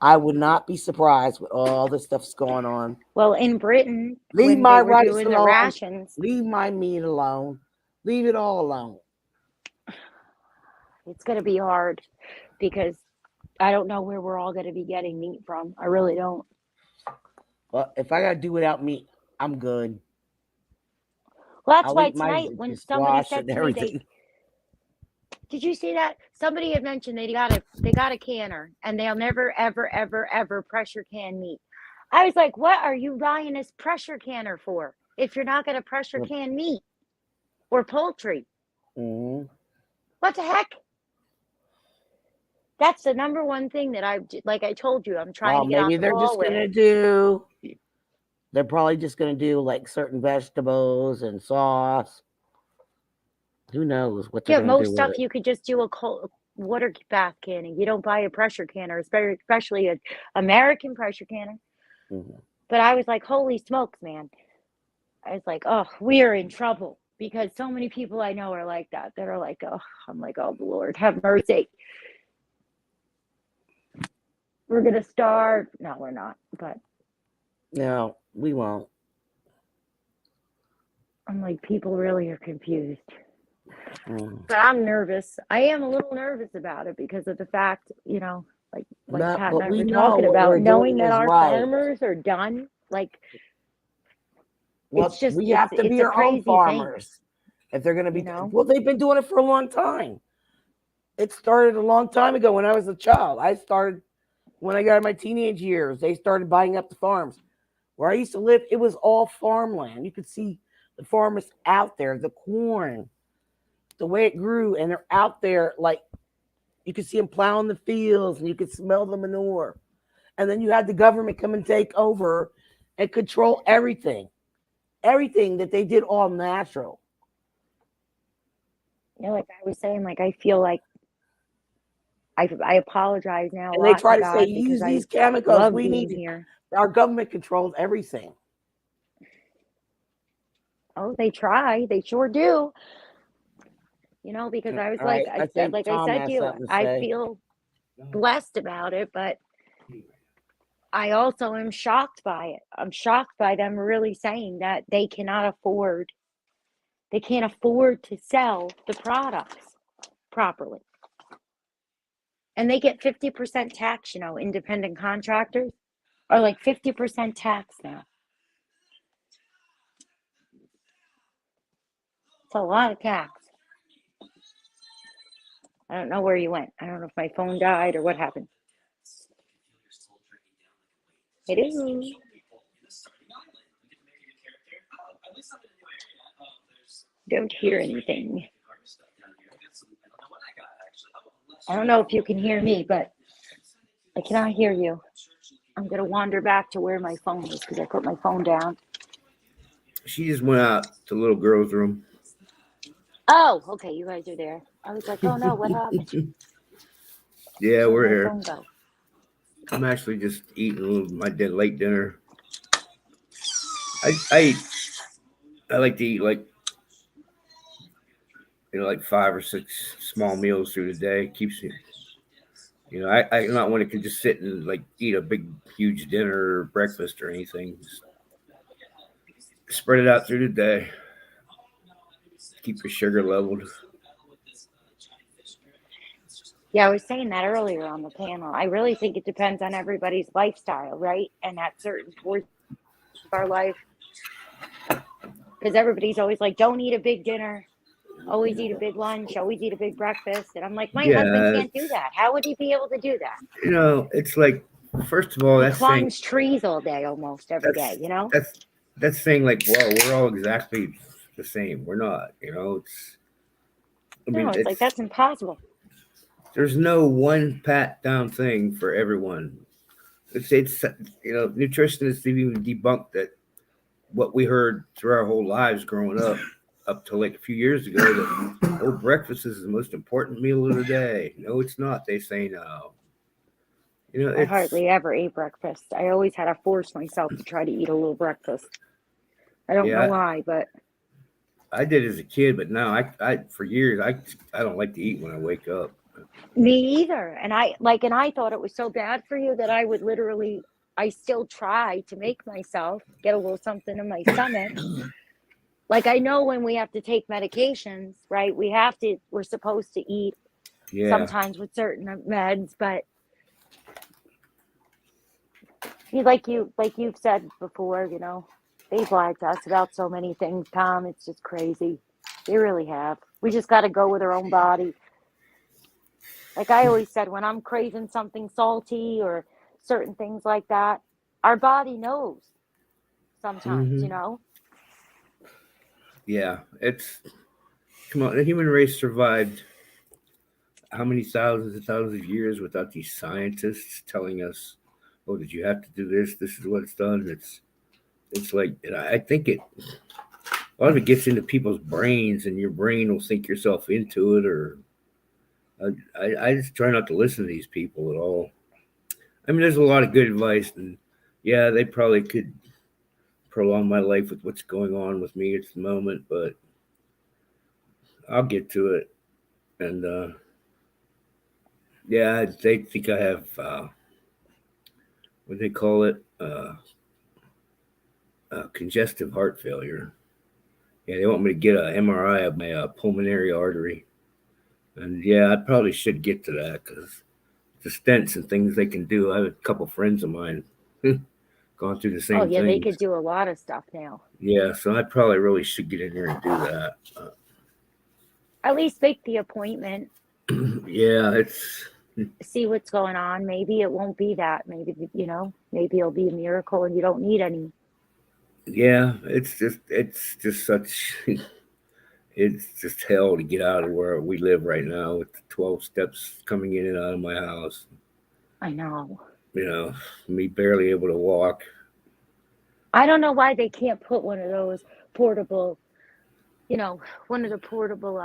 S1: I would not be surprised with all the stuff's going on.
S2: Well, in Britain,
S1: Leave
S2: when they
S1: my
S2: were
S1: rice
S2: doing the
S1: alone.
S2: rations,
S1: Leave my meat alone. Leave it all alone.
S2: it's going to be hard because I don't know where we're all going to be getting meat from. I really don't.
S1: But if I gotta do without meat, I'm good.
S2: Well, that's
S1: I'll
S2: why
S1: eat my
S2: tonight when somebody
S1: squash
S2: said
S1: and
S2: to me,
S1: everything.
S2: did you see that? Somebody had mentioned they got a canner and they'll never ever ever ever pressure can meat. I was like, what are you buying this pressure canner for? If you're not going to pressure can meat or poultry,
S1: Mm-hmm.
S2: what the heck? That's the number one thing that like I told you, I'm trying
S1: Well,
S2: to get on
S1: maybe
S2: the
S1: they're
S2: ball
S1: just
S2: with.
S1: gonna do. They're probably just gonna do like certain vegetables and sauce. Who knows what they're
S2: Yeah,
S1: gonna do
S2: most
S1: with
S2: stuff
S1: it?
S2: you could just do a cold water bath canning. You don't buy a pressure canner, especially an American pressure canner.
S1: Mm-hmm.
S2: But I was like, holy smokes, man. I was like, oh, we are in trouble because so many people I know are like that. That are like, oh, I'm like, oh, Lord, have mercy. We're going to starve. No, we're not. But
S1: No, we won't.
S2: I'm like, people really are confused.
S1: Mm.
S2: But I'm nervous. I am a little nervous about it because of the fact, like
S1: No,
S2: Pat and
S1: but
S2: I
S1: we
S2: were
S1: know
S2: talking
S1: what
S2: about,
S1: we're
S2: knowing
S1: doing
S2: that
S1: is
S2: our
S1: right.
S2: farmers are done. Like it's
S1: Well,
S2: just
S1: we
S2: it's
S1: have to
S2: it's
S1: be
S2: a
S1: our own
S2: crazy thing,
S1: farmers if they're gonna
S2: you
S1: be.
S2: know.
S1: Well, they've been doing it for a long time. It started a long time ago when I was a child. I started when I got in my teenage years, they started buying up the farms. Where I used to live, it was all farmland. You could see the farmers out there, the corn, the way it grew, and they're out there like you could see them plowing the fields and you could smell the manure. And then you had the government come and take over and control everything. Everything that they did all natural.
S2: Like I was saying, like I feel like I apologize now a
S1: And they
S2: lot
S1: try
S2: to
S1: to say,
S2: God because
S1: use
S2: I
S1: these chemicals.
S2: love
S1: We
S2: being
S1: need
S2: here.
S1: our government controls everything.
S2: Oh, they try. They sure do. Because I was
S1: All
S2: like
S1: right. I think
S2: like I
S1: Tom
S2: said to
S1: has
S2: you,
S1: something to
S2: I
S1: say.
S2: feel blessed about it, but I also am shocked by it. I'm shocked by them really saying that they can't afford to sell the products properly. And they get 50% tax, independent contractors are like 50% tax now. It's a lot of tax. I don't know where you went. I don't know if my phone died or what happened. It is. Don't hear anything. I don't know if you can hear me, but I cannot hear you. I'm going to wander back to where my phone is because I put my phone down.
S3: She just went out to the little girl's room.
S2: Oh, okay. You guys are there. I was like, oh no, what happened?
S3: Yeah, we're
S2: Where'd my
S3: here.
S2: phone go?
S3: I'm actually just eating my late dinner. I like to eat like 5 or 6 small meals through the day. Keeps me. I'm not one that can just sit and like eat a big huge dinner or breakfast or anything. Just spread it out through the day. Keep your sugar leveled.
S2: Yeah, I was saying that earlier on the panel. I really think it depends on everybody's lifestyle, right? And at certain points of our life, because everybody's always like, don't eat a big dinner, always eat a big lunch, always eat a big breakfast. And I'm like, my husband
S3: Yeah,
S2: can't do that. How would he be able to do that?
S3: it's like first of all,
S2: He
S3: that's saying
S2: climbs trees all day, almost every day,
S3: that's saying like, well, we're all exactly the same. We're not. It's. I
S2: No,
S3: mean,
S2: it's like, that's impossible.
S3: there's no one pat down thing for everyone. It's nutritionists have even debunked that what we heard through our whole lives growing up to like a few years ago that breakfast is the most important meal of the day. No, it's not. They say no.
S2: I
S3: It's
S2: hardly ever ate breakfast. I always had to force myself to try to eat a little breakfast. I don't know
S3: yeah.
S2: why, but
S3: I did as a kid, but now I for years I don't like to eat when I wake up.
S2: me either. And I thought it was so bad for you that I would literally, I still try to make myself get a little something in my stomach. Like I know when we have to take medications, right? We're supposed to eat
S3: Yeah.
S2: sometimes with certain meds, but you've said before, they've lied to us about so many things, Tom. It's just crazy. They really have. We just got to go with our own body. Like I always said, when I'm craving something salty or certain things like that, our body knows sometimes,
S3: Mm-hmm. Yeah. Come on. The human race survived how many thousands and thousands of years without these scientists telling us, "Oh, did you have to do this? This is what it's done." It's like, and I think a lot of it gets into people's brains, and your brain will think yourself into it. Or I just try not to listen to these people at all. I mean, there's a lot of good advice, and yeah, they probably could prolong my life with what's going on with me at the moment, but I'll get to it. And yeah, they think I have what do they call it, congestive heart failure. Yeah, they want me to get an MRI of my pulmonary artery, and yeah, I probably should get to that because the stents and things they can do. I have a couple friends of mine gone through the
S2: oh
S3: same
S2: yeah, they
S3: things.
S2: could do a lot of stuff now.
S3: Yeah, so I probably really should get in there and do that.
S2: At least make the appointment.
S3: Yeah, it's
S2: see what's going on. Maybe it won't be that. Maybe, maybe it'll be a miracle and you don't need any.
S3: Yeah, it's just such it's just hell to get out of where we live right now with the 12 steps coming in and out of my house.
S2: I know.
S3: You know, me barely able to walk.
S2: I don't know why they can't put one of those portable, one of the portable,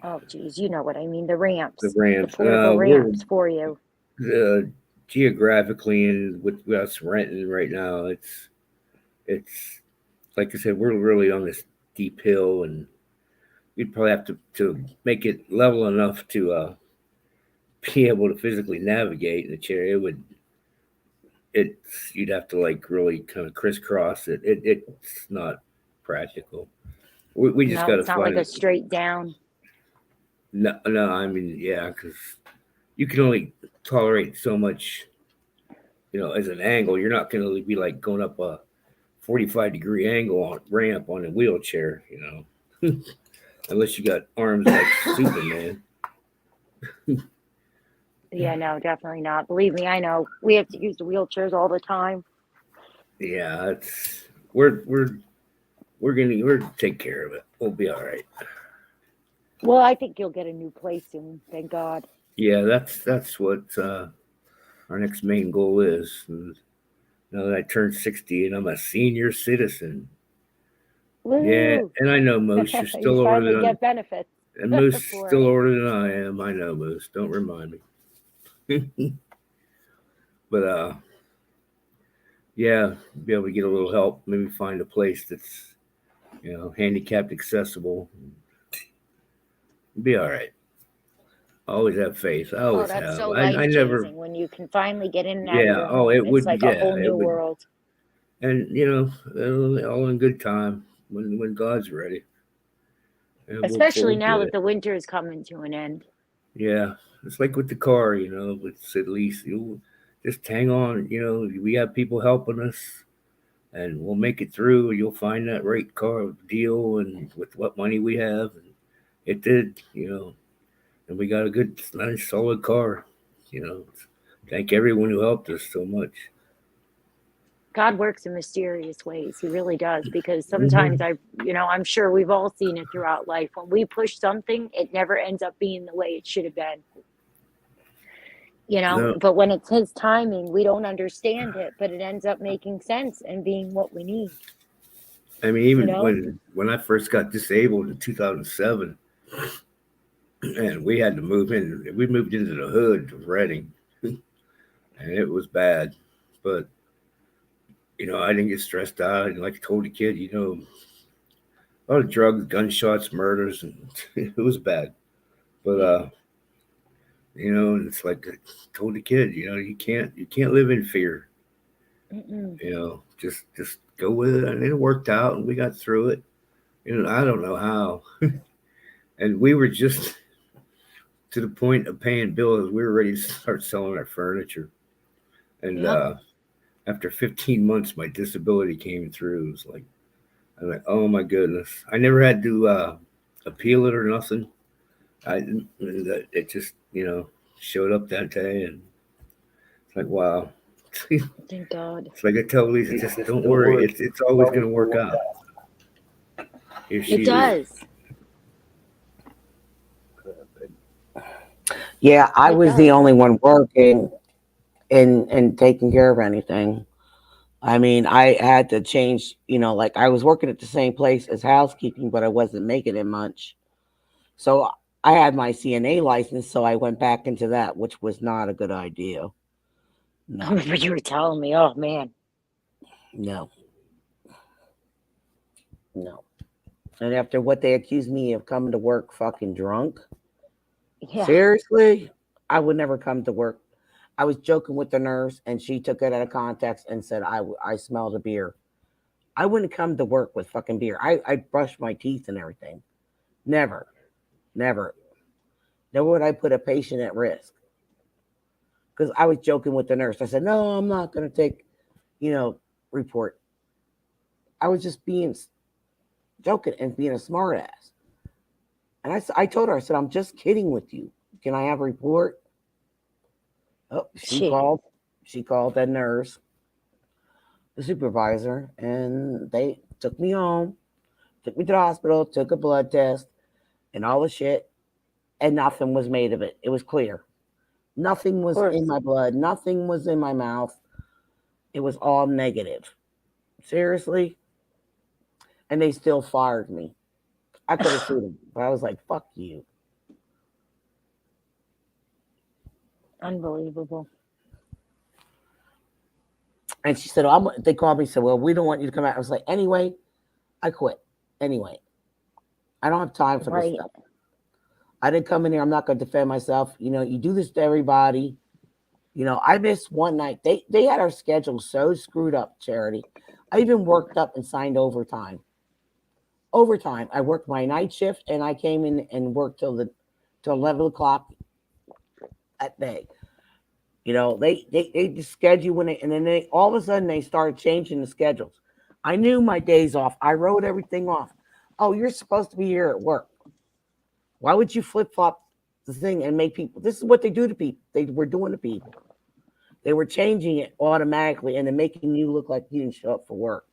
S2: oh geez, you know what I mean, the
S3: The
S2: ramps, the
S3: ramps.
S2: portable ramps for you.
S3: Uh, Geographically and with us renting right now, it's like I said, we're really on this deep hill, and we'd probably have to make it level enough to be able to physically navigate in the chair. It's you'd have to like really kind of crisscross it. It's not practical. We just
S2: No,
S3: got to
S2: it's not like
S3: find
S2: a
S3: it.
S2: straight down.
S3: No, no, I mean, yeah, because you can only tolerate so much, as an angle. You're not going to be like going up a 45-degree angle on ramp on a wheelchair, unless you got arms like Superman.
S2: Yeah, no, definitely not. Believe me, I know. We have to use the wheelchairs all the time.
S3: Yeah, it's we're gonna take care of it. We'll be all right.
S2: Well, I think you'll get a new place soon. Thank God.
S3: Yeah, that's what our next main goal is. And now that I turned 60 and I'm a senior citizen. Yeah,
S2: Woo!
S3: and I know Moose, you're
S2: You
S3: still older
S2: finally
S3: than
S2: get benefits
S3: and Moose is
S2: for
S3: still
S2: it.
S3: older than I am. I know Moose. Don't remind me. But yeah, be able to get a little help. Maybe find a place that's handicapped accessible. Be all right. I always have faith. I
S2: Oh,
S3: always
S2: that's
S3: have.
S2: so
S3: I
S2: life
S3: never.
S2: changing when you can finally get in and out of
S3: Yeah.
S2: your
S3: Oh,
S2: home.
S3: it
S2: It's
S3: would.
S2: like a
S3: Yeah,
S2: whole
S3: it
S2: new
S3: would.
S2: world.
S3: And all in good time when God's ready, and we'll
S2: Especially now
S3: get
S2: that
S3: it.
S2: the winter is coming to an end.
S3: Yeah, it's like with the car. It's at least you just hang on. We have people helping us, and we'll make it through. You'll find that right car deal, and with what money we have, and it did. And we got a good, nice, solid car. You know, thank everyone who helped us so much.
S2: God works in mysterious ways. He really does. Because sometimes
S3: Hmm.
S2: I'm sure we've all seen it throughout life. When we push something, it never ends up being the way it should have been.
S3: No,
S2: But when it's his timing, we don't understand it, but it ends up making sense and being what we need,
S3: I mean,
S2: you
S3: even
S2: know?
S3: when I first got disabled in 2007, and we had to move in. We moved into the hood of Reading, and it was bad. But I didn't get stressed out. And like I told the kid, a lot of drugs, gunshots, murders, and it was bad. But
S2: Yeah.
S3: and it's like I told the kid, you can't live in fear.
S2: Mm-mm.
S3: Just go with it, and it worked out, and we got through it. I don't know how, and we were just to the point of paying bills. We were ready to start selling our furniture, and
S2: Yep.
S3: after 15 months, my disability came through. It was like, I'm like, oh my goodness. I never had to appeal it or nothing. It just, showed up that day, and it's like, wow.
S2: Thank God.
S3: It's like I tell Lisa, just don't worry. It's always going to work out. Here
S2: It
S3: she is.
S2: does.
S1: Yeah, I
S2: It
S1: was the
S2: does.
S1: only one working and taking care of anything. I mean, I had to change, like I was working at the same place as housekeeping, but I wasn't making it much. So I had my CNA license, so I went back into that, which was not a good idea.
S2: I
S1: No,
S2: remember you were telling me, oh man.
S1: no, no. And after what they accused me of coming to work fucking drunk,
S2: Yeah.
S1: seriously, I would never come to work. I was joking with the nurse, and she took it out of context and said I smelled a beer. I wouldn't come to work with fucking beer. I brushed my teeth and everything. Never, never. Never would I put a patient at risk. Because I was joking with the nurse. I said, no, I'm not going to take, you know, report. I was just being joking and being a smart ass. And I told her, I said, I'm just kidding with you. can I have a report? Oh,
S2: Jeez.
S1: she called that nurse, the supervisor, and they took me home, took me to the hospital, took a blood test, and all the shit, and nothing was made of it. It was clear. Nothing
S2: Of
S1: was in
S2: course.
S1: my blood. Nothing was in my mouth. It was all negative. Seriously. And they still fired me. I could have sued them, but I was like, fuck you.
S2: Unbelievable.
S1: And she said, they called me and said, well, we don't want you to come out. I was like, anyway, I quit. Anyway, I don't have time for this
S2: Right.
S1: stuff. I didn't come in here. I'm not going to defend myself. You do this to everybody. I missed one night. They had our schedule so screwed up, Charity. I even worked up and signed overtime. Overtime. I worked my night shift and I came in and worked till 11 o'clock at day. They just schedule and then they all of a sudden they started changing the schedules. I knew my days off. I wrote everything off. Oh, you're supposed to be here at work. Why would you flip flop the thing and make people? This is what they do to people. They were doing to people. They were changing it automatically and then making you look like you didn't show up for work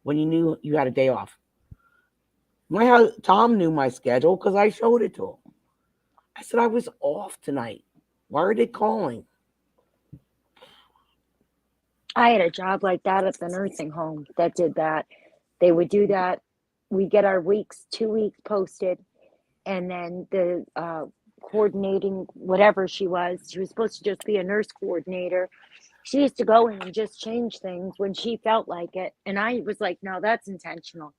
S1: when you knew you had a day off. Tom knew my schedule because I showed it to him. I said I was off tonight. Why are they calling?
S2: I had a job like that at the nursing home that did that. They would do that. We get our 2 weeks posted, and then the coordinating whatever she was supposed to just be a nurse coordinator. She used to go in and just change things when she felt like it, and I was like, no, that's intentional.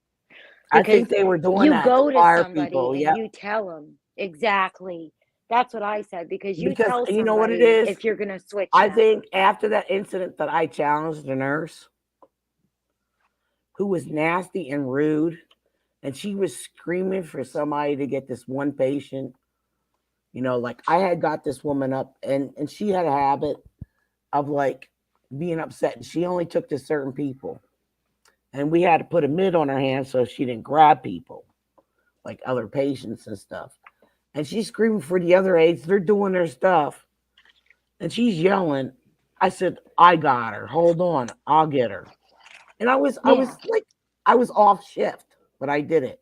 S1: I
S2: Because
S1: think they were doing
S2: you
S1: that to
S2: go to
S1: fire
S2: somebody
S1: people.
S2: and
S1: Yeah,
S2: you tell them exactly. That's what I said, because you
S1: because
S2: tell
S1: you know what it
S2: somebody
S1: is.
S2: if you're going to switch
S1: I
S2: them.
S1: think after that incident that I challenged a nurse who was nasty and rude, and she was screaming for somebody to get this one patient. Like I had got this woman up, and she had a habit of like being upset, and she only took to certain people, and we had to put a mitt on her hand so she didn't grab people, like other patients and stuff. And she's screaming for the other aides. They're doing their stuff, and she's yelling. I said, "I got her. Hold on, I'll get her." And
S2: Yeah.
S1: I was off shift, but I did it.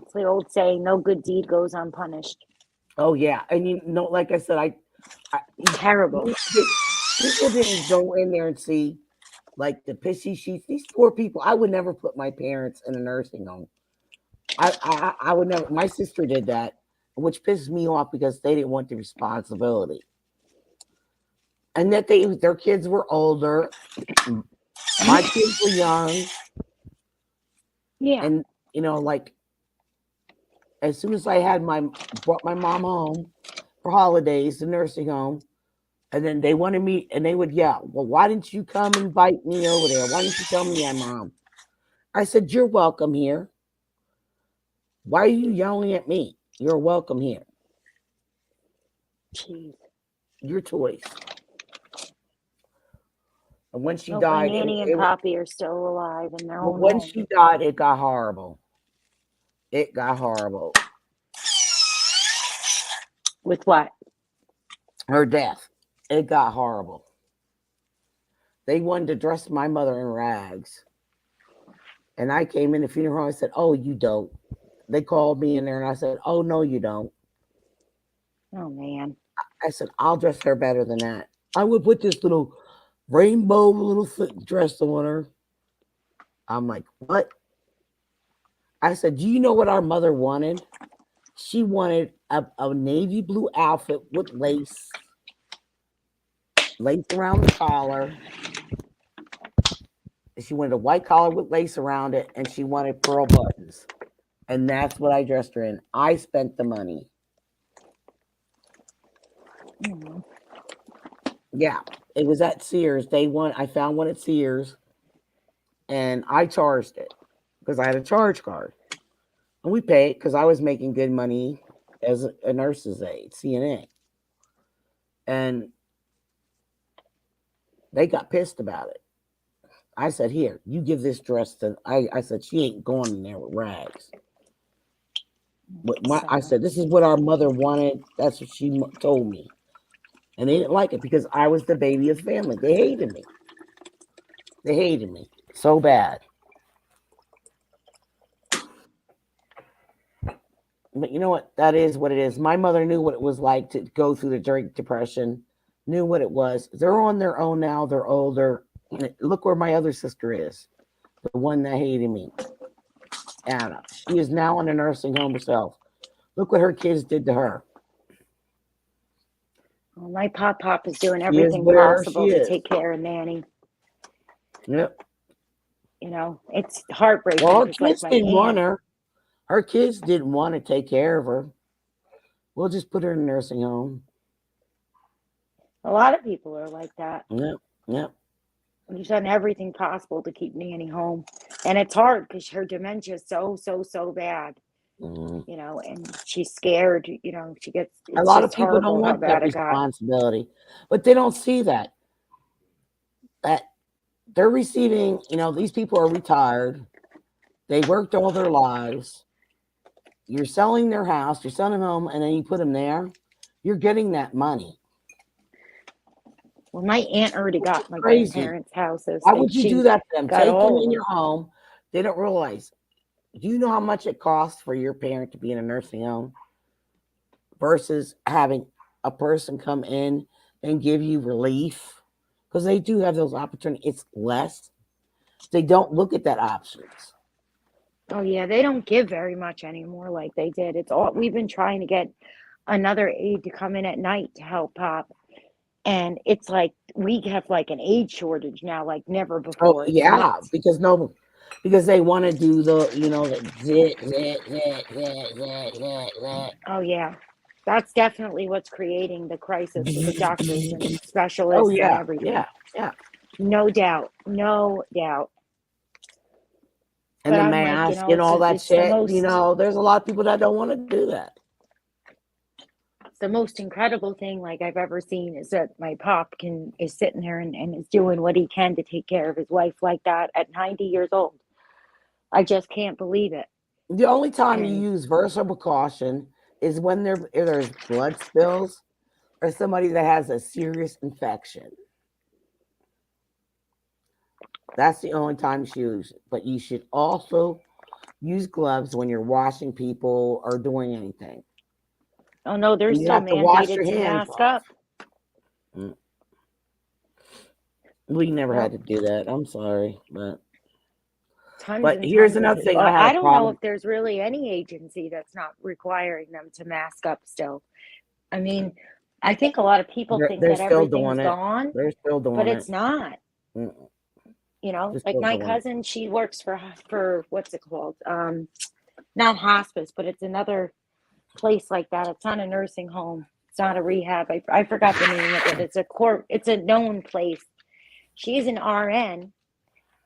S2: It's the old saying, no good deed goes unpunished.
S1: Oh yeah, and like I said,
S2: Terrible.
S1: people didn't go in there and see like the pissy sheets. These poor people. I would never put my parents in a nursing home. I would never. My sister did that, which pisses me off because they didn't want the responsibility, and that their kids were older. My kids were young,
S2: Yeah.
S1: and like as soon as I brought my mom home for holidays, the nursing home. And then they wanted me, and they would yell, well, why didn't you come invite me over there? Why didn't you tell me I'm mom? I said, you're welcome here. Why are you yelling at me? You're welcome here.
S2: Jeez.
S1: Your choice. And when she
S2: Hope my
S1: died,
S2: nanny and Poppy are still alive in their own
S1: when
S2: home.
S1: she died, it got horrible. It got horrible.
S2: With what?
S1: Her death. It got horrible. They wanted to dress my mother in rags. And I came in the funeral home. I said, oh, you don't. They called me in there and I said, oh, no, you don't.
S2: Oh, man.
S1: I said, I'll dress her better than that. I would put this little rainbow little dress on her. I'm like, what? I said, do you know what our mother wanted? She wanted a navy blue outfit with lace around the collar. She wanted a white collar with lace around it, and she wanted pearl buttons. And that's what I dressed her in. I spent the money.
S2: Mm-hmm.
S1: Yeah, it was at Sears. I found one at Sears, and I charged it because I had a charge card. And we paid because I was making good money as a nurse's aide, CNA. And they got pissed about it. I said, here, you give this dress to. I said she ain't going in there with rags. I said this is what our mother wanted. That's what she told me, and they didn't like it because I was the baby of the family. They hated me. They hated me so bad. But you know what? That is what it is. My mother knew what it was like to go through the Great Depression, knew what it was. They're on their own now. They're older. Look where my other sister is, the one that hated me, Anna. She is now in a nursing home herself. Look what her kids did to her.
S2: Well, my pop is doing
S1: She is
S2: everything
S1: where
S2: possible
S1: she
S2: to
S1: is.
S2: take care of Nanny.
S1: Yep.
S2: You know, it's heartbreaking.
S1: Well, her
S2: 'cause, like,
S1: kids
S2: my
S1: didn't want
S2: aunt,
S1: her. Her kids didn't want to take care of her. We'll just put her in a nursing home.
S2: a lot of people are like that.
S1: Yep. Yep.
S2: We've done everything possible to keep Nanny home, and it's hard because her dementia is so bad.
S1: Mhm.
S2: You know, and she's scared. You know, she gets.
S1: A
S2: It's
S1: lot of
S2: just
S1: people don't
S2: horrible how
S1: want that
S2: bad it got.
S1: responsibility, but they don't see that they're receiving. These people are retired. They worked all their lives. You're selling their house, you're selling them home, and then you put them there. You're getting that money.
S2: Well, my aunt already got my
S1: Crazy.
S2: grandparents' houses.
S1: Why would you do that to them?
S2: got
S1: Take them
S2: all of
S1: in
S2: them.
S1: your home. They don't realize. Do you know how much it costs for your parent to be in a nursing home versus having a person come in and give you relief? Because they do have those opportunities. It's less. They don't look at that options.
S2: Oh yeah, they don't give very much anymore like they did. It's all we've been trying to get another aide to come in at night to help Pop. And it's like we have like an aid shortage now, like never before.
S1: Oh
S2: It's
S1: yeah,
S2: nuts.
S1: because they want to do the zit.
S2: Oh yeah. That's definitely what's creating the crisis with the doctors and
S1: Oh
S2: specialists and
S1: yeah,
S2: everything.
S1: yeah.
S2: No doubt. No doubt.
S1: And
S2: But
S1: the
S2: I'm like,
S1: mask and all that
S2: it's the
S1: shit.
S2: most
S1: There's a lot of people that don't want to do that.
S2: the most incredible thing like I've ever seen is that my pop is sitting there and is doing what he can to take care of his wife like that at 90 years old. I just can't believe it.
S1: The only time you
S2: And
S1: use versatile precaution is when if there's blood spills or somebody that has a serious infection. That's the only time you should use it. But you should also use gloves when you're washing people or doing anything.
S2: oh no, they're
S1: And you
S2: still
S1: have to wash your
S2: mandated to
S1: hands
S2: mask
S1: off.
S2: up.
S1: We never
S2: Yep.
S1: had to do that. I'm sorry,
S2: Tons
S1: but
S2: and
S1: here's
S2: tons of
S1: another thing.
S2: people.
S1: I had
S2: I
S1: a
S2: don't know
S1: problem.
S2: if there's really any agency that's not requiring them to mask up still. I mean, I think a lot of people think
S1: They're
S2: that
S1: still
S2: everything's
S1: doing it.
S2: gone,
S1: They're still
S2: but
S1: doing it.
S2: it's not.
S1: Mm,
S2: You know,
S1: They're
S2: like
S1: still
S2: my
S1: doing it.
S2: cousin, she works for what's it called? Not hospice, but it's another place like that. It's not a nursing home. It's not a rehab. I forgot the name of it. It's a known place. She's an RN,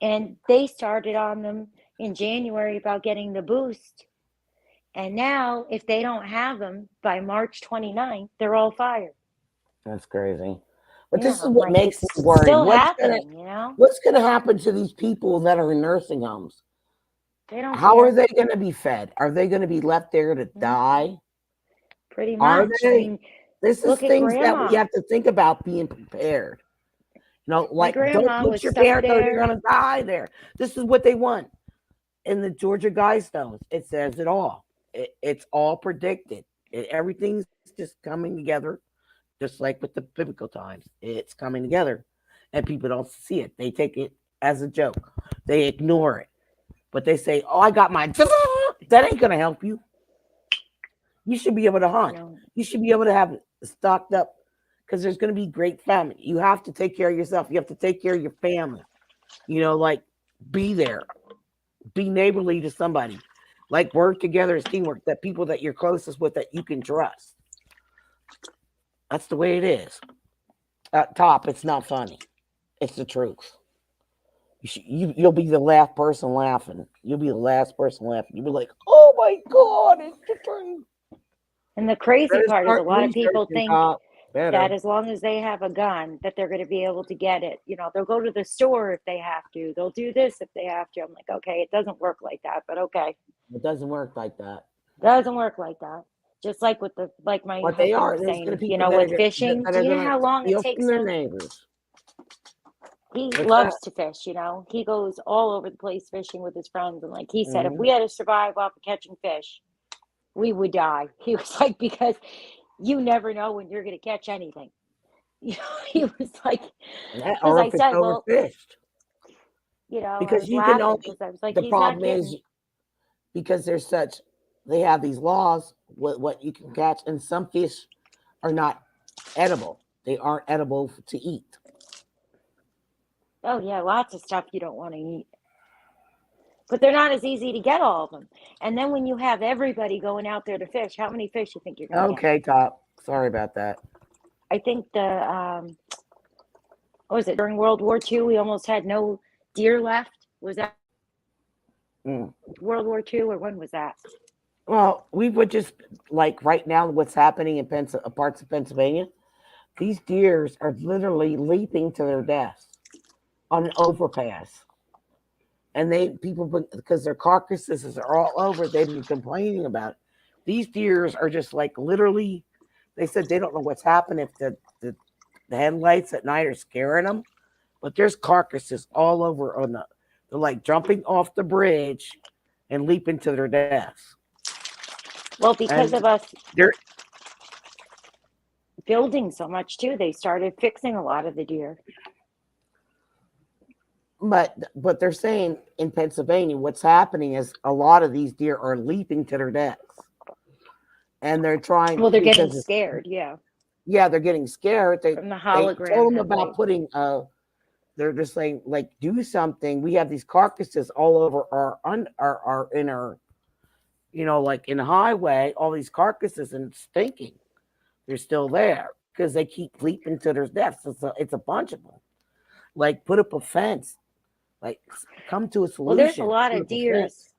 S2: and they started on them in January about getting the boost. And now, if they don't have them by March 29th, they're all fired.
S1: That's crazy. But
S2: Yeah,
S1: this is
S2: I'm
S1: what
S2: like,
S1: makes me
S2: it's
S1: worried.
S2: still happening, you know?
S1: What's gonna happen to these people that are in nursing homes?
S2: They don't
S1: How are
S2: care.
S1: they gonna be fed? Are they gonna be left there to die?
S2: Pretty
S1: Are
S2: much. I
S1: they?
S2: mean,
S1: This is
S2: look at
S1: things that we
S2: grandma.
S1: have to think about being prepared.
S2: My
S1: Like don't
S2: grandma
S1: put
S2: was
S1: your
S2: stuck
S1: parents or you're
S2: there.
S1: gonna die there. This is what they want. In the Georgia Guidestones, it says it all. It's all predicted. Everything's just coming together, just like with the biblical times. It's coming together, and people don't see it. They take it as a joke. They ignore it, but they say, "Oh, I got my." That ain't gonna help you. You should be able to hunt. You should be able to have it stocked up because there's going to be great famine. You have to take care of yourself. You have to take care of your family. Like be there, be neighborly to somebody, like work together as teamwork. That people that you're closest with that you can trust. That's the way it is. At top, it's not funny. It's the truth. You'll be the last person laughing. You'll be the last person laughing. You'll be like, "Oh my God, it's the truth."
S2: And the crazy
S1: Better
S2: part is a
S1: start
S2: lot of people
S1: researching,
S2: think
S1: Top.
S2: that as long as they have a gun, that they're going to be able to get it. You know, they'll go to the store if they have to. They'll do this if they have to. I'm like, okay, it doesn't work like that, but okay.
S1: It doesn't work like that.
S2: Doesn't work like that. Just like with the, like my
S1: What they
S2: husband
S1: are,
S2: was
S1: there's going to
S2: saying,
S1: be
S2: you
S1: people
S2: know,
S1: that are
S2: with fishing,
S1: that
S2: do
S1: are
S2: you know
S1: going to
S2: how long it
S1: steal
S2: takes
S1: from their
S2: him?
S1: neighbors.
S2: He
S1: What's that?
S2: loves to fish, you know. He goes all over the place fishing with his friends. And like he said, if
S1: Hmm.
S2: we had to survive off of catching fish, we would die. He was like, because you never know when you're going to catch anything. You know, he was like, because
S1: Or
S2: I
S1: if it's
S2: said, well,
S1: overfished,
S2: you know, I
S1: because
S2: was
S1: you can
S2: laughing
S1: only.
S2: because I was like,
S1: The
S2: he's not
S1: problem is
S2: getting,
S1: because there's such. They have these laws what you can catch, and some fish are not edible. They aren't edible to eat.
S2: oh, yeah, lots of stuff you don't want to eat. But they're not as easy to get, all of them. And then when you have everybody going out there to fish, how many fish you think you're going to get?
S1: Okay, Top. Sorry about that.
S2: I think what was it, during World War II, we almost had no deer left. Was that
S1: Mm.
S2: World War II or when was that?
S1: Well, we would just like right now what's happening in parts of Pennsylvania. These deers are literally leaping to their deaths on an overpass, and people because their carcasses are all over. They've been complaining about it. These deers are just like literally. They said they don't know what's happened if the headlights at night are scaring them, but there's carcasses all over on the. They're like jumping off the bridge and leaping to their deaths.
S2: Well, because
S1: And
S2: of us
S1: they're
S2: building so much too, they started fixing a lot of the deer.
S1: but they're saying in Pennsylvania, what's happening is a lot of these deer are leaping to their deaths, and they're trying
S2: Well, they're getting
S1: because
S2: scared, yeah,
S1: they're getting scared.
S2: from the
S1: They
S2: hologram
S1: told them about
S2: headlight.
S1: putting they're just saying like do something. We have these carcasses all over our inner, like in the highway, all these carcasses and it's stinking. They're still there because they keep leaping to their deaths. It's a bunch of them. Like put up a fence. Like come to a
S2: Well, there's a
S1: solution.
S2: lot
S1: Put
S2: of
S1: up a fence.
S2: deers,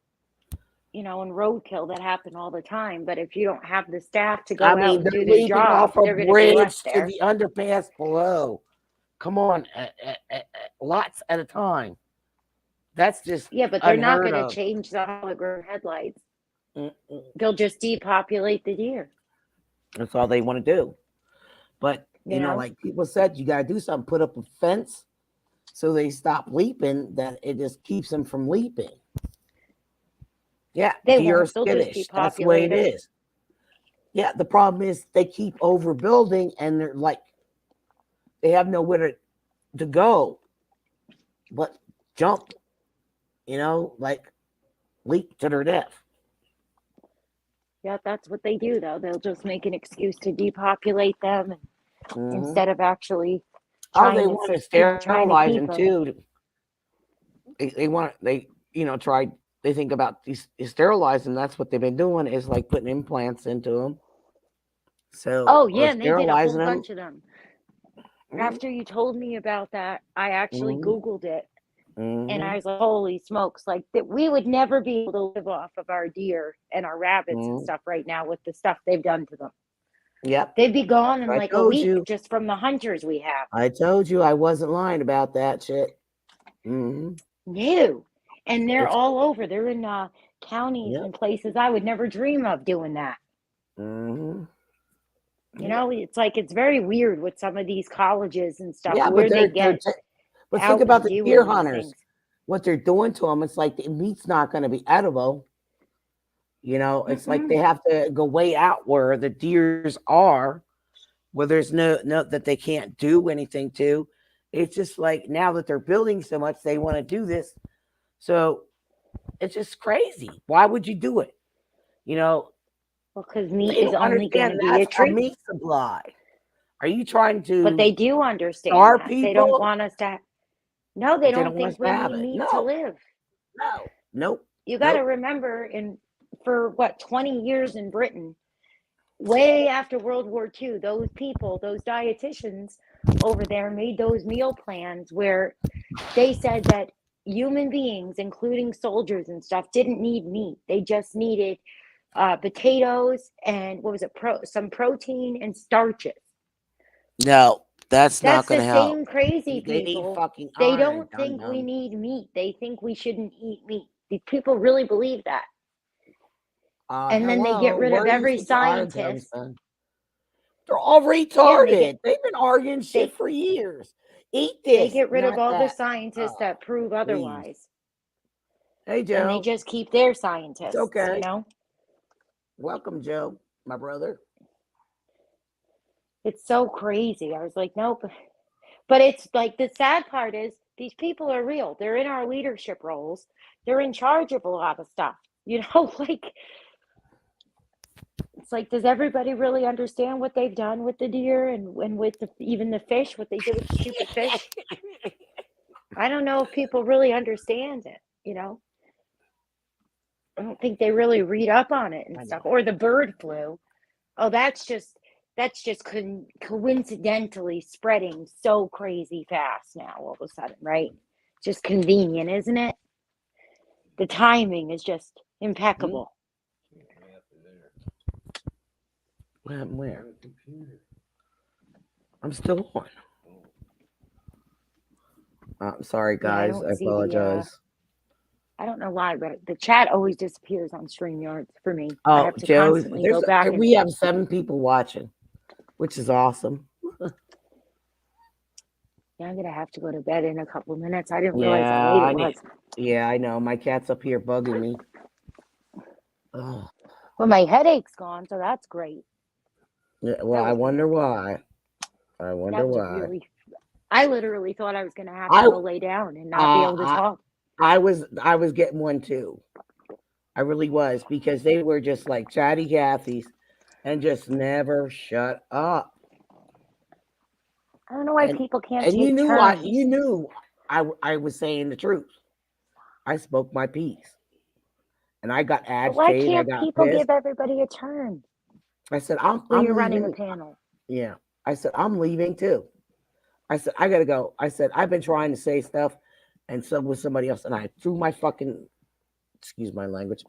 S2: you know, and roadkill that happen all the time. But if you don't have the staff to
S1: I
S2: go out
S1: mean,
S2: and
S1: they're
S2: do their
S1: leaping
S2: job,
S1: off a
S2: they're going to be
S1: bridge
S2: left
S1: to
S2: there.
S1: the underpass below. Come on, lots at a time. That's just
S2: Yeah, but they're not
S1: unheard
S2: going to
S1: of.
S2: change the hologram headlights.
S1: Mm-mm.
S2: They'll just depopulate the deer,
S1: That's all they want to do. But
S2: you know?
S1: like people said, you got to do something. Put up a fence so they stop leaping. That it just keeps them from leaping. Yeah,
S2: They
S1: deer are
S2: won't. They'll just
S1: skittish. That's the way
S2: depopulate
S1: it
S2: it.
S1: is. Yeah, the problem is they keep overbuilding and they're like they have nowhere to go but jump, like leap to their death.
S2: Yeah, that's what they do, though. They'll just make an excuse to depopulate them
S1: Hmm.
S2: instead of actually
S1: Oh, they
S2: trying to,
S1: want to
S2: trying to
S1: sterilize
S2: keep
S1: them
S2: them.
S1: too. Try. They think about these sterilize them. That's what they've been doing is like putting implants into them. So
S2: Oh,
S1: or
S2: yeah, and they did a
S1: sterilizing
S2: whole
S1: them.
S2: bunch of them.
S1: Hmm.
S2: After you told me about that, I actually
S1: Hmm.
S2: Googled it. And I
S1: Hmm.
S2: was like, holy smokes, like that we would never be able to live off of our deer and our rabbits and
S1: Hmm.
S2: stuff right now with the stuff they've done to them.
S1: Yep.
S2: They'd be gone in
S1: I
S2: like a
S1: told
S2: week
S1: you.
S2: just from the hunters we have.
S1: I told you I wasn't lying about that shit. Hmm.
S2: No. And they're
S1: It's
S2: all over. They're in counties
S1: yep.
S2: and places I would never dream of doing that.
S1: Hmm.
S2: You
S1: Yeah.
S2: know, it's like it's very weird with some of these colleges and stuff
S1: Yeah, but
S2: where they get
S1: but think
S2: out
S1: about
S2: and
S1: the deer
S2: doing these
S1: hunters.
S2: things.
S1: What they're doing to them, it's like the meat's not going to be edible. It's like they
S2: Mm-mm.
S1: have to go way out where the deers are, where there's no that they can't do anything to. It's just like now that they're building so much, they want to do this. So it's just crazy. Why would you do it? You know,
S2: Well, because meat
S1: they
S2: is
S1: don't
S2: only going to
S1: understand
S2: be a
S1: that's a
S2: treat.
S1: meat supply. Are you trying
S2: But they
S1: to
S2: do understand
S1: starve
S2: that. They don't
S1: people?
S2: want us to. No, they
S1: They
S2: don't
S1: don't want us
S2: think
S1: to
S2: we
S1: have
S2: need
S1: it.
S2: meat to
S1: No,
S2: live.
S1: no, nope,
S2: You got to
S1: nope.
S2: remember, for what 20 years in Britain, way after World War II, those people, those dietitians over there made those meal plans where they said that human beings, including soldiers and stuff, didn't need meat. They just needed potatoes and what was it? Some protein and starches.
S1: No, that's not
S2: That's
S1: going
S2: the
S1: to help.
S2: same crazy
S1: They need
S2: people.
S1: fucking
S2: They
S1: iron.
S2: don't
S1: Dum
S2: think we
S1: dum.
S2: need meat. They think we shouldn't eat meat. These people really believe that. And then they get
S1: Hello.
S2: rid
S1: Where
S2: of
S1: do you
S2: every
S1: think the iron comes
S2: scientist.
S1: from? They're all
S2: Yeah, and they get
S1: retarded. They've been arguing shit
S2: they
S1: for years. Eat
S2: they
S1: this,
S2: get rid of
S1: not
S2: all the
S1: that.
S2: scientists
S1: Oh,
S2: that prove
S1: please.
S2: otherwise.
S1: Hey,
S2: And they
S1: Joe.
S2: just keep their
S1: It's
S2: scientists,
S1: okay. Welcome, Joe, my brother.
S2: It's so crazy. I was like, nope. But it's like the sad part is these people are real. They're in our leadership roles. They're in charge of a lot of stuff. Like it's like, does everybody really understand what they've done with the deer and with even the fish, what they did with the stupid fish? I don't know if people really understand it. I don't think they really read up on it and
S1: I
S2: stuff.
S1: know.
S2: Or the bird flu. Oh, that's just coincidentally spreading so crazy fast now all of a sudden, right? Just convenient, isn't it? The timing is just impeccable.
S1: What happened where? I'm still on. I'm sorry,
S2: Yeah, I
S1: guys.
S2: don't
S1: I
S2: see
S1: apologize.
S2: I don't know why, but the chat always disappears on StreamYard for me. I
S1: Oh,
S2: have to
S1: Joe,
S2: constantly go back and
S1: we have 7 people watching, which is awesome.
S2: yeah, I'm gonna have to go to bed in a couple of minutes. I didn't realize how
S1: Yeah,
S2: late it was.
S1: Yeah, I know. My cat's up here bugging me. Ugh.
S2: Well, my headache's gone, so that's great.
S1: Yeah, well,
S2: That
S1: I
S2: was
S1: wonder why. I wonder
S2: that was
S1: why.
S2: really I literally thought I was gonna have to
S1: I
S2: go lay down and not be able to
S1: uh
S2: talk.
S1: I was getting one too. I really was because they were just like chatty Cathy's and just never shut up.
S2: I don't know why
S1: And
S2: people can't
S1: and you
S2: take
S1: knew
S2: turns.
S1: I was saying the truth. I spoke my piece. And I got
S2: But why
S1: agitated. I
S2: can't
S1: got
S2: people
S1: pissed.
S2: give everybody a turn
S1: I said,
S2: when you're
S1: I'm
S2: running a
S1: leaving.
S2: panel?
S1: Yeah. I said, I'm leaving too. I said, I gotta go. I said, I've been trying to say stuff and so was somebody else. And I threw my fucking excuse my language,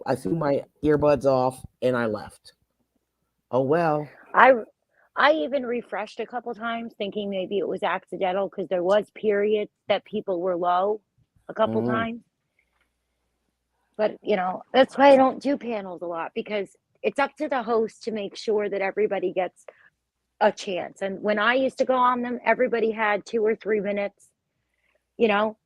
S1: I threw my earbuds off and I left. Oh well.
S2: I I even refreshed a couple times thinking maybe it was accidental because there was periods that people were low a couple
S1: Mm-hmm.
S2: times. But that's why I don't do panels a lot because it's up to the host to make sure that everybody gets a chance. And when I used to go on them, everybody had 2 or 3 minutes. You know,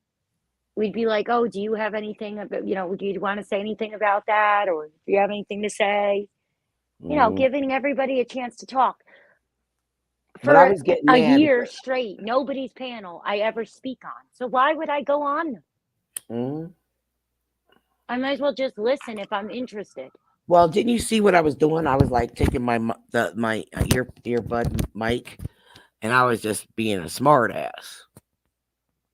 S2: we'd be like, "Oh, do you have anything about, do you want to say anything about that, or do you have anything to say?"
S1: Mm-hmm.
S2: Giving everybody a chance to talk.
S1: But I
S2: For
S1: was getting
S2: a
S1: mad
S2: year
S1: because
S2: straight, nobody's panel I ever speak on. So why would I go on?
S1: mm-hmm.
S2: I might as well just listen if I'm interested.
S1: Well, didn't you see what I was doing? I was like taking my earbud mic and I was just being a smart ass.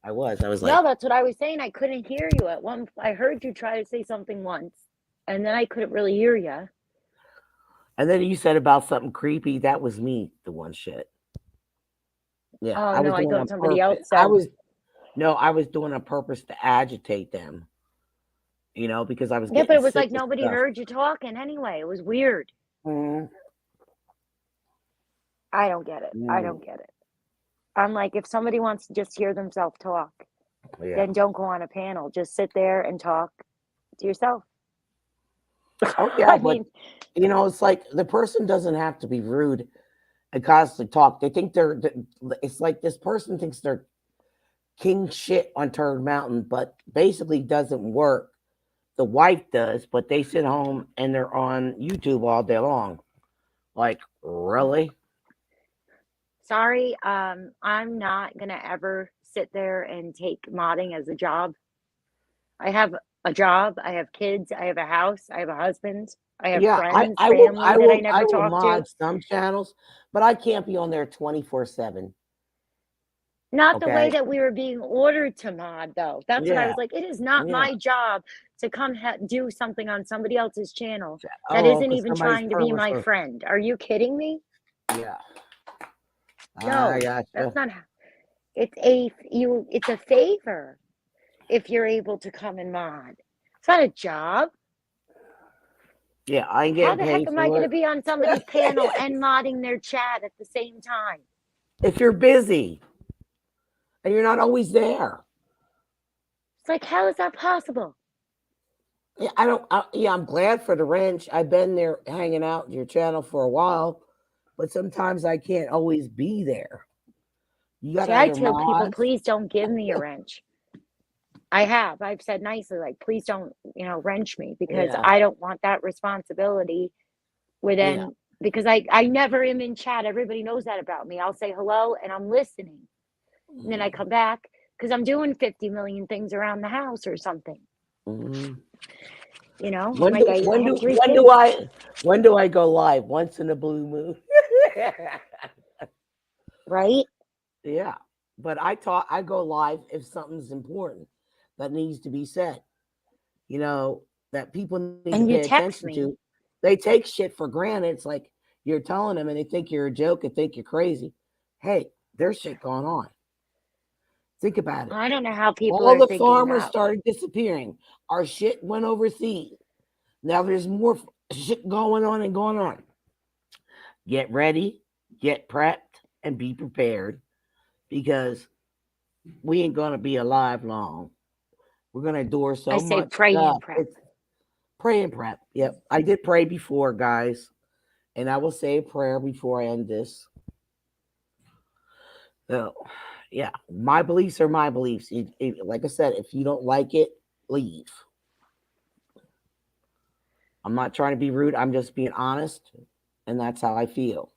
S1: I was
S2: No,
S1: like,
S2: that's what I was saying. I couldn't hear you at one. I heard you try to say something once, and then I couldn't really hear you.
S1: and then you said about something creepy. That was me, the one shit. Yeah,
S2: Oh
S1: I was
S2: no, I
S1: doing
S2: thought
S1: on
S2: somebody
S1: purpose.
S2: else said.
S1: I was doing on purpose to agitate them, because I was
S2: Yeah, but
S1: getting
S2: it was
S1: sick
S2: like
S1: of
S2: nobody
S1: stuff.
S2: heard you talking anyway. It was weird.
S1: Mm,
S2: I don't get it. I
S1: mm,
S2: don't get it. I'm like, if somebody wants to just hear themselves talk,
S1: yeah.
S2: then don't go on a panel. Just sit there and talk to yourself.
S1: Oh yeah,
S2: I
S1: but
S2: mean,
S1: it's like the person doesn't have to be rude and constantly talk. They think it's like this person thinks they're king shit on Turd Mountain, but basically doesn't work. The wife does, but they sit home and they're on YouTube all day long. Like, really?
S2: sorry, I'm not gonna ever sit there and take modding as a job. I have a job, I have kids, I have a house, I have a husband, I have
S1: Yeah,
S2: friends, family that I
S1: I
S2: never
S1: will
S2: talk to.
S1: mod some channels, but I can't be on there 24/7.
S2: Not the way
S1: Okay.
S2: that we were being ordered to mod, though. That's what I
S1: Yeah.
S2: was like. It is not
S1: Yeah.
S2: my job to come do something on somebody else's channel that
S1: Oh,
S2: isn't
S1: because
S2: even
S1: somebody's
S2: trying to be my
S1: pervert.
S2: friend. Are you kidding me?
S1: Yeah. I
S2: No, that's
S1: gotcha.
S2: not. It's a favor if you're able to come and mod. It's not a job.
S1: Yeah, I ain't
S2: How
S1: getting
S2: the heck
S1: paid
S2: am I going
S1: for
S2: to be on somebody's panel
S1: it.
S2: and modding their chat at the same time?
S1: If you're busy and you're not always there.
S2: It's like, how is that possible?
S1: Yeah, I don't. Yeah, I'm glad for the wrench. I've been there hanging out in your channel for a while, but sometimes I can't always be there. You got
S2: See, I
S1: other
S2: tell people,
S1: mods.
S2: please don't give me a wrench. I have. I've said nicely, like, please don't, wrench me because
S1: Yeah,
S2: I don't want that responsibility
S1: yeah.
S2: within, because I never am in chat. Everybody knows that about me. I'll say hello and I'm listening. And then I come back because I'm doing 50 million things around the house or something.
S1: Mm-hmm.
S2: I'm
S1: When
S2: like,
S1: do
S2: I
S1: when
S2: have
S1: do
S2: three
S1: when do
S2: kids.
S1: I go live? Once in a blue moon.
S2: Right?
S1: Yeah, but I go live if something's important that needs to be said. That people need to
S2: And
S1: pay
S2: you text
S1: attention
S2: me.
S1: to. They take shit for granted. It's like you're telling them, and they think you're a joke and think you're crazy. Hey, there's shit going on. Think about it.
S2: I don't know how people
S1: All
S2: are
S1: the
S2: thinking
S1: farmers
S2: that.
S1: started disappearing. Our shit went overseas. Now there's more shit going on and going on. Get ready, get prepped, and be prepared because we ain't gonna be alive long. We're gonna endure
S2: I
S1: so
S2: say
S1: much
S2: pray and
S1: stuff.
S2: prep.
S1: It's pray and prep. Yep, I did pray before, guys, and I will say a prayer before I end this. So, yeah, my beliefs are my beliefs. Like I said, if you don't like it, leave. I'm not trying to be rude. I'm just being honest, and that's how I feel.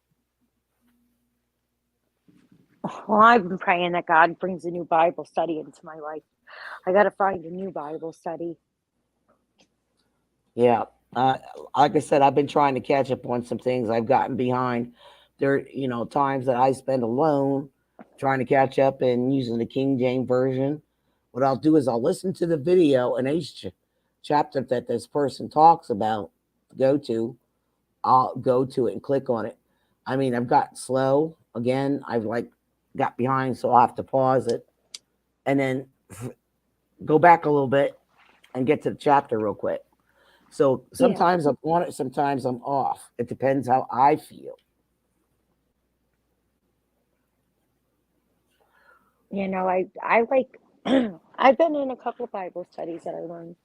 S2: Well, I've been praying that God brings a new Bible study into my life. I got to find a new Bible study.
S1: Yeah. Uh, like I said, I've been trying to catch up on some things. I've gotten behind. There, times that I spend alone trying to catch up and using the King James version. What I'll do is I'll listen to the video and each chapter that this person talks about, go to, I'll go to it and click on it. I mean, I've got slow again. I've like got behind, so I'll have to pause it and then go back a little bit and get to the chapter real quick. So
S2: Yeah.
S1: sometimes I'm on it, sometimes I'm off. It depends how I feel.
S2: I like, I've been in a couple of Bible studies that I learned,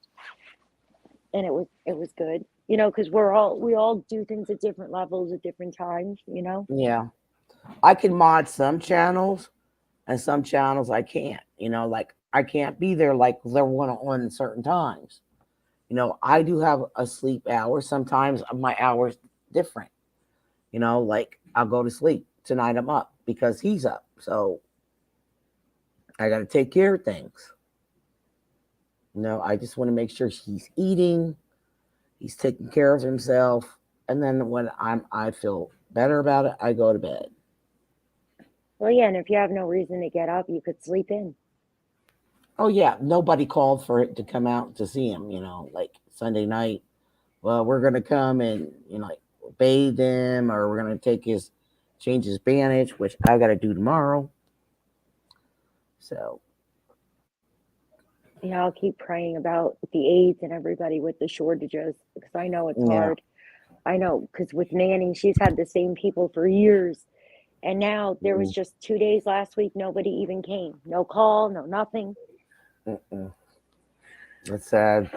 S2: and it was good. Because we all do things at different levels at different times.
S1: Yeah. I can mod some channels and some channels I can't. Like I can't be there like they're one on certain times. I do have a sleep hour. Sometimes my hour's different. Like I'll go to sleep. Tonight I'm up because he's up. So I got to take care of things. I just want to make sure he's eating, he's taking care of himself, and then when I feel better about it, I go to bed.
S2: Well, yeah, and if you have no reason to get up, you could sleep in.
S1: Oh yeah, nobody called for it to come out to see him. Like Sunday night. Well, we're gonna come and like bathe him, or we're gonna change his bandage, which I got to do tomorrow. So
S2: Yeah, I'll keep praying about the AIDS and everybody with the shortages because I know it's
S1: yeah,
S2: hard. I know because with Nanny, she's had the same people for years. And now there was
S1: mm,
S2: just 2 days last week, nobody even came. No call, no nothing.
S1: mm-mm. That's sad.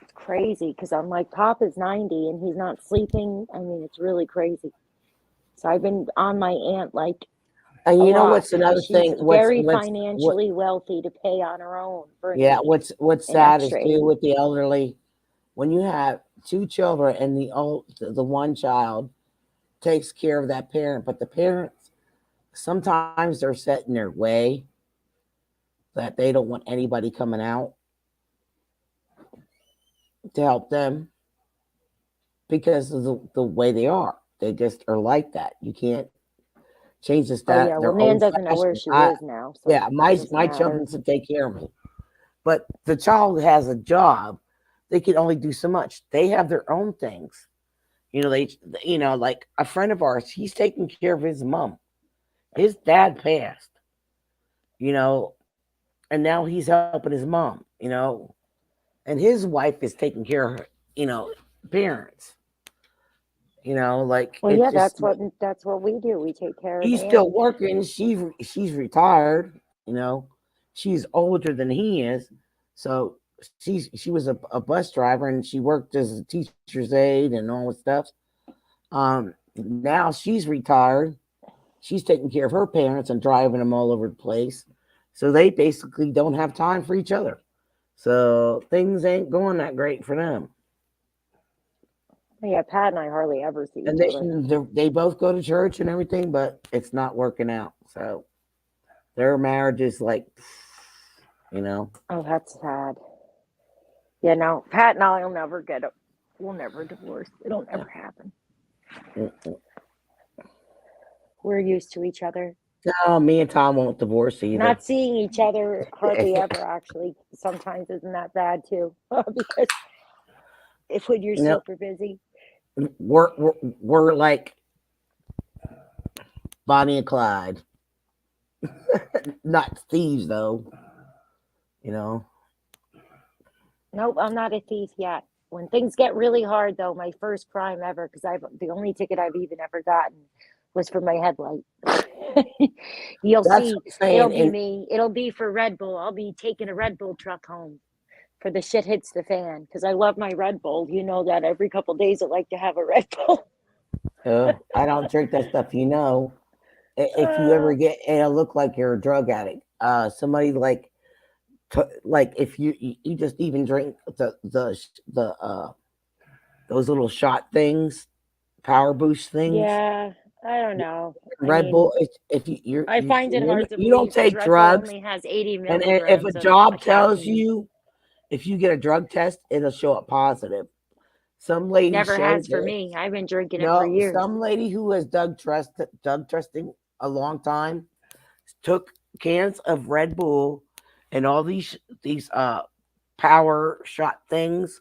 S2: It's crazy because I'm like, Papa's 90 and he's not sleeping. I mean, it's really crazy. So I've been on my aunt like
S1: And
S2: a
S1: you know
S2: lot
S1: what's
S2: because
S1: another
S2: she's
S1: thing?
S2: very
S1: What?
S2: financially wealthy to pay on her own for
S1: Yeah,
S2: Nanny
S1: what's
S2: and
S1: sad is
S2: extra
S1: too
S2: aid.
S1: with the elderly. When you have two children and the one child takes care of that parent, but the parents sometimes they're set in their way that they don't want anybody coming out to help them because of the way they are. They just are like that. You can't change this.
S2: Oh yeah,
S1: That
S2: well
S1: they're
S2: Nan
S1: old
S2: doesn't know where
S1: fashioned.
S2: she is now, so
S1: Yeah,
S2: it
S1: my
S2: doesn't
S1: my
S2: matter.
S1: children should take care of me, but the child has a job. They can only do so much. They have their own things. They, like a friend of ours, he's taking care of his mom. His dad passed, you know, and now he's helping his mom, and his wife is taking care of her, parents. Like
S2: Well,
S1: it's
S2: yeah,
S1: just
S2: that's what we do. We take care of
S1: he's still
S2: them.
S1: working. She's retired. She's older than he is, so she was a bus driver and she worked as a teacher's aide and all this stuff. Now she's retired. She's taking care of her parents and driving them all over the place. So they basically don't have time for each other. So things ain't going that great for them.
S2: Yeah, Pat and I hardly ever see
S1: And
S2: each other.
S1: they both go to church and everything, but it's not working out. So their marriage is like, you know.
S2: Oh, that's sad. Yeah, no, Pat and I will never we'll never divorce. It'll never happen.
S1: Mm-mm.
S2: We're used to each other.
S1: No, me and Tom won't divorce either.
S2: Not seeing each other hardly ever, actually, sometimes isn't that bad too. Because when you're
S1: No,
S2: super busy.
S1: we're like Bonnie and Clyde. Not thieves though, you know.
S2: Nope, I'm not a thief yet. When things get really hard, though, my first crime ever, because the only ticket I've even ever gotten was for my headlight. You'll
S1: That's
S2: see,
S1: what I'm saying.
S2: it'll be
S1: And
S2: me. It'll be for Red Bull. I'll be taking a Red Bull truck home for the shit hits the fan, because I love my Red Bull. You know that every couple days I like to have a Red Bull.
S1: I don't drink that stuff. If you ever get, it'll look like you're a drug addict. Somebody like if you just even drink the those little shot things, power boost things.
S2: Yeah, I don't know. I
S1: Red
S2: mean,
S1: Bull. If you
S2: I find it hard to
S1: you don't
S2: believe because
S1: take
S2: Red Bull
S1: drugs,
S2: only has 80
S1: and if a
S2: milligrams of
S1: job tells
S2: caffeine.
S1: you if you get a drug test, it'll show up positive. Some lady
S2: Never
S1: showed
S2: has for
S1: it.
S2: me. I've been drinking it for
S1: No,
S2: years.
S1: some lady who has drug testing a long time took cans of Red Bull and all these power shot things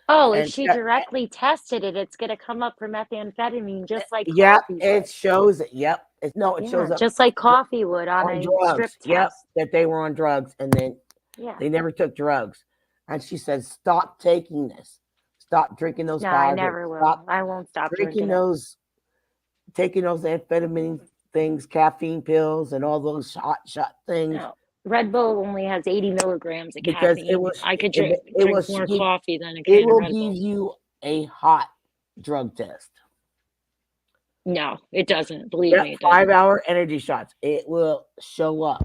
S2: Oh, if
S1: and
S2: she directly tested it, it's going to come up for methamphetamine, just like
S1: yeah,
S2: coffee
S1: it
S2: would.
S1: shows it. Yep, it
S2: Yeah,
S1: shows up
S2: just like coffee would on
S1: on
S2: a strip
S1: drugs. Yep,
S2: test.
S1: that they were on drugs and then
S2: Yeah.
S1: they never took drugs. And she said, "Stop taking this. Stop drinking those
S2: No, I
S1: power drinks.
S2: never will.
S1: Stop
S2: I won't stop
S1: drinking
S2: drinking it.
S1: those, taking those amphetamine things, caffeine pills, and all those shot things."
S2: No. Red Bull only has 80 milligrams of
S1: Because
S2: caffeine. I could
S1: it
S2: drink
S1: was
S2: more coffee than a
S1: it
S2: can of
S1: will
S2: Red
S1: give
S2: Bull.
S1: you a hot drug test.
S2: No, it doesn't. Believe
S1: Yep,
S2: me, it doesn't.
S1: 5-hour energy shots. It will show up.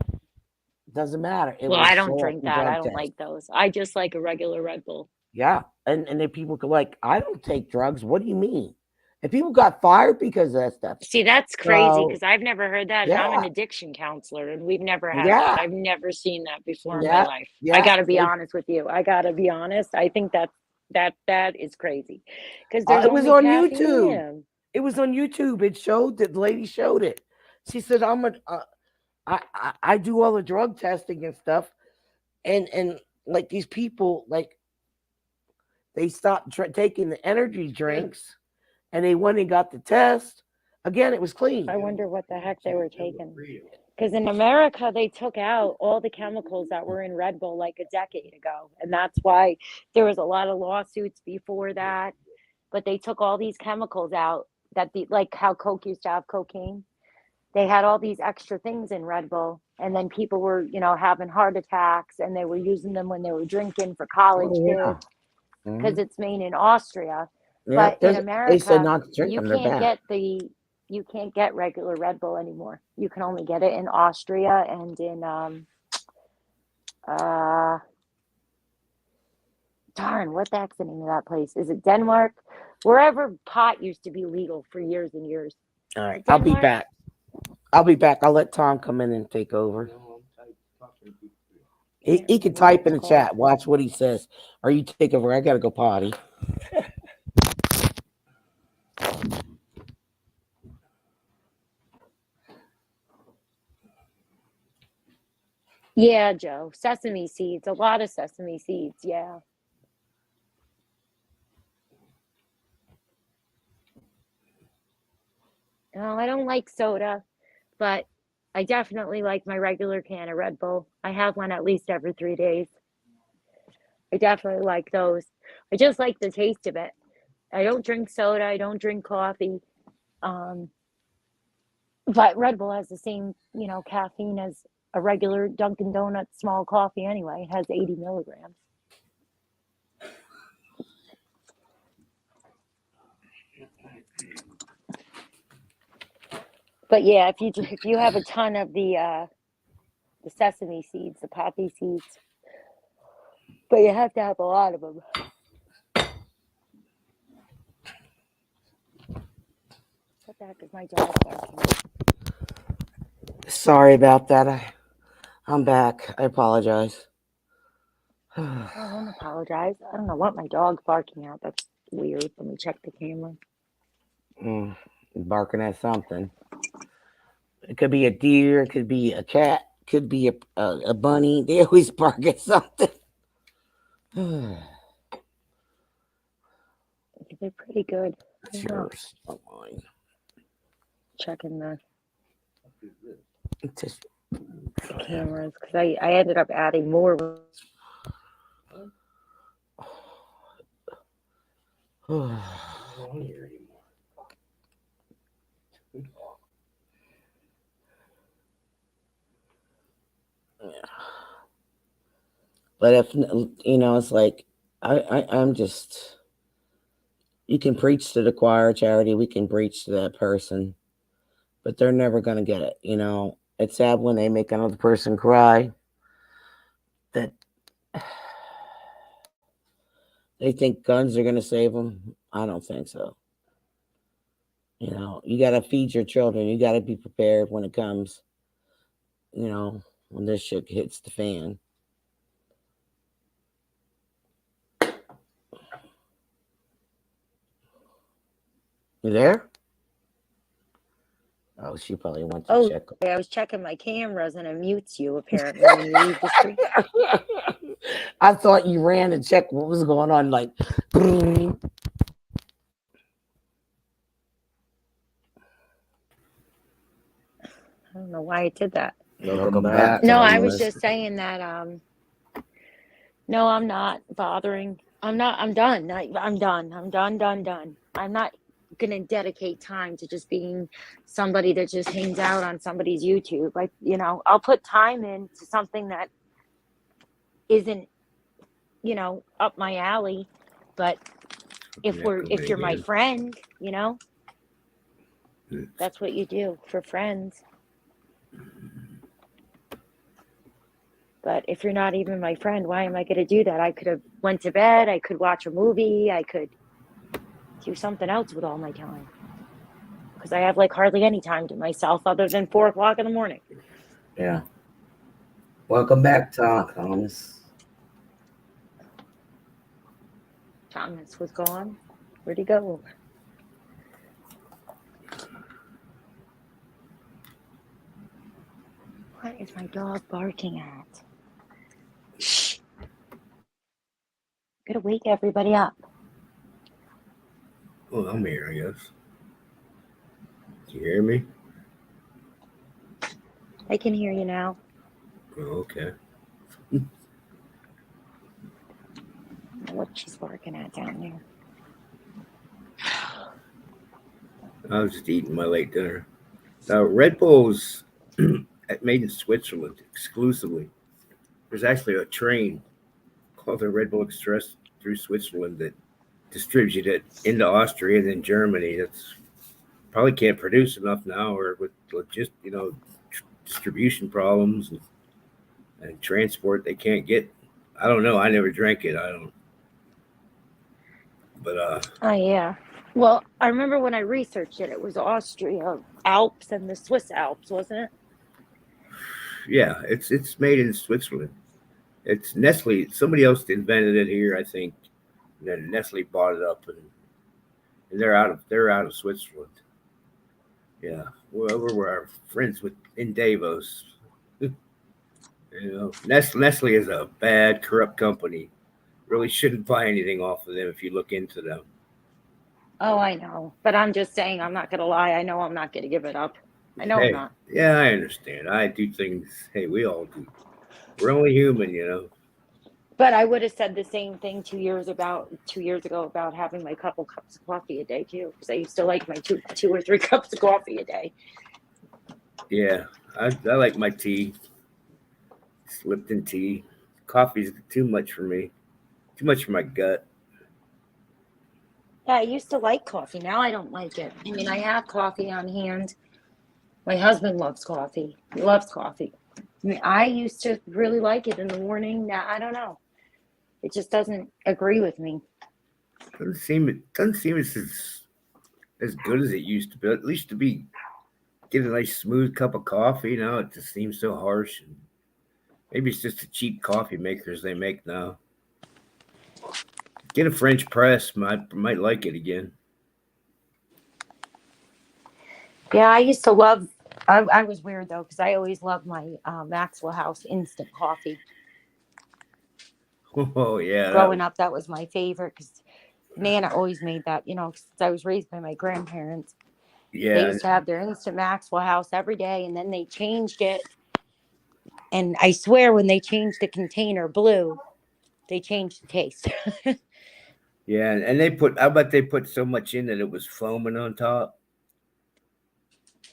S1: Doesn't matter. It
S2: Well,
S1: will
S2: I don't
S1: show up
S2: drink
S1: in
S2: that. I
S1: drug
S2: don't
S1: test.
S2: like those. I just like a regular Red Bull.
S1: Yeah, and then people go like, "I don't take drugs." What do you mean? And people got fired because of that stuff.
S2: See, that's crazy
S1: So
S2: because I've never heard that. And I'm an
S1: yeah,
S2: addiction counselor and we've never had that.
S1: yeah,
S2: I've never seen that before in my
S1: yeah,
S2: life. I
S1: yeah.
S2: got to be honest with you. I got to be honest. I think that is crazy because there's
S1: It was
S2: only
S1: on YouTube.
S2: caffeine.
S1: It was on YouTube. It showed that the lady showed it. She said, I do all the drug testing and stuff, and like these people like they stopped taking the energy drinks, and they went and got the test. Again, it was clean.
S2: I wonder what the heck they were taking. Because in America, they took out all the chemicals that were in Red Bull like a decade ago. And that's why there was a lot of lawsuits before that. But they took all these chemicals out like how Coke used to have cocaine. They had all these extra things in Red Bull. And then people were, having heart attacks and they were using them when they were drinking for college
S1: Oh yeah.
S2: kids because it's made in Austria.
S1: Yeah,
S2: But in
S1: they said
S2: America,
S1: not to drink
S2: you
S1: them. They're
S2: can't
S1: bad.
S2: you can't get regular Red Bull anymore. You can only get it in Austria and in darn, what the heck's the name of that place? Is it Denmark? Wherever pot used to be legal for years and years.
S1: All right, I'll be back. I'll let Tom come in and take over. He can type in the chat. Watch what he says. Or you take over. I gotta go potty.
S2: Yeah, Joe. Sesame seeds. A lot of sesame seeds. Yeah. No, I don't like soda, but I definitely like my regular can of Red Bull. I have one at least every 3 days. I definitely like those. I just like the taste of it. I don't drink soda. I don't drink coffee. Um, but Red Bull has the same, caffeine as a regular Dunkin' Donuts small coffee anyway. It has 80 milligrams. But yeah, if you have a ton of the sesame seeds, the poppy seeds, but you have to have a lot of them. What the heck is my dog barking?
S1: Sorry about that. I'm back. I apologize.
S2: Oh, don't apologize. I don't know what my dog's barking at. That's weird. Let me check the camera.
S1: Barking at something. It could be a deer. It could be a cat. Could be a bunny. They always bark at something.
S2: They're pretty good.
S1: It's yours, not mine.
S2: Checking the
S1: It's just,
S2: cameras because I ended up adding more.
S1: But if it's like I'm just. You can preach to the choir, Charity. We can preach to that person, but they're never gonna get it. It's sad when they make another person cry. That they think guns are gonna save them. I don't think so. You gotta feed your children. You gotta be prepared when it comes. When this shit hits the fan. You there? Oh, she probably went to check.
S2: I was checking my cameras and it mutes you apparently when you leave the screen.
S1: I thought you ran to check what was going on. Like,
S2: I don't know why it did that.
S1: welcome back.
S2: No, I was just saying that. No, I'm not bothering. I'm not. I'm done. I'm done. I'm done. I'm not gonna dedicate time to just being somebody that just hangs out on somebody's YouTube. I'll put time into something that isn't, up my alley. But if you're my friend, that's what you do for friends. But if you're not even my friend, why am I going to do that? I could have went to bed. I could watch a movie. I could do something else with all my time. Because I have hardly any time to myself other than 4 o'clock in the morning.
S1: Yeah. Welcome back, Thomas.
S2: Thomas was gone. Where'd he go? What is my dog barking at? Shh. Gotta wake everybody up.
S3: Well, I'm here, I guess. Can you hear me?
S2: I can hear you now.
S3: Oh, okay.
S2: What she's barking at down there.
S3: I was just eating my late dinner. Now, Red Bull's made in Switzerland exclusively. There's actually a train called the Red Bull Express through Switzerland that distributes it into Austria and then Germany. That's probably can't produce enough now, or with just distribution problems and transport they can't get. I don't know. I never drank it. I don't. But
S2: Oh yeah. Well, I remember when I researched it, it was Austria, Alps, and the Swiss Alps, wasn't it?
S3: yeah, it's made in Switzerland. It's Nestle. Somebody else invented it here, I think. And then Nestle bought it up, and they're out of Switzerland. Yeah, well, we're our friends in Davos. Nestle is a bad, corrupt company. Really shouldn't buy anything off of them if you look into them.
S2: Oh, I know. But I'm just saying, I'm not going to lie. I know I'm not going to give it up. I know I'm not.
S3: Yeah, I understand. I do things. Hey, we all do. We're only human,
S2: But I would have said the same thing 2 years ago about having my couple cups of coffee a day too, because I used to like my two or three cups of coffee a day.
S3: Yeah, I like my tea. It's Lipton tea. Coffee's too much for me. Too much for my gut.
S2: Yeah, I used to like coffee. Now I don't like it. I mean, I have coffee on hand. My husband loves coffee. He loves coffee. I mean, I used to really like it in the morning. Now I don't know. It just doesn't agree with me.
S3: Doesn't seem as good as it used to be. At least to be get a nice smooth cup of coffee. Now it just seems so harsh. And maybe it's just the cheap coffee makers they make now. Get a French press. Might like it again.
S2: Yeah, I used to love. I was weird though because I always loved my Maxwell House instant coffee.
S3: Oh yeah,
S2: Growing up, that was my favorite because Nana always made that. You know, because I was raised by my grandparents. They
S3: yeah,
S2: used to have their instant Maxwell House every day, and then they changed it. And I swear, when they changed the container blue, they changed the taste.
S3: yeah. And they put. I bet they put so much in that it was foaming on top.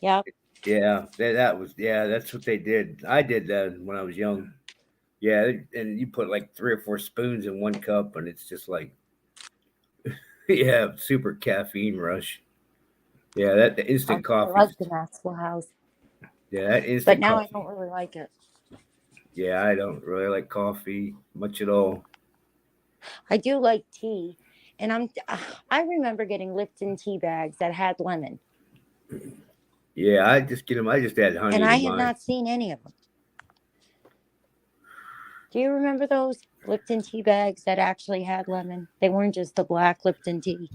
S2: Yep.
S3: Yeah, that was. Yeah, that's what they did. I did that when I was young. Yeah, and you put like 3 or 4 spoons in one cup, and it's just like, yeah, super caffeine rush. Yeah, that the
S2: I
S3: instant coffee.
S2: like the Maxwell House,
S3: Yeah, that
S2: but
S3: instant
S2: now I
S3: coffee.
S2: don't really like it.
S3: Yeah, I don't really like coffee much at all.
S2: I do like tea, and I remember getting Lipton tea bags that had lemon,
S3: Yeah, I just get them. I just add
S2: and
S3: honey
S2: I
S3: to
S2: have
S3: mine.
S2: not seen any of them. Do you remember those Lipton tea bags that actually had lemon? They weren't just the black Lipton tea.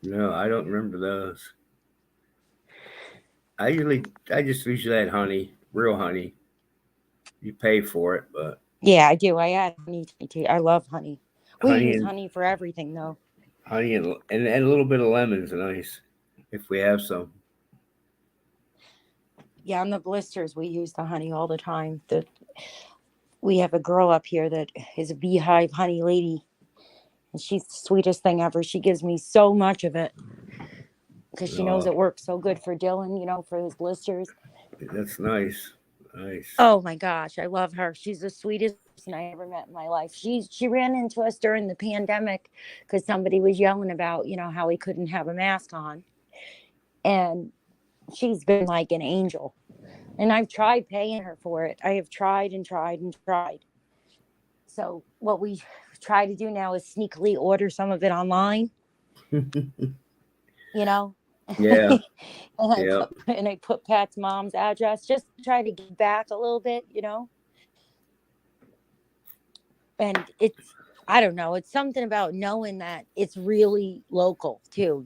S3: No, I don't remember those. I just usually add honey, real honey. You pay for it, but
S2: Yeah, I do. I add honey to my tea. I love honey. We
S3: honey
S2: use
S3: and
S2: honey for everything, though.
S3: and a little bit of lemon's nice if we have some.
S2: Yeah, on the blisters, we use the honey all the time. We have a girl up here that is a beehive honey lady, and she's the sweetest thing ever. She gives me so much of it because she knows
S3: Oh,
S2: it works so good for Dylan, for his blisters.
S3: that's nice. Nice.
S2: Oh my gosh, I love her. She's the sweetest person I ever met in my life. She ran into us during the pandemic because somebody was yelling about, how he couldn't have a mask on. And she's been like an angel. And I've tried paying her for it. I have tried and tried and tried. So what we try to do now is sneakily order some of it online, you know.
S3: Yeah,
S2: and I
S3: yeah.
S2: put Pat's mom's address just to try to give back a little bit, And it's I don't know, it's something about knowing that it's really local too.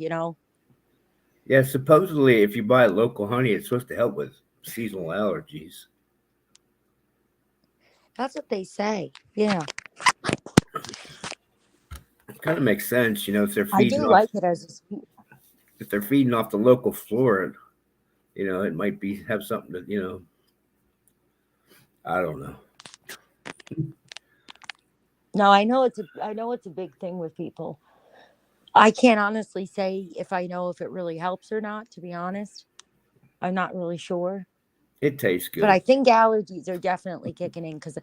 S3: Yeah, supposedly if you buy local honey, it's supposed to help with seasonal allergies.
S2: That's what they say. Yeah.
S3: It kind of makes sense, if they're
S2: I
S3: feeding
S2: do
S3: off
S2: like it as a sweet.
S3: the local flora, it might be have something to. I don't know.
S2: No, I know it's a big thing with people. I can't honestly say if I know if it really helps or not, to be honest. I'm not really sure.
S3: It tastes
S2: But I
S3: good.
S2: think allergies are definitely kicking in because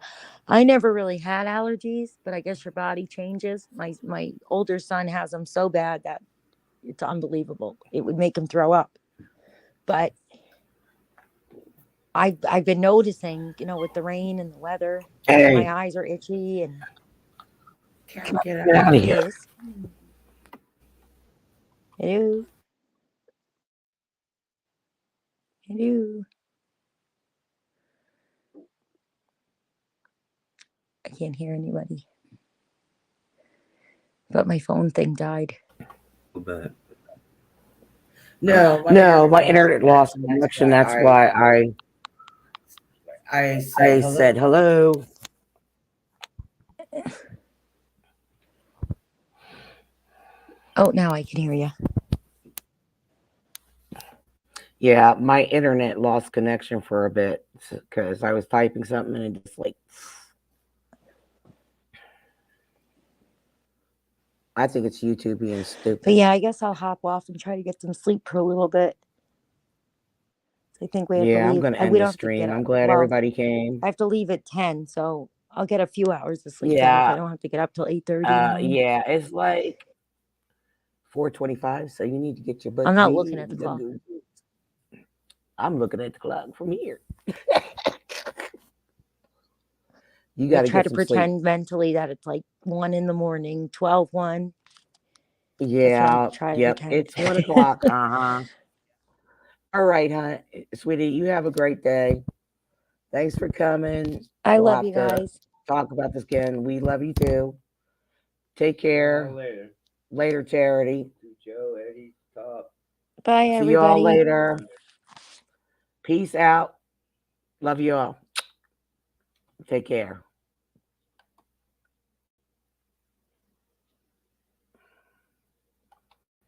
S2: I never really had allergies, but I guess your body changes. My older son has them so bad that it's unbelievable. It would make him throw up. But I've been noticing, with the rain and the weather, my
S1: Hey,
S2: eyes are itchy and
S1: get out of here.
S2: yes, hello, hello. I can't hear anybody. But my phone thing died.
S3: But
S1: No, my internet lost connection. That's why I said hello.
S2: Oh, now I can hear you.
S1: Yeah, my internet lost connection for a bit because I was typing something and it just like I think it's you two being
S2: But
S1: stupid.
S2: yeah, I guess I'll hop off and try to get some sleep for a little bit. I think we have to
S1: Yeah, I'm
S2: leave.
S1: gonna
S2: We
S1: end the
S2: don't have to get
S1: stream. I'm
S2: up.
S1: glad
S2: Well,
S1: everybody came.
S2: I have to leave at 10, so I'll get a few hours of sleep then if I
S1: Yeah,
S2: don't have to get up till 8:30 in the morning.
S1: yeah, it's like 4:25, so you need to get your butt
S2: I'm
S1: to
S2: not looking
S1: bed.
S2: at the
S1: You gotta
S2: clock.
S1: go. I'm looking at the clock from here. You
S2: I
S1: got to
S2: try
S1: get
S2: to
S1: some sleep.
S2: pretend mentally that it's like 1 in the morning, 12, 1. That's what I'm
S1: Yeah,
S2: trying to
S1: yep.
S2: pretend.
S1: It's 1 o'clock. Uh-huh. All right, huh, sweetie. You have a great day. Thanks for coming.
S2: I
S1: We'll
S2: love
S1: have
S2: you
S1: to
S2: guys.
S1: talk about this again. We love you too. Take care.
S3: Later.
S1: Later, Charity.
S3: Joe, Eddie, Top.
S2: Bye,
S1: See you all
S2: everybody.
S1: later. Peace out. Love you all. Take care.